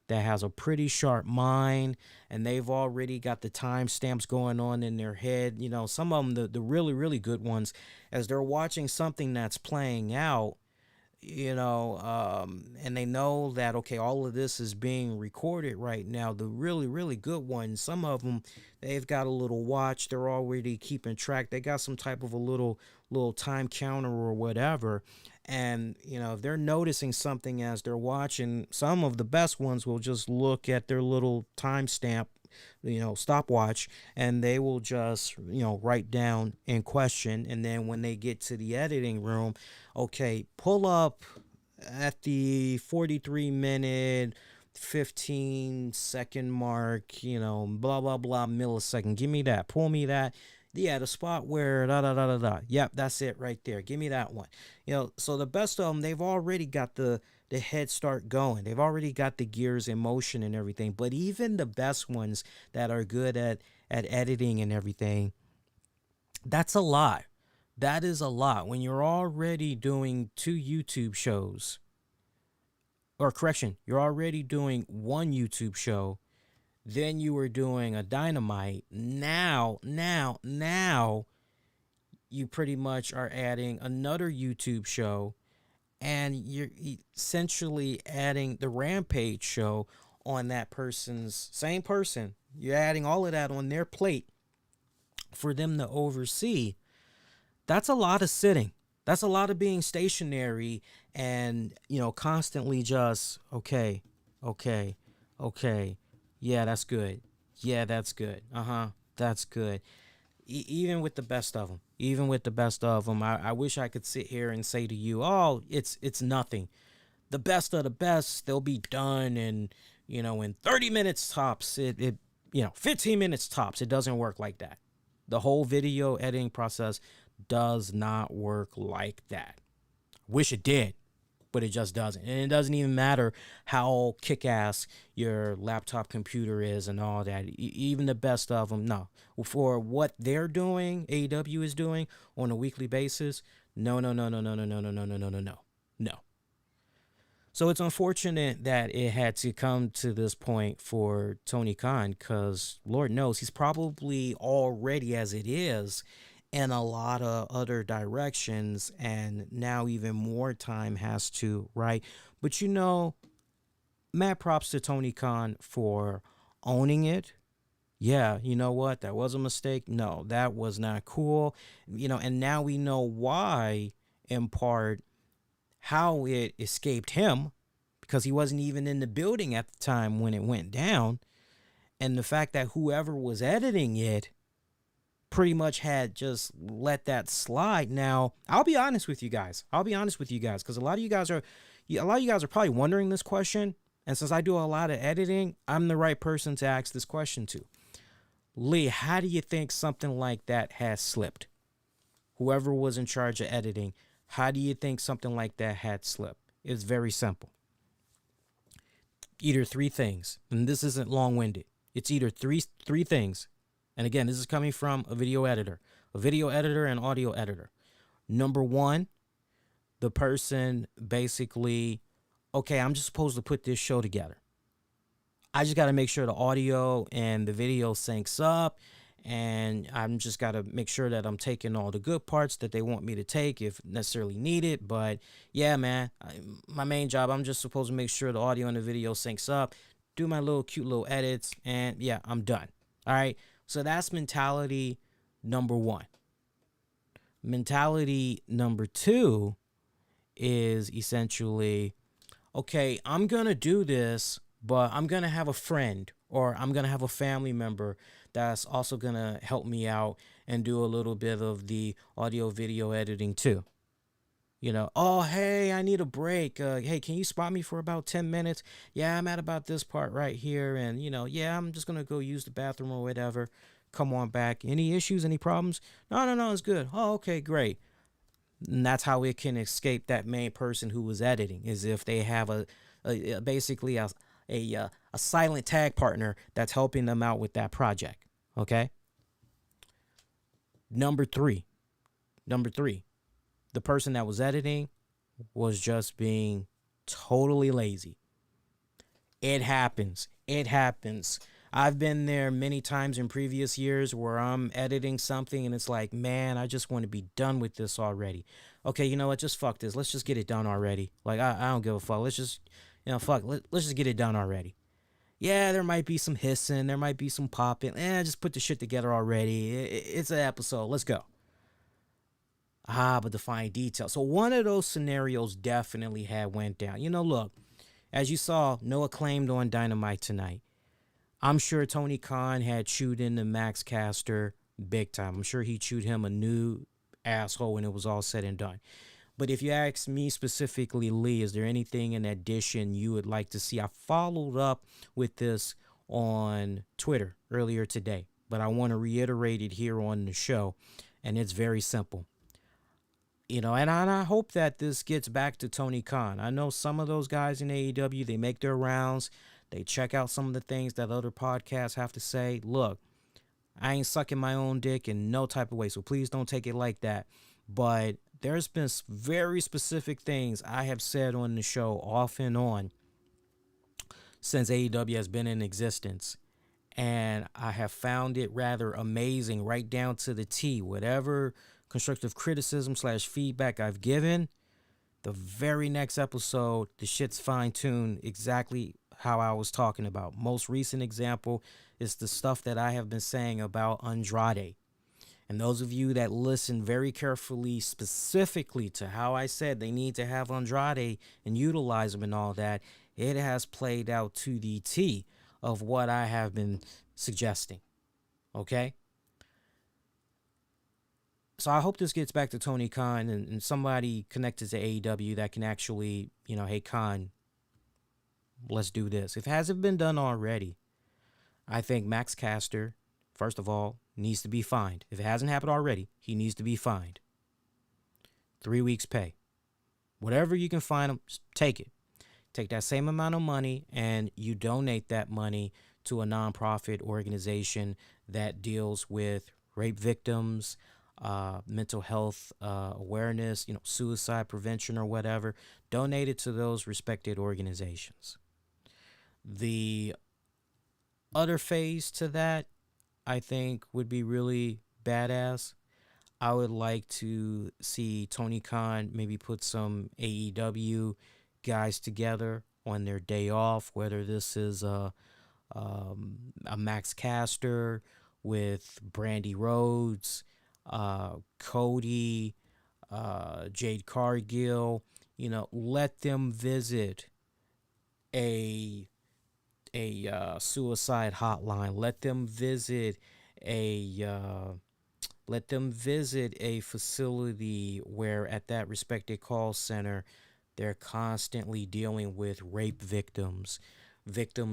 that has a pretty sharp mind, and they've already got the timestamps going on in their head. Some of them, the really, really good ones, as they're watching something that's playing out, and they know that, okay, all of this is being recorded right now. The really, really good ones, some of them, they've got a little watch. They're already keeping track. They got some type of a little time counter or whatever. And, if they're noticing something as they're watching, some of the best ones will just look at their little timestamp, stopwatch, and they will just, write down in question. And then when they get to the editing room, okay, pull up at the 43-minute, 15-second mark, blah, blah, blah, millisecond. Give me that. Pull me that. Yeah, the spot where da da da da da. Yep, that's it right there. Give me that one. So the best of them, they've already got the head start going. They've already got the gears in motion and everything. But even the best ones that are good at editing and everything, that's a lot. That is a lot. When you're already doing 2 YouTube shows, or correction, you're already doing 1 YouTube show, then you were doing a Dynamite. Now, you pretty much are adding another YouTube show, and you're essentially adding the Rampage show on that person's, same person. You're adding all of that on their plate for them to oversee. That's a lot of sitting. That's a lot of being stationary and, constantly just, okay. Yeah, that's good. Yeah, that's good. That's good. Even with the best of them, I wish I could sit here and say to you, oh, it's nothing. The best of the best, they'll be done in 30 minutes tops. 15 minutes tops. It doesn't work like that. The whole video editing process does not work like that. Wish it did, but it just doesn't. And it doesn't even matter how kick-ass your laptop computer is and all that. Even the best of them, no. For what they're doing, AEW is doing on a weekly basis, no. So it's unfortunate that it had to come to this point for Tony Khan, because Lord knows he's probably already, as it is, in a lot of other directions, and now even more time has to, right? But mad props to Tony Khan for owning it. Yeah, you know what? That was a mistake. No, that was not cool. And now we know why, in part, how it escaped him, because he wasn't even in the building at the time when it went down. And the fact that whoever was editing it pretty much had just let that slide. Now, I'll be honest with you guys, because a lot of you guys are probably wondering this question. And since I do a lot of editing, I'm the right person to ask this question to. Lee, how do you think something like that has slipped? Whoever was in charge of editing, how do you think something like that had slipped? It's very simple. Either 3 things, and this isn't long-winded. It's either three things. And again, this is coming from a video editor and audio editor. Number 1, the person basically, okay, I'm just supposed to put this show together. I just got to make sure the audio and the video syncs up, and I'm just got to make sure that I'm taking all the good parts that they want me to take if necessarily needed. But yeah, man, my main job, I'm just supposed to make sure the audio and the video syncs up, do my cute little edits, and yeah, I'm done. All right. So that's mentality number 1. Mentality number 2 is essentially, okay, I'm going to do this, but I'm going to have a friend or I'm going to have a family member that's also going to help me out and do a little bit of the audio video editing too. Oh, hey, I need a break. Hey, can you spot me for about 10 minutes? Yeah, I'm at about this part right here. And, yeah, I'm just going to go use the bathroom or whatever. Come on back. Any issues, any problems? No, it's good. Oh, okay, great. And that's how it can escape that main person who was editing, is if they have basically a a silent tag partner that's helping them out with that project. Okay. Number three, the person that was editing was just being totally lazy. It happens. It happens. I've been there many times in previous years where I'm editing something and it's like, man, I just want to be done with this already. Okay, you know what? Just fuck this. Let's just get it done already. Like, I don't give a fuck. Let's just, fuck. Let's just get it done already. Yeah, there might be some hissing. There might be some popping. Just put the shit together already. It's an episode. Let's go. But the fine detail. So one of those scenarios definitely had went down. Look, as you saw, no Acclaimed on Dynamite tonight. I'm sure Tony Khan had chewed into Max Caster big time. I'm sure he chewed him a new asshole when it was all said and done. But if you ask me specifically, Lee, is there anything in addition you would like to see? I followed up with this on Twitter earlier today, but I want to reiterate it here on the show, and it's very simple. And I hope that this gets back to Tony Khan. I know some of those guys in AEW, they make their rounds. They check out some of the things that other podcasts have to say. Look, I ain't sucking my own dick in no type of way, so please don't take it like that. But there's been very specific things I have said on the show off and on since AEW has been in existence. And I have found it rather amazing, right down to the T. Whatever constructive criticism / feedback I've given, the very next episode, the shit's fine-tuned exactly how I was talking about. Most recent example is the stuff that I have been saying about Andrade. And those of you that listen very carefully, specifically to how I said they need to have Andrade and utilize him and all that, it has played out to the T of what I have been suggesting. Okay? So I hope this gets back to Tony Khan and somebody connected to AEW that can actually, hey, Khan, let's do this. If it hasn't been done already, I think Max Caster, first of all, needs to be fined. If it hasn't happened already, he needs to be fined. 3 weeks pay. Whatever you can find him, take it. Take that same amount of money and you donate that money to a nonprofit organization that deals with rape victims, mental health awareness, suicide prevention or whatever. Donate it to those respected organizations. The other phase to that, I think, would be really badass. I would like to see Tony Khan maybe put some AEW guys together on their day off, whether this is a Max Caster with Brandy Rhodes, Cody, Jade Cargill. Let them visit a suicide hotline. Let them visit a facility where at that respected call center they're constantly dealing with rape victims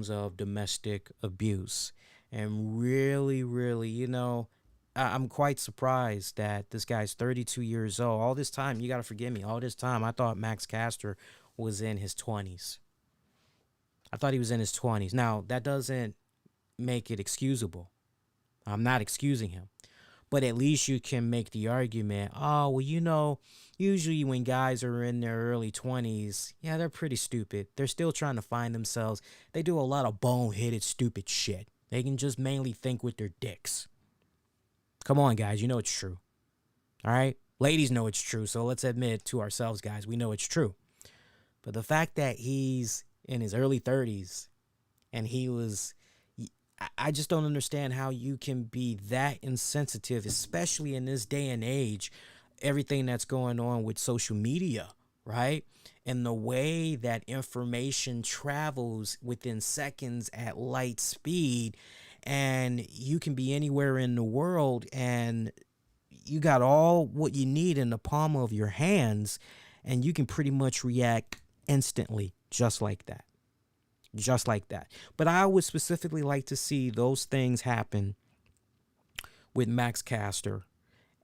of domestic abuse. And really, I'm quite surprised that this guy's 32 years old. All this time, you got to forgive me, all this time I thought Max Caster was in his 20s. I thought he was in his 20s. Now, that doesn't make it excusable. I'm not excusing him. But at least you can make the argument, usually when guys are in their early 20s, yeah, they're pretty stupid. They're still trying to find themselves. They do a lot of boneheaded, stupid shit. They can just mainly think with their dicks. Come on, guys, you know it's true. All right? Ladies know it's true, so let's admit to ourselves, guys, we know it's true. But the fact that he's in his early 30s and I just don't understand how you can be that insensitive, especially in this day and age, everything that's going on with social media, right? And the way that information travels within seconds at light speed, and you can be anywhere in the world and you got all what you need in the palm of your hands, and you can pretty much react instantly, just like that. Just like that. But I would specifically like to see those things happen with Max Caster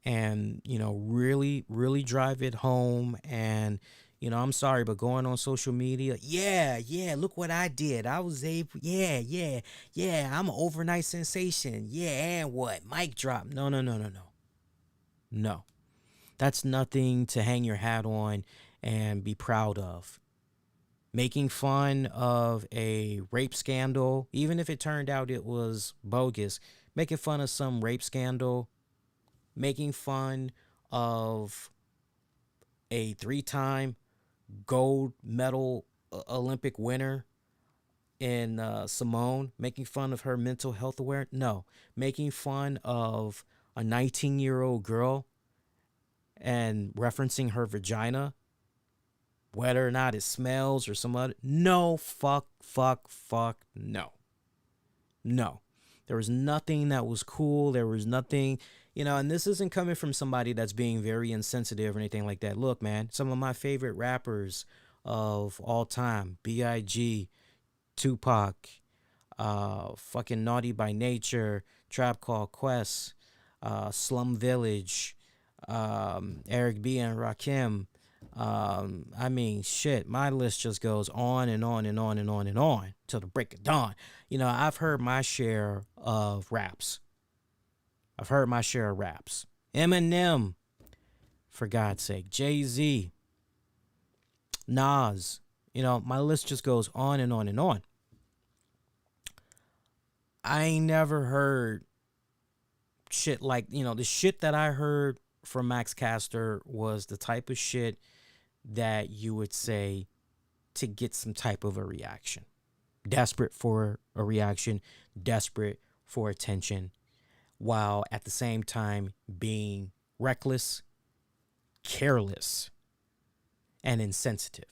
and, really, really drive it home and, I'm sorry, but going on social media, yeah, look what I did. I was able, yeah, I'm an overnight sensation. Yeah, and what? Mic drop. No, no, no, no, no. No. That's nothing to hang your hat on and be proud of. Making fun of a rape scandal, even if it turned out it was bogus, making fun of some rape scandal, making fun of a 3-time gold medal Olympic winner in Simone, making fun of her mental health awareness. No, making fun of a 19-year-old girl and referencing her vagina, whether or not it smells or some other. No, fuck, no. No. There was nothing that was cool. There was nothing, and this isn't coming from somebody that's being very insensitive or anything like that. Look, man, some of my favorite rappers of all time, B.I.G., Tupac, fucking Naughty by Nature, Trap Called Quest, Slum Village, Eric B. and Rakim. I mean, shit, my list just goes on and on and on and on and on till the break of dawn. I've heard my share of raps. Eminem, for God's sake. Jay-Z, Nas. My list just goes on and on and on. I ain't never heard shit like, the shit that I heard from Max Caster was the type of shit that you would say to get some type of a reaction. Desperate for a reaction, desperate for attention, while at the same time being reckless, careless, and insensitive.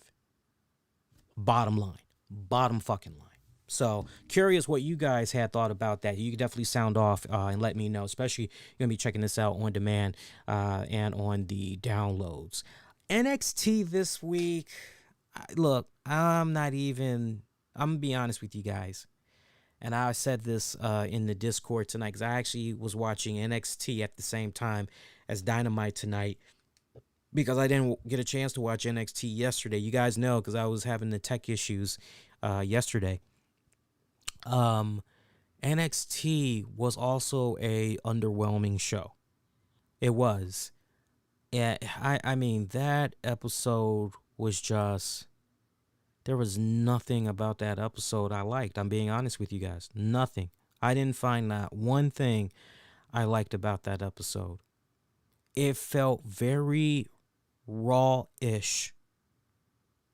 Bottom line. Bottom fucking line. So, curious what you guys had thought about that. You can definitely sound off and let me know, especially you're going to be checking this out on demand and on the downloads. NXT this week, look, I'm going to be honest with you guys. And I said this in the Discord tonight because I actually was watching NXT at the same time as Dynamite tonight because I didn't get a chance to watch NXT yesterday. You guys know because I was having the tech issues yesterday. NXT was also a underwhelming show. It was. Yeah, I mean, that episode was just... There was nothing about that episode I liked. I'm being honest with you guys. Nothing. I didn't find that one thing I liked about that episode. It felt very raw-ish.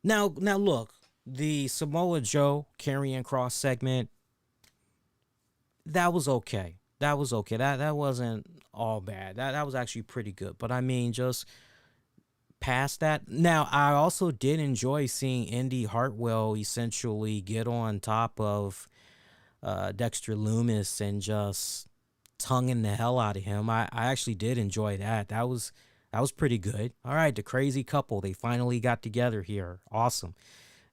Now look, the Samoa Joe Karrion Kross segment, that was okay. That wasn't all bad. That was actually pretty good. But I mean, just past that. Now, I also did enjoy seeing Indy Hartwell essentially get on top of Dexter Lumis and just tonguing the hell out of him. I actually did enjoy that. That was pretty good. All right, the crazy couple, they finally got together here. Awesome.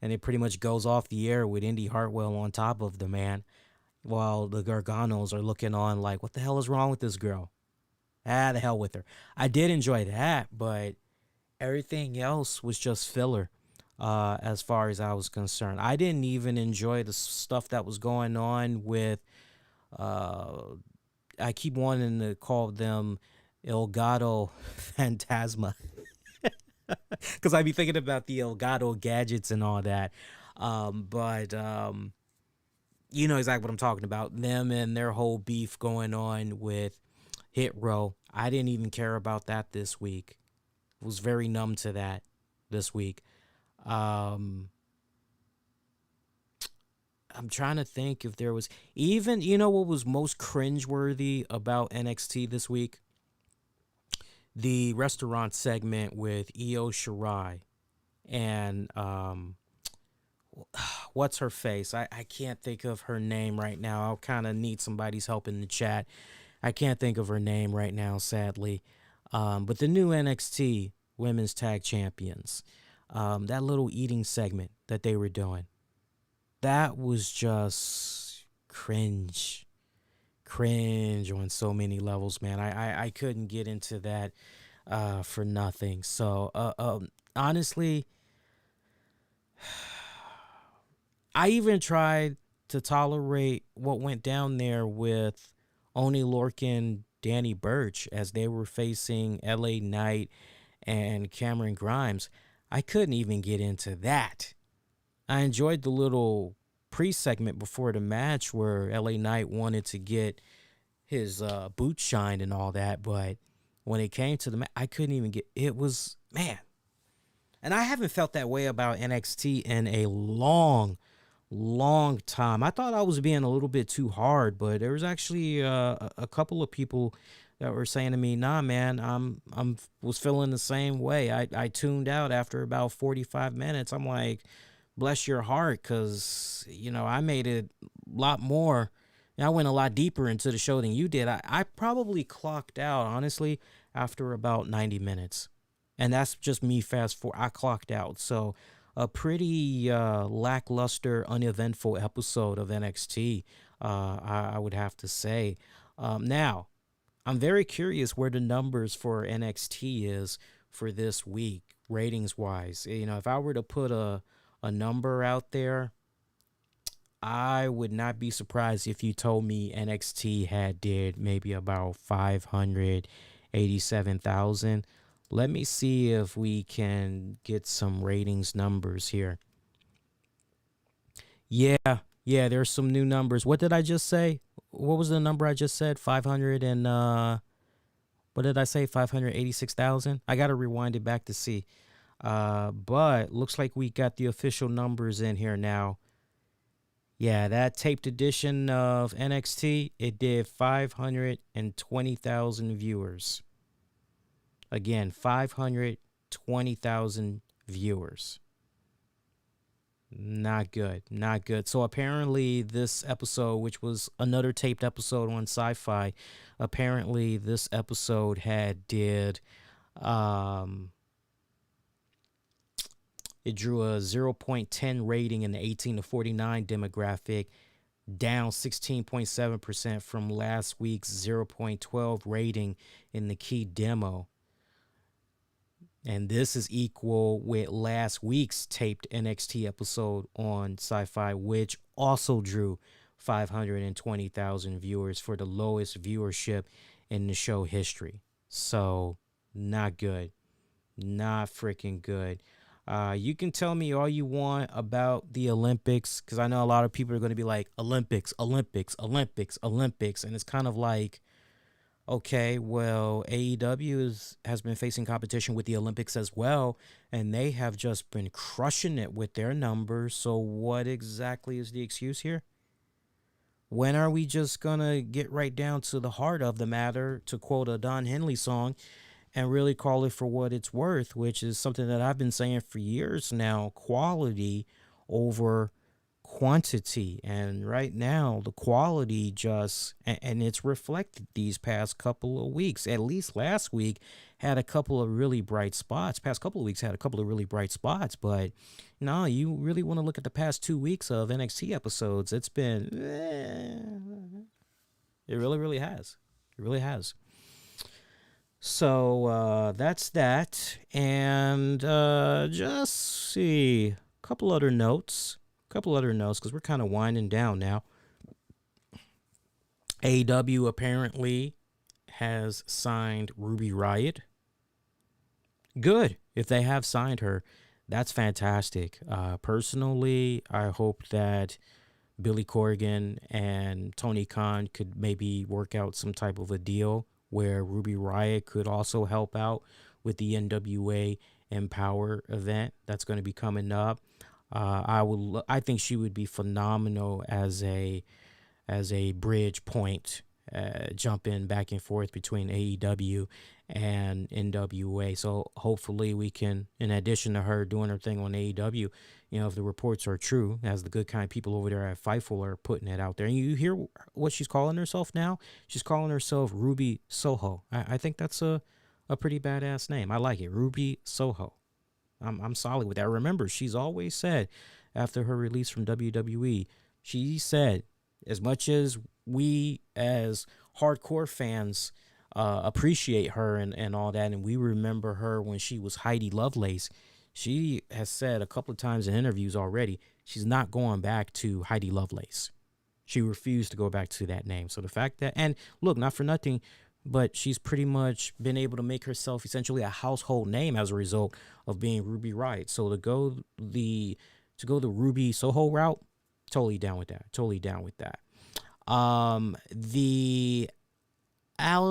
And it pretty much goes off the air with Indy Hartwell on top of the man, while the Garganos are looking on like, what the hell is wrong with this girl? The hell with her. I did enjoy that, but everything else was just filler as far as I was concerned. I didn't even enjoy the stuff that was going on with, I keep wanting to call them Elgato Phantasma. Because I be thinking about the Elgato gadgets and all that. But you know exactly what I'm talking about. Them and their whole beef going on with Hit Row. I didn't even care about that this week. Was very numb to that this week. I'm trying to think if there was even, what was most cringeworthy about NXT this week? The restaurant segment with Io Shirai and what's her face? I can't think of her name right now. I'll kind of need somebody's help in the chat. I can't think of her name right now, sadly. But the new NXT Women's Tag Champions, that little eating segment that they were doing, that was just cringe on so many levels, man. I couldn't get into that for nothing. So honestly, I even tried to tolerate what went down there with Oni Lorcan, Danny Burch as they were facing LA Knight and Cameron Grimes. I couldn't even get into that. I enjoyed the little pre-segment before the match where LA Knight wanted to get his boots shined and all that, but when it came to the match, I couldn't even get it. Was, man. And I haven't felt that way about NXT in a long time. I thought I was being a little bit too hard, but there was actually a couple of people that were saying to me, "Nah, man, I'm was feeling the same way. I tuned out after about 45 minutes. I'm like, bless your heart, because I made it a lot more. I went a lot deeper into the show than you did. I probably clocked out, honestly, after about 90 minutes, and that's just me fast forward. I clocked out, so." A pretty lackluster, uneventful episode of NXT, I would have to say. Now, I'm very curious where the numbers for NXT is for this week, ratings-wise. If I were to put a number out there, I would not be surprised if you told me NXT had did maybe about 587,000. Let me see if we can get some ratings numbers here. Yeah, there's some new numbers. What did I just say? What was the number I just said? 500 and what did I say? 586,000. I got to rewind it back to see. But looks like we got the official numbers in here now. Yeah, that taped edition of NXT, it did 520,000 viewers. Again, 520,000 viewers. Not good. So apparently this episode, which was another taped episode on Sci-Fi, apparently this episode did it drew a 0.10 rating in the 18 to 49 demographic, down 16.7% from last week's 0.12 rating in the key demo. And this is equal with last week's taped NXT episode on Sci-Fi, which also drew 520,000 viewers for the lowest viewership in the show history. So, not good. Not freaking good. You can tell me all you want about the Olympics, because I know a lot of people are going to be like, Olympics. And it's kind of like, okay, well, AEW has been facing competition with the Olympics as well, and they have just been crushing it with their numbers. So what exactly is the excuse here? When are we just going to get right down to the heart of the matter, to quote a Don Henley song, and really call it for what it's worth, which is something that I've been saying for years now: quality over quantity. And right now the quality just, and it's reflected these past couple of weeks. At least last week had a couple of really bright spots. Past couple of weeks had a couple of really bright spots, but no, you really want to look at the past 2 weeks of NXT episodes, it's been it really has. So that's that. And just see a couple other notes, because we're kind of winding down now. AEW apparently has signed Ruby Riott. Good. If they have signed her, that's fantastic. Personally, I hope that Billy Corgan and Tony Khan could maybe work out some type of a deal where Ruby Riott could also help out with the NWA Empower event that's going to be coming up. I think she would be phenomenal as a bridge point, jumping back and forth between AEW and NWA. So hopefully we can, in addition to her doing her thing on AEW, if the reports are true, as the good kind people over there at Fightful are putting it out there. And you hear what she's calling herself now? She's calling herself Ruby Soho. I think that's a pretty badass name. I like it. Ruby Soho. I'm solid with that. Remember, she's always said, after her release from WWE, she said, as much as we as hardcore fans appreciate her and all that, and we remember her when she was Heidi Lovelace, she has said a couple of times in interviews already, she's not going back to Heidi Lovelace. She refused to go back to that name. So the fact that, and look, not for nothing, but she's pretty much been able to make herself essentially a household name as a result of being Ruby Riott. So to go the Ruby Soho route, totally down with that. Totally down with that. The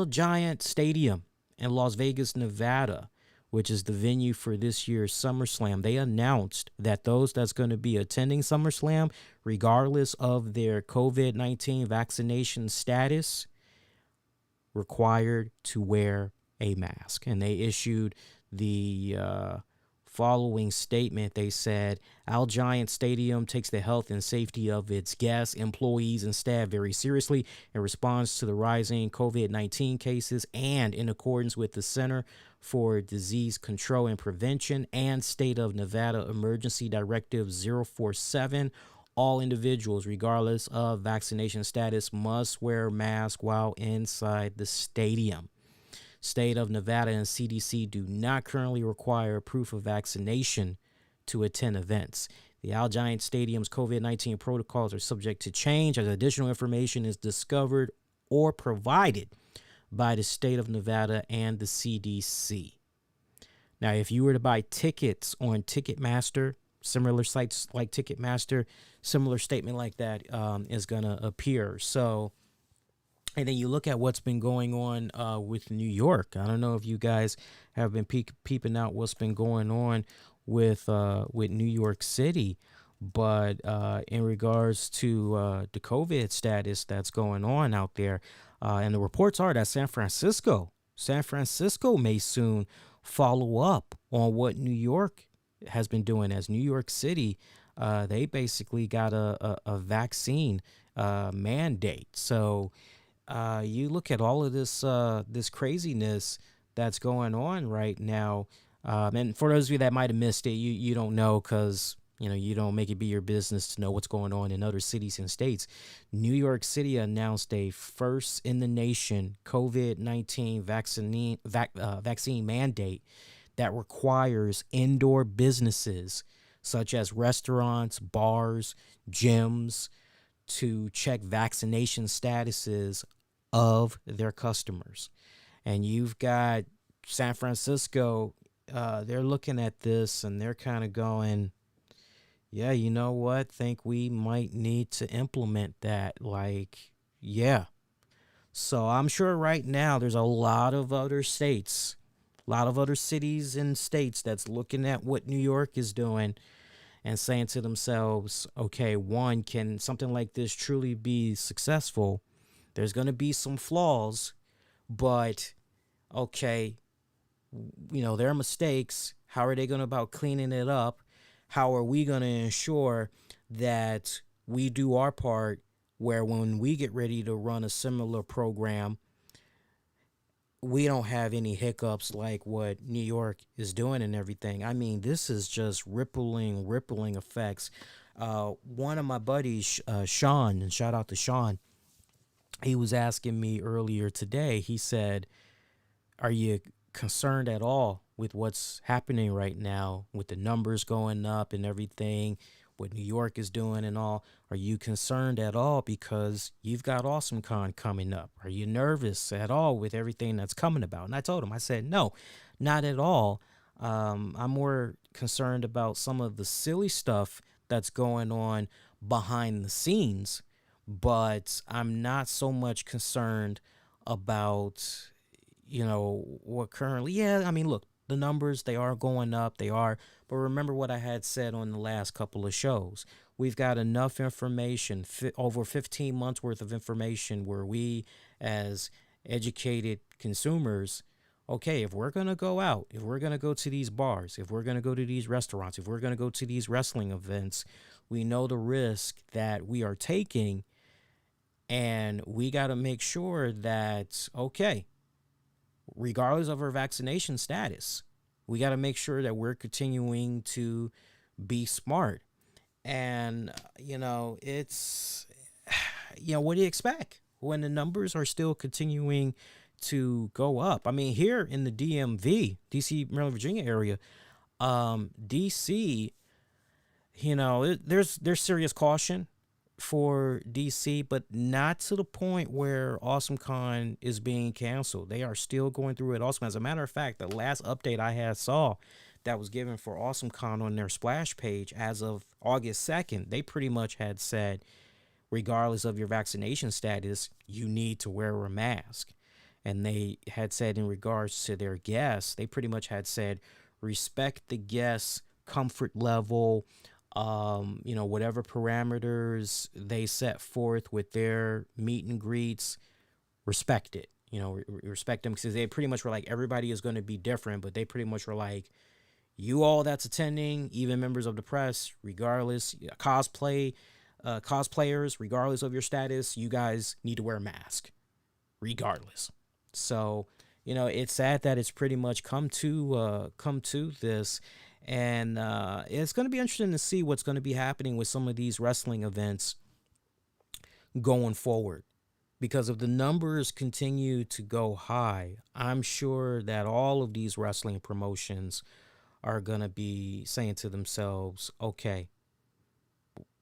Giant Stadium in Las Vegas, Nevada, which is the venue for this year's SummerSlam, they announced that those that's going to be attending SummerSlam, regardless of their COVID-19 vaccination status, required to wear a mask. And they issued the following statement. They said, Giant Stadium takes the health and safety of its guests, employees, and staff very seriously in response to the rising COVID-19 cases and in accordance with the Center for Disease Control and Prevention and State of Nevada Emergency Directive 047. All individuals, regardless of vaccination status, must wear a mask while inside the stadium. State of Nevada and CDC do not currently require proof of vaccination to attend events. The Giant Stadium's COVID-19 protocols are subject to change as additional information is discovered or provided by the state of Nevada and the CDC. Now, if you were to buy tickets on Ticketmaster, similar sites like Ticketmaster, similar statement like that is going to appear. So, and then you look at what's been going on with New York. I don't know if you guys have been peeping out what's been going on with New York City, but in regards to the COVID status that's going on out there, and the reports are that San Francisco may soon follow up on what New York has been doing. As New York City, they basically got a vaccine mandate. So you look at all of this craziness that's going on right now. And for those of you that might have missed it, you don't know because you don't make it be your business to know what's going on in other cities and states. New York City announced a first in the nation COVID-19 vaccine mandate that requires indoor businesses such as restaurants, bars, gyms to check vaccination statuses of their customers. And you've got San Francisco, they're looking at this and they're kind of going, yeah, you know what? Think we might need to implement that. Yeah. So I'm sure right now there's a lot of other states, a lot of other cities and states that's looking at what New York is doing and saying to themselves, okay, one, can something like this truly be successful? There's going to be some flaws, but okay, there are mistakes. How are they going about cleaning it up? How are we going to ensure that we do our part where when we get ready to run a similar program, we don't have any hiccups like what New York is doing and everything? I mean, this is just rippling effects. One of my buddies, Sean, and shout out to Sean, he was asking me earlier today, he said, are you concerned at all with what's happening right now with the numbers going up and everything, what New York is doing and all? Are you concerned at all because you've got AWESOMECON coming up? Are you nervous at all with everything that's coming about? And I told him, I said, no, not at all. I'm more concerned about some of the silly stuff that's going on behind the scenes, but I'm not so much concerned about what currently, look, the numbers, they are going up, but remember what I had said on the last couple of shows. We've got enough information, over 15 months worth of information, where we as educated consumers, okay, if we're going to go out, if we're going to go to these bars, if we're going to go to these restaurants, if we're going to go to these wrestling events, we know the risk that we are taking, and we got to make sure that, okay, regardless of our vaccination status, we got to make sure that we're continuing to be smart. And, it's, what do you expect when the numbers are still continuing to go up? I mean, here in the DMV, DC, Maryland, Virginia area, DC, there's serious caution for DC, but not to the point where AwesomeCon is being canceled. They are still going through it. Awesome. As a matter of fact, the last update I had saw that was given for AwesomeCon on their splash page as of August 2nd, they pretty much had said, regardless of your vaccination status, you need to wear a mask. And they had said in regards to their guests, they pretty much had said, respect the guests' comfort level, whatever parameters they set forth with their meet and greets, respect it. Respect them, because they pretty much were like, everybody is going to be different, but they pretty much were like, you all that's attending, even members of the press, regardless, cosplayers, regardless of your status, you guys need to wear a mask, regardless. So, it's sad that it's pretty much come to this, and it's going to be interesting to see what's going to be happening with some of these wrestling events going forward, because if the numbers continue to go high, I'm sure that all of these wrestling promotions are going to be saying to themselves, okay,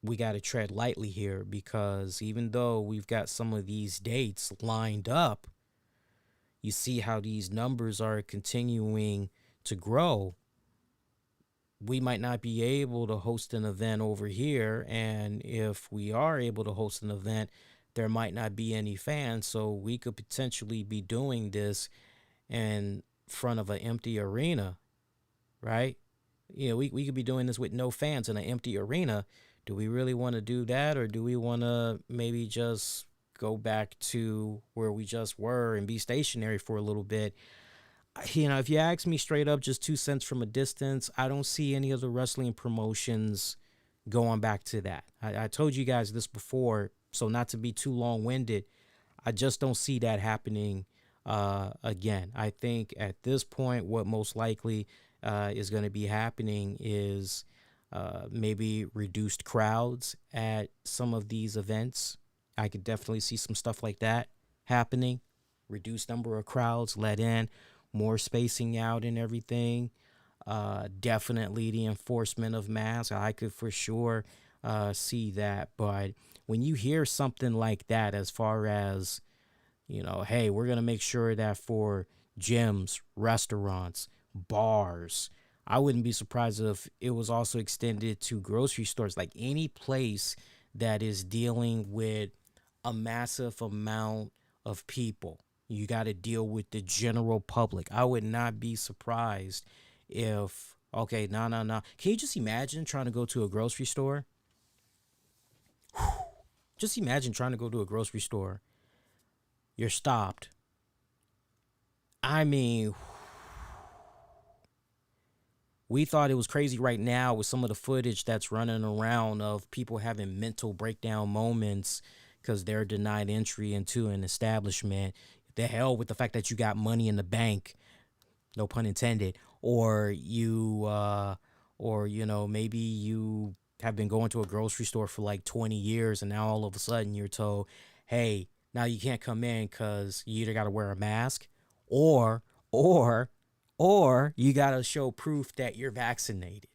we got to tread lightly here, because even though we've got some of these dates lined up, you see how these numbers are continuing to grow. We might not be able to host an event over here, and if we are able to host an event, there might not be any fans, so we could potentially be doing this in front of an empty arena, right? We could be doing this with no fans in an empty arena. Do we really want to do that, or do we want to maybe just go back to where we just were and be stationary for a little bit? If you ask me straight up, just 2 cents from a distance, I don't see any of the wrestling promotions going back to that. I told you guys this before, so not to be too long-winded, I just don't see that happening again. I think at this point, what most likely is going to be happening is maybe reduced crowds at some of these events. I could definitely see some stuff like that happening. Reduced number of crowds let in, more spacing out and everything. Definitely the enforcement of masks. I could for sure see that. But when you hear something like that, as far as, hey, we're going to make sure that for gyms, restaurants, bars, I wouldn't be surprised if it was also extended to grocery stores, like any place that is dealing with a massive amount of people. You got to deal with the general public. I would not be surprised if, okay, no. Can you just imagine trying to go to a grocery store? Just imagine trying to go to a grocery store. You're stopped. I mean, we thought it was crazy right now with some of the footage that's running around of people having mental breakdown moments because they're denied entry into an establishment. The hell with the fact that you got money in the bank, no pun intended, or maybe you have been going to a grocery store for like 20 years and now all of a sudden you're told, hey, now you can't come in because you either got to wear a mask or you got to show proof that you're vaccinated.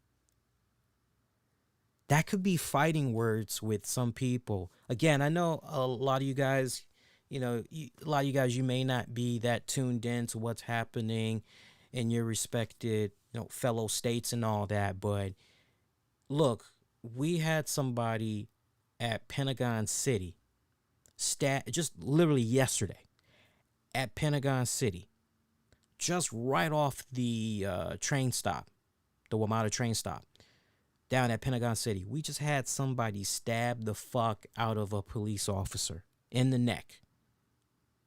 That could be fighting words with some people. Again, I know a lot of you guys, you may not be that tuned in to what's happening in your respected, fellow states and all that. But look, we had somebody at Pentagon City, just literally yesterday, at Pentagon City, just right off the train stop, the WMATA train stop, down at Pentagon City. We just had somebody stab the fuck out of a police officer in the neck.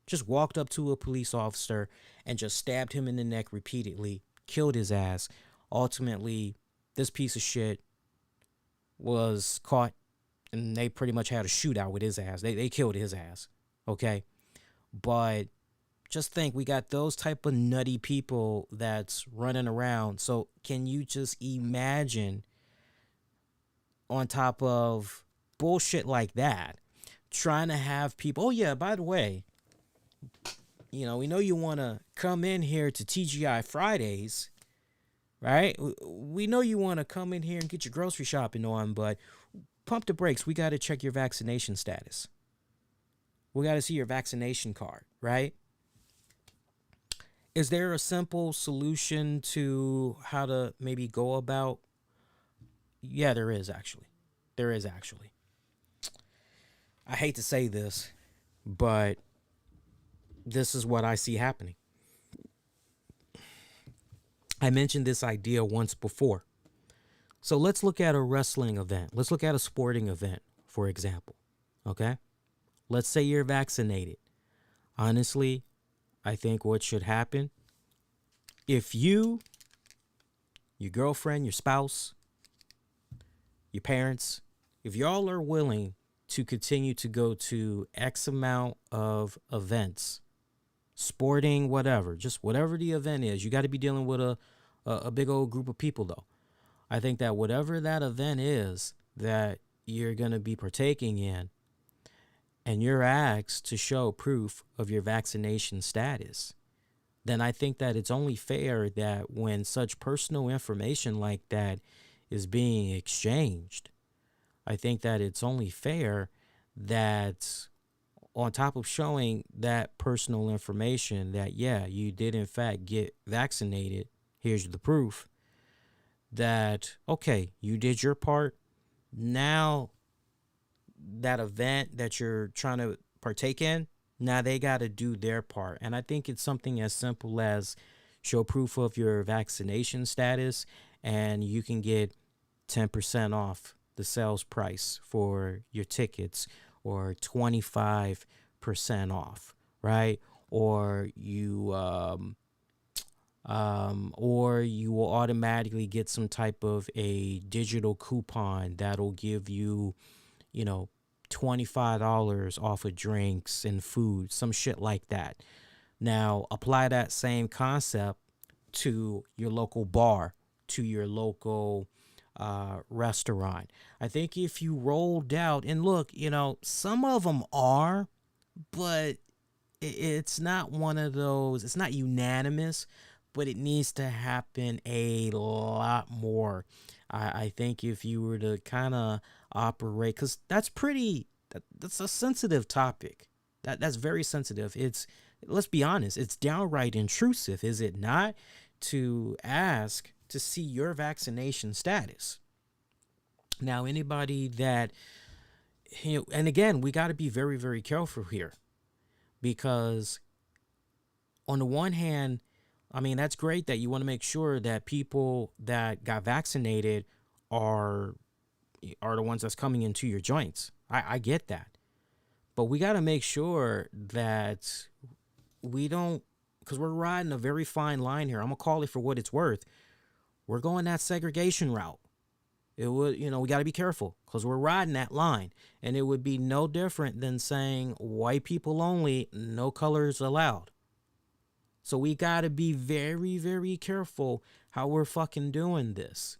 Just walked up to a police officer and just stabbed him in the neck repeatedly, killed his ass. Ultimately, this piece of shit was caught and they pretty much had a shootout with his ass. They killed his ass, okay? But just think, we got those type of nutty people that's running around. So can you just imagine, on top of bullshit like that, trying to have people, oh yeah, by the way, we know you want to come in here to TGI Fridays, right? We know you want to come in here and get your grocery shopping on, but pump the brakes. We got to check your vaccination status. We got to see your vaccination card, right? Is there a simple solution to how to maybe go about? Yeah, there is actually. There is actually. I hate to say this, but this is what I see happening. I mentioned this idea once before. So let's look at a wrestling event. Let's look at a sporting event, for example. Okay? Let's say you're vaccinated. Honestly, I think what should happen, if you, your girlfriend, your spouse, your parents, if y'all are willing to continue to go to X amount of events, sporting, whatever, just whatever the event is, you got to be dealing with a big old group of people, though. I think that whatever that event is that you're going to be partaking in, and you're asked to show proof of your vaccination status, then I think that it's only fair that when such personal information like that is being exchanged, I think that it's only fair that on top of showing that personal information that, yeah, you did in fact get vaccinated, here's the proof, that, okay, you did your part. Now that event that you're trying to partake in, now they got to do their part. And I think it's something as simple as show proof of your vaccination status, and you can get 10% off the sales price for your tickets, or 25% off, right? Or you will automatically get some type of a digital coupon that'll give you, $25 off of drinks and food, some shit like that. Now, apply that same concept to your local bar, to your local restaurant. I think if you rolled out, and look, some of them are, but it's not one of those, it's not unanimous, but it needs to happen a lot more. I think if you were to kind of operate, because that's a sensitive topic. That's very sensitive. Let's be honest, it's downright intrusive, is it not, to ask to see your vaccination status. Now, anybody that, and again, we got to be very, very careful here, because on the one hand, I mean, that's great that you want to make sure that people that got vaccinated are the ones that's coming into your joints. I get that. But we got to make sure that we don't, because we're riding a very fine line here. I'm going to call it for what it's worth. We're going that segregation route. It would, we got to be careful, because we're riding that line. And it would be no different than saying white people only, no colors allowed. So we got to be very, very careful how we're fucking doing this,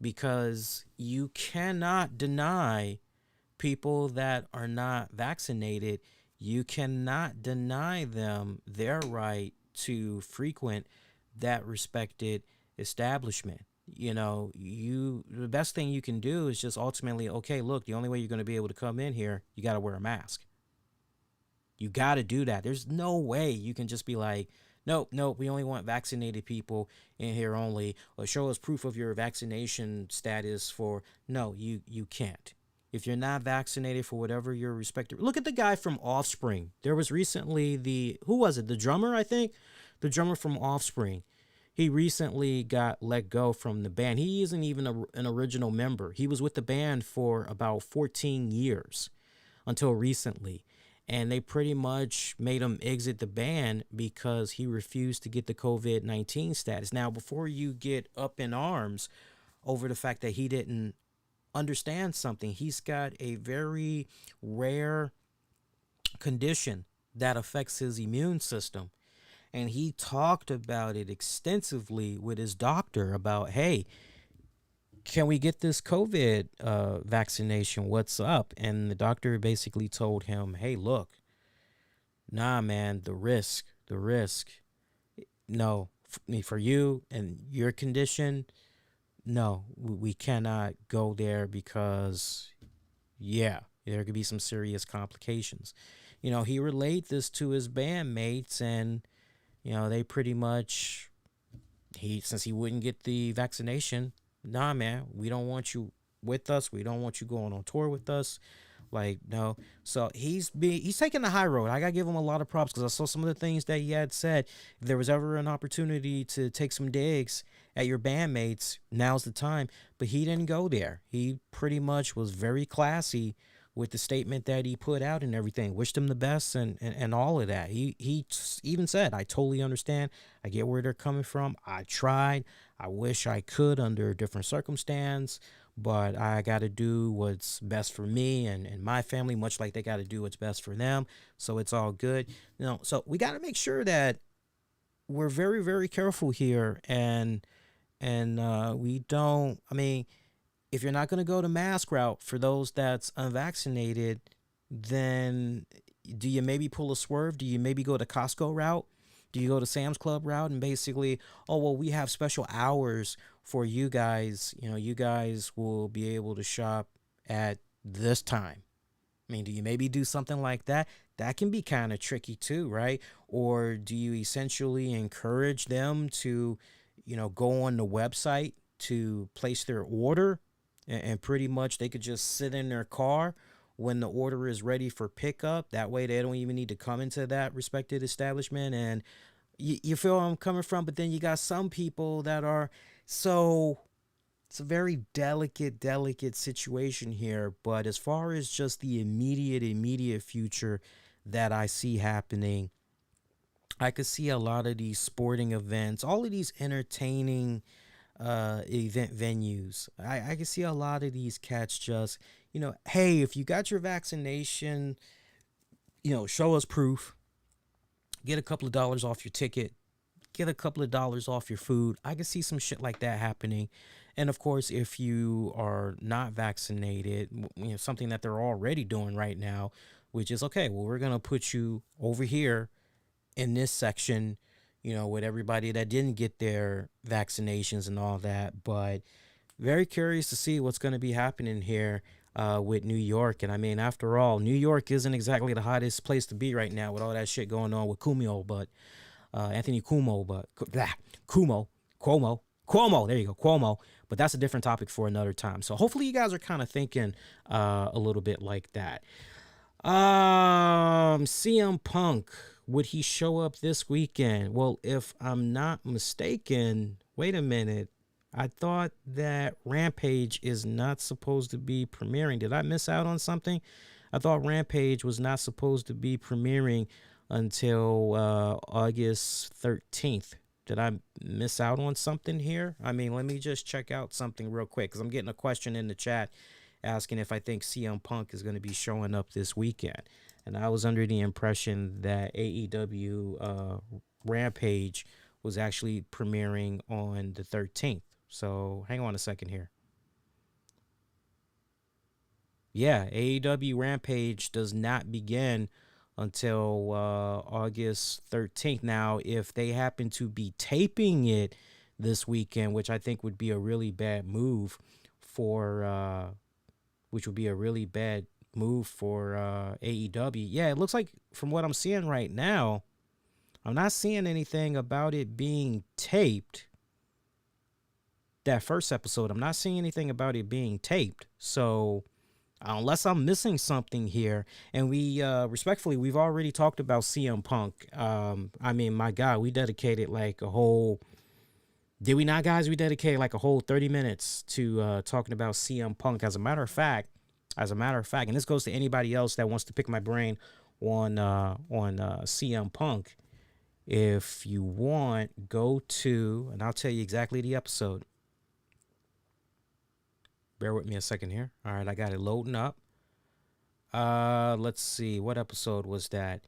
because you cannot deny people that are not vaccinated. You cannot deny them their right to frequent that respected establishment. The best thing you can do is just ultimately, okay, look, the only way you're going to be able to come in here, you got to wear a mask. You got to do that. There's no way you can just be like, nope, we only want vaccinated people in here only, or show us proof of your vaccination status for, no, you can't. If you're not vaccinated for whatever your respective, look at the guy from Offspring. There was recently who was it? The drummer, I think, the drummer from Offspring. He recently got let go from the band. He isn't even an original member. He was with the band for about 14 years until recently. And they pretty much made him exit the band because he refused to get the COVID-19 status. Now, before you get up in arms over the fact that he didn't understand something, he's got a very rare condition that affects his immune system. And he talked about it extensively with his doctor about, hey, can we get this COVID vaccination? What's up? And the doctor basically told him, hey, look, nah, man, the risk. No, for you and your condition, no, we cannot go there because, yeah, there could be some serious complications. He relayed this to his bandmates, and they pretty much, since he wouldn't get the vaccination, nah, man, we don't want you with us. We don't want you going on tour with us. Like, no. So he's taking the high road. I gotta give him a lot of props because I saw some of the things that he had said. If there was ever an opportunity to take some digs at your bandmates, now's the time. But he didn't go there. He pretty much was very classy with the statement that he put out and everything. Wished him the best and all of that. He even said, I totally understand. I get where they're coming from. I tried. I wish I could under a different circumstance, but I got to do what's best for me and my family, much like they got to do what's best for them. So it's all good. So we got to make sure that we're very, very careful here. And we don't, if you're not going to go the mask route for those that's unvaccinated, then do you maybe pull a swerve? Do you maybe go the Costco route? Do you go to Sam's Club route and basically, oh, well, we have special hours for you guys. You guys will be able to shop at this time. Do you maybe do something like that? That can be kind of tricky too, right? Or do you essentially encourage them to, go on the website to place their order, and pretty much they could just sit in their car when the order is ready for pickup? That way they don't even need to come into that respected establishment. And you feel where I'm coming from? But then you got some people that are, so it's a very delicate situation here. But as far as just the immediate future that I see happening, I could see a lot of these sporting events, all of these entertaining event venues. I can see a lot of these cats just, hey, if you got your vaccination, show us proof, get a couple of dollars off your ticket, get a couple of dollars off your food. I can see some shit like that happening. And of course, if you are not vaccinated, something that they're already doing right now, which is, okay, well, we're going to put you over here in this section, with everybody that didn't get their vaccinations and all that. But very curious to see what's going to be happening here with New York. And after all, New York isn't exactly the hottest place to be right now with all that shit going on with Anthony Cuomo, Cuomo, there you go, Cuomo. But that's a different topic for another time. So hopefully you guys are kind of thinking a little bit like that. CM Punk, would he show up this weekend? Well, if I'm not mistaken, wait a minute. I thought that Rampage is not supposed to be premiering. Did I miss out on something? I thought Rampage was not supposed to be premiering until August 13th. Did I miss out on something here? Let me just check out something real quick because I'm getting a question in the chat asking if I think CM Punk is going to be showing up this weekend. And I was under the impression that AEW Rampage was actually premiering on the 13th. So hang on a second here. Yeah, AEW Rampage does not begin until August 13th. Now, if they happen to be taping it this weekend, which I think would be a really bad move for AEW. Yeah, it looks like from what I'm seeing right now, I'm not seeing anything about it being taped. That first episode, I'm not seeing anything about it being taped. So unless I'm missing something here, and we respectfully, we've already talked about CM Punk. My God, we dedicated like a whole, did we not, guys? We dedicated like a whole 30 minutes to talking about CM Punk. As a matter of fact, and this goes to anybody else that wants to pick my brain on CM Punk. If you want, go to, and I'll tell you exactly the episode. Bear with me a second here. All right, I got it loading up. Let's see, what episode was that?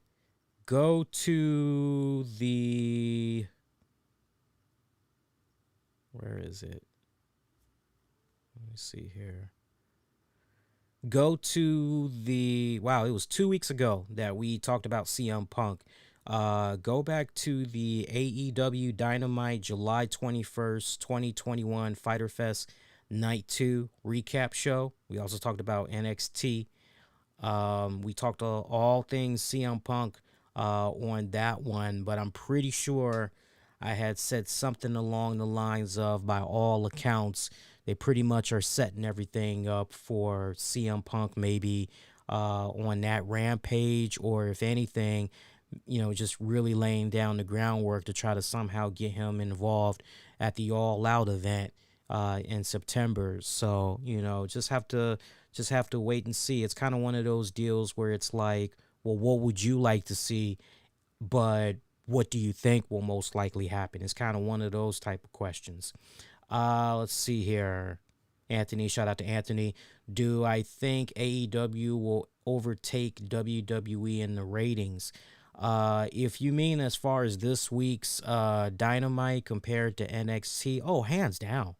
Go to the, where is it? Let me see here. Go to the, wow, it was 2 weeks ago that we talked about CM Punk. Go back to the AEW Dynamite July 21st, 2021 Fighter Fest Night 2 recap show. We also talked about NXT. We talked all things CM Punk on that one, but I'm pretty sure I had said something along the lines of, by all accounts, they pretty much are setting everything up for CM Punk maybe on that Rampage, or if anything, just really laying down the groundwork to try to somehow get him involved at the All Out event in September. So, just have to wait and see. It's kind of one of those deals where it's like, well, what would you like to see? But what do you think will most likely happen? It's kind of one of those type of questions. Let's see here. Anthony, shout out to Anthony. Do I think AEW will overtake WWE in the ratings? If you mean as far as this week's Dynamite compared to NXT, oh, hands down.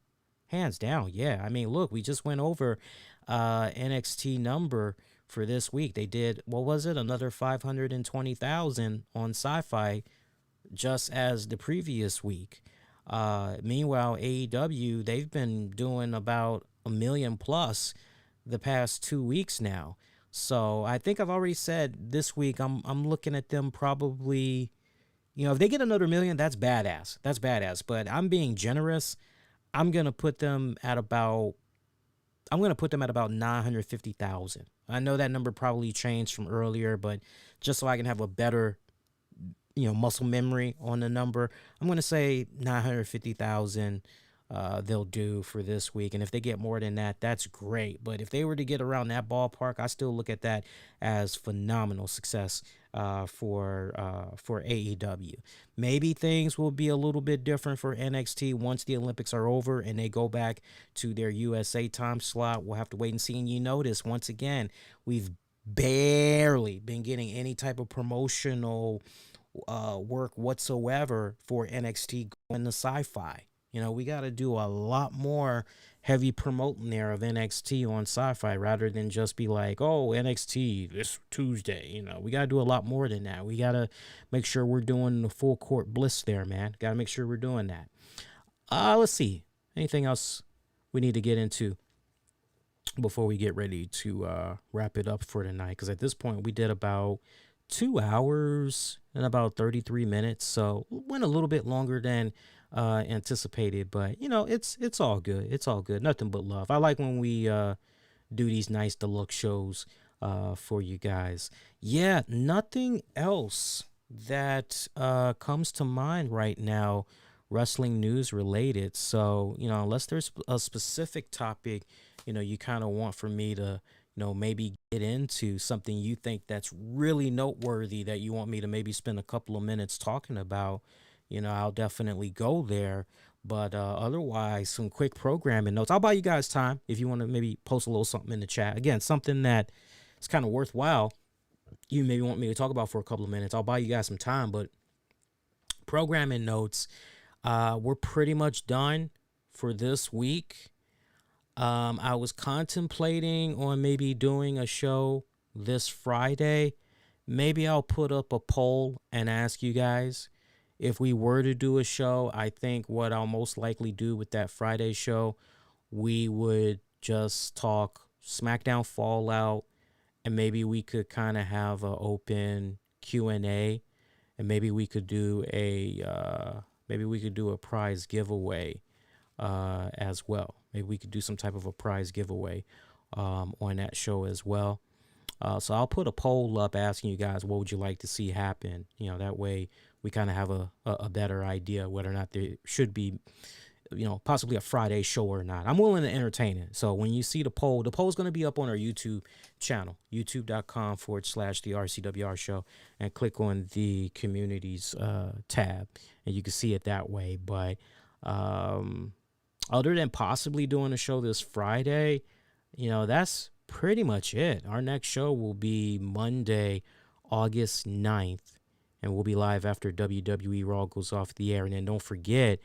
Hands down, yeah. I mean, look, we just went over NXT number for this week. They did, what was it, another 520,000 on Sci-Fi just as the previous week. Meanwhile, AEW, they've been doing about 1 million plus the past 2 weeks now. So I think I've already said this week I'm looking at them probably, if they get another 1 million, that's badass. That's badass. But I'm being generous. I'm gonna put them at about 950,000. I know that number probably changed from earlier, but just so I can have a better muscle memory on the number, I'm going to say 950,000 they'll do for this week. And if they get more than that, that's great. But if they were to get around that ballpark, I still look at that as phenomenal success for AEW. Maybe things will be a little bit different for NXT once the Olympics are over and they go back to their USA time slot. We'll have to wait and see. And you notice, once again, we've barely been getting any type of promotional work whatsoever for NXT going to Sci-Fi. We got to do a lot more heavy promoting there of NXT on Sci-Fi rather than just be like, oh, NXT this Tuesday. We got to do a lot more than that. We got to make sure we're doing the full court bliss there, man. Got to make sure we're doing that. Let's see. Anything else we need to get into before we get ready to wrap it up for tonight? Because at this point, we did about 2 hours and about 33 minutes. So went a little bit longer than anticipated, but it's all good. It's all good. Nothing but love. I like when we do these nice deluxe shows for you guys. Yeah, nothing else that comes to mind right now, wrestling news related. So, unless there's a specific topic, you kind of want for me to maybe get into something you think that's really noteworthy that you want me to maybe spend a couple of minutes talking about, I'll definitely go there. But otherwise, some quick programming notes. I'll buy you guys time if you want to maybe post a little something in the chat. Again, something that is kind of worthwhile. You maybe want me to talk about for a couple of minutes. I'll buy you guys some time. But programming notes, we're pretty much done for this week. I was contemplating on maybe doing a show this Friday. Maybe I'll put up a poll and ask you guys if we were to do a show. I think what I'll most likely do with that Friday show, we would just talk SmackDown Fallout, and maybe we could kind of have an open Q&A, and maybe we could do a prize giveaway as well. Maybe we could do some type of a prize giveaway on that show as well. So I'll put a poll up asking you guys, what would you like to see happen? That way we kind of have a better idea whether or not there should be, possibly a Friday show or not. I'm willing to entertain it. So when you see the poll is going to be up on our YouTube channel, youtube.com/the RCWR show, and click on the communities tab, and you can see it that way. But other than possibly doing a show this Friday, that's pretty much it. Our next show will be Monday, August 9th, and we'll be live after WWE Raw goes off the air. And then don't forget,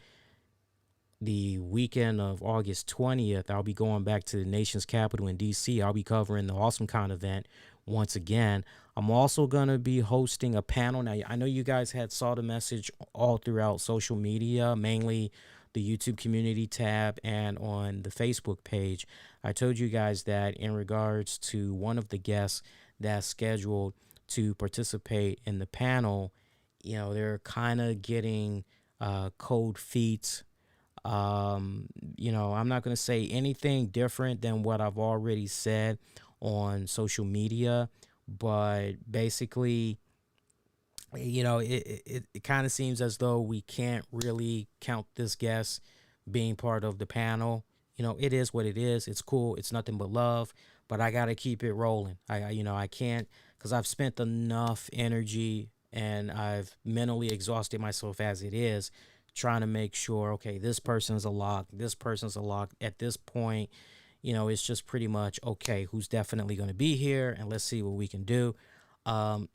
the weekend of August 20th, I'll be going back to the nation's capital in DC. I'll be covering the AWESOMECON event once again. I'm also going to be hosting a panel. Now, I know you guys had saw the message all throughout social media, mainly the YouTube community tab and on the Facebook page. I told you guys that in regards to one of the guests that's scheduled to participate in the panel, you know, they're kind of getting cold feet. You know, I'm not going to say anything different than what I've already said on social media, but basically, you know, it kind of seems as though we can't really count this guest being part of the panel. You know, it is what it is. It's cool. It's nothing but love, but I got to keep it rolling. You know, I can't, because I've spent enough energy and I've mentally exhausted myself as it is, trying to make sure, okay, this person's a lock, this person's a lock. At this point, you know, it's just pretty much, okay, who's definitely going to be here, and let's see what we can do.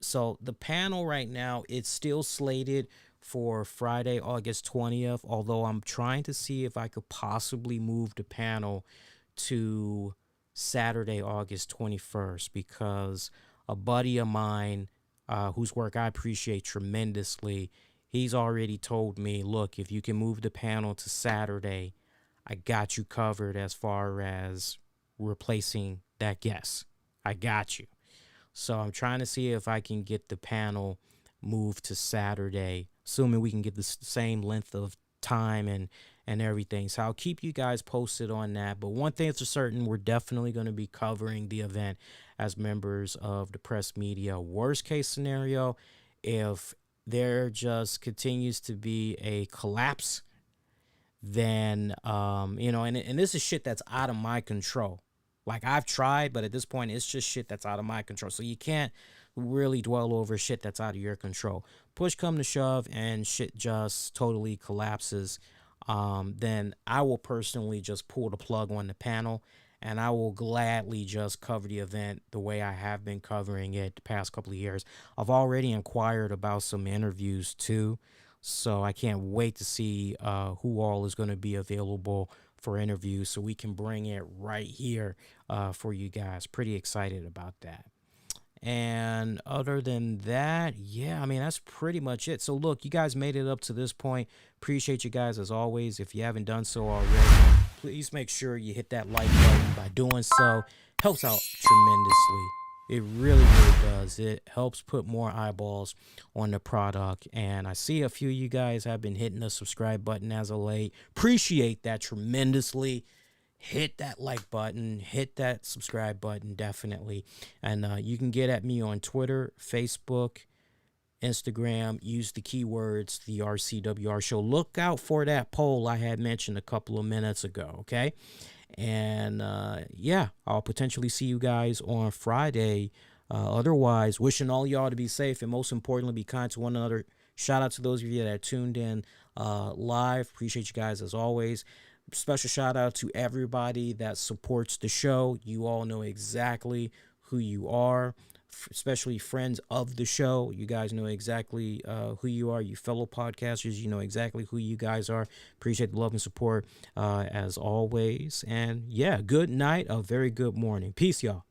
So the panel right now, it's still slated for Friday, August 20th, although I'm trying to see if I could possibly move the panel to Saturday, August 21st, because a buddy of mine, whose work I appreciate tremendously, he's already told me, look, if you can move the panel to Saturday, I got you covered as far as replacing that guest. I got you. So I'm trying to see if I can get the panel moved to Saturday, assuming we can get the same length of time and everything. So I'll keep you guys posted on that. But one thing is certain, we're definitely going to be covering the event as members of the press media. Worst case scenario, if there just continues to be a collapse, then, you know, and this is shit that's out of my control. Like, I've tried, but at this point, it's just shit that's out of my control. So you can't really dwell over shit that's out of your control. Push come to shove and shit just totally collapses, then I will personally just pull the plug on the panel, and I will gladly just cover the event the way I have been covering it the past couple of years. I've already inquired about some interviews too, so I can't wait to see who all is going to be available for interviews so we can bring it right here for you guys. Pretty excited about that. And other than that, yeah, I mean, that's pretty much it. So look, you guys made it up to this point. Appreciate you guys as always. If you haven't done so already, please make sure you hit that like button. By doing so, helps out tremendously. It really, really does. It helps put more eyeballs on the product. And I see a few of you guys have been hitting the subscribe button as of late. Appreciate that tremendously. Hit that like button. Hit that subscribe button, definitely. And you can get at me on Twitter, Facebook, Instagram. Use the keywords, the RCWR Show. Look out for that poll I had mentioned a couple of minutes ago, okay? And yeah, I'll potentially see you guys on Friday. Otherwise, wishing all y'all to be safe and most importantly, be kind to one another. Shout out to those of you that tuned in live. Appreciate you guys as always. Special shout out to everybody that supports the show. You all know exactly who you are, especially friends of the show. You guys know exactly who you are. You fellow podcasters, you know exactly who you guys are. Appreciate the love and support as always. And yeah, good night, a very good morning. Peace, y'all.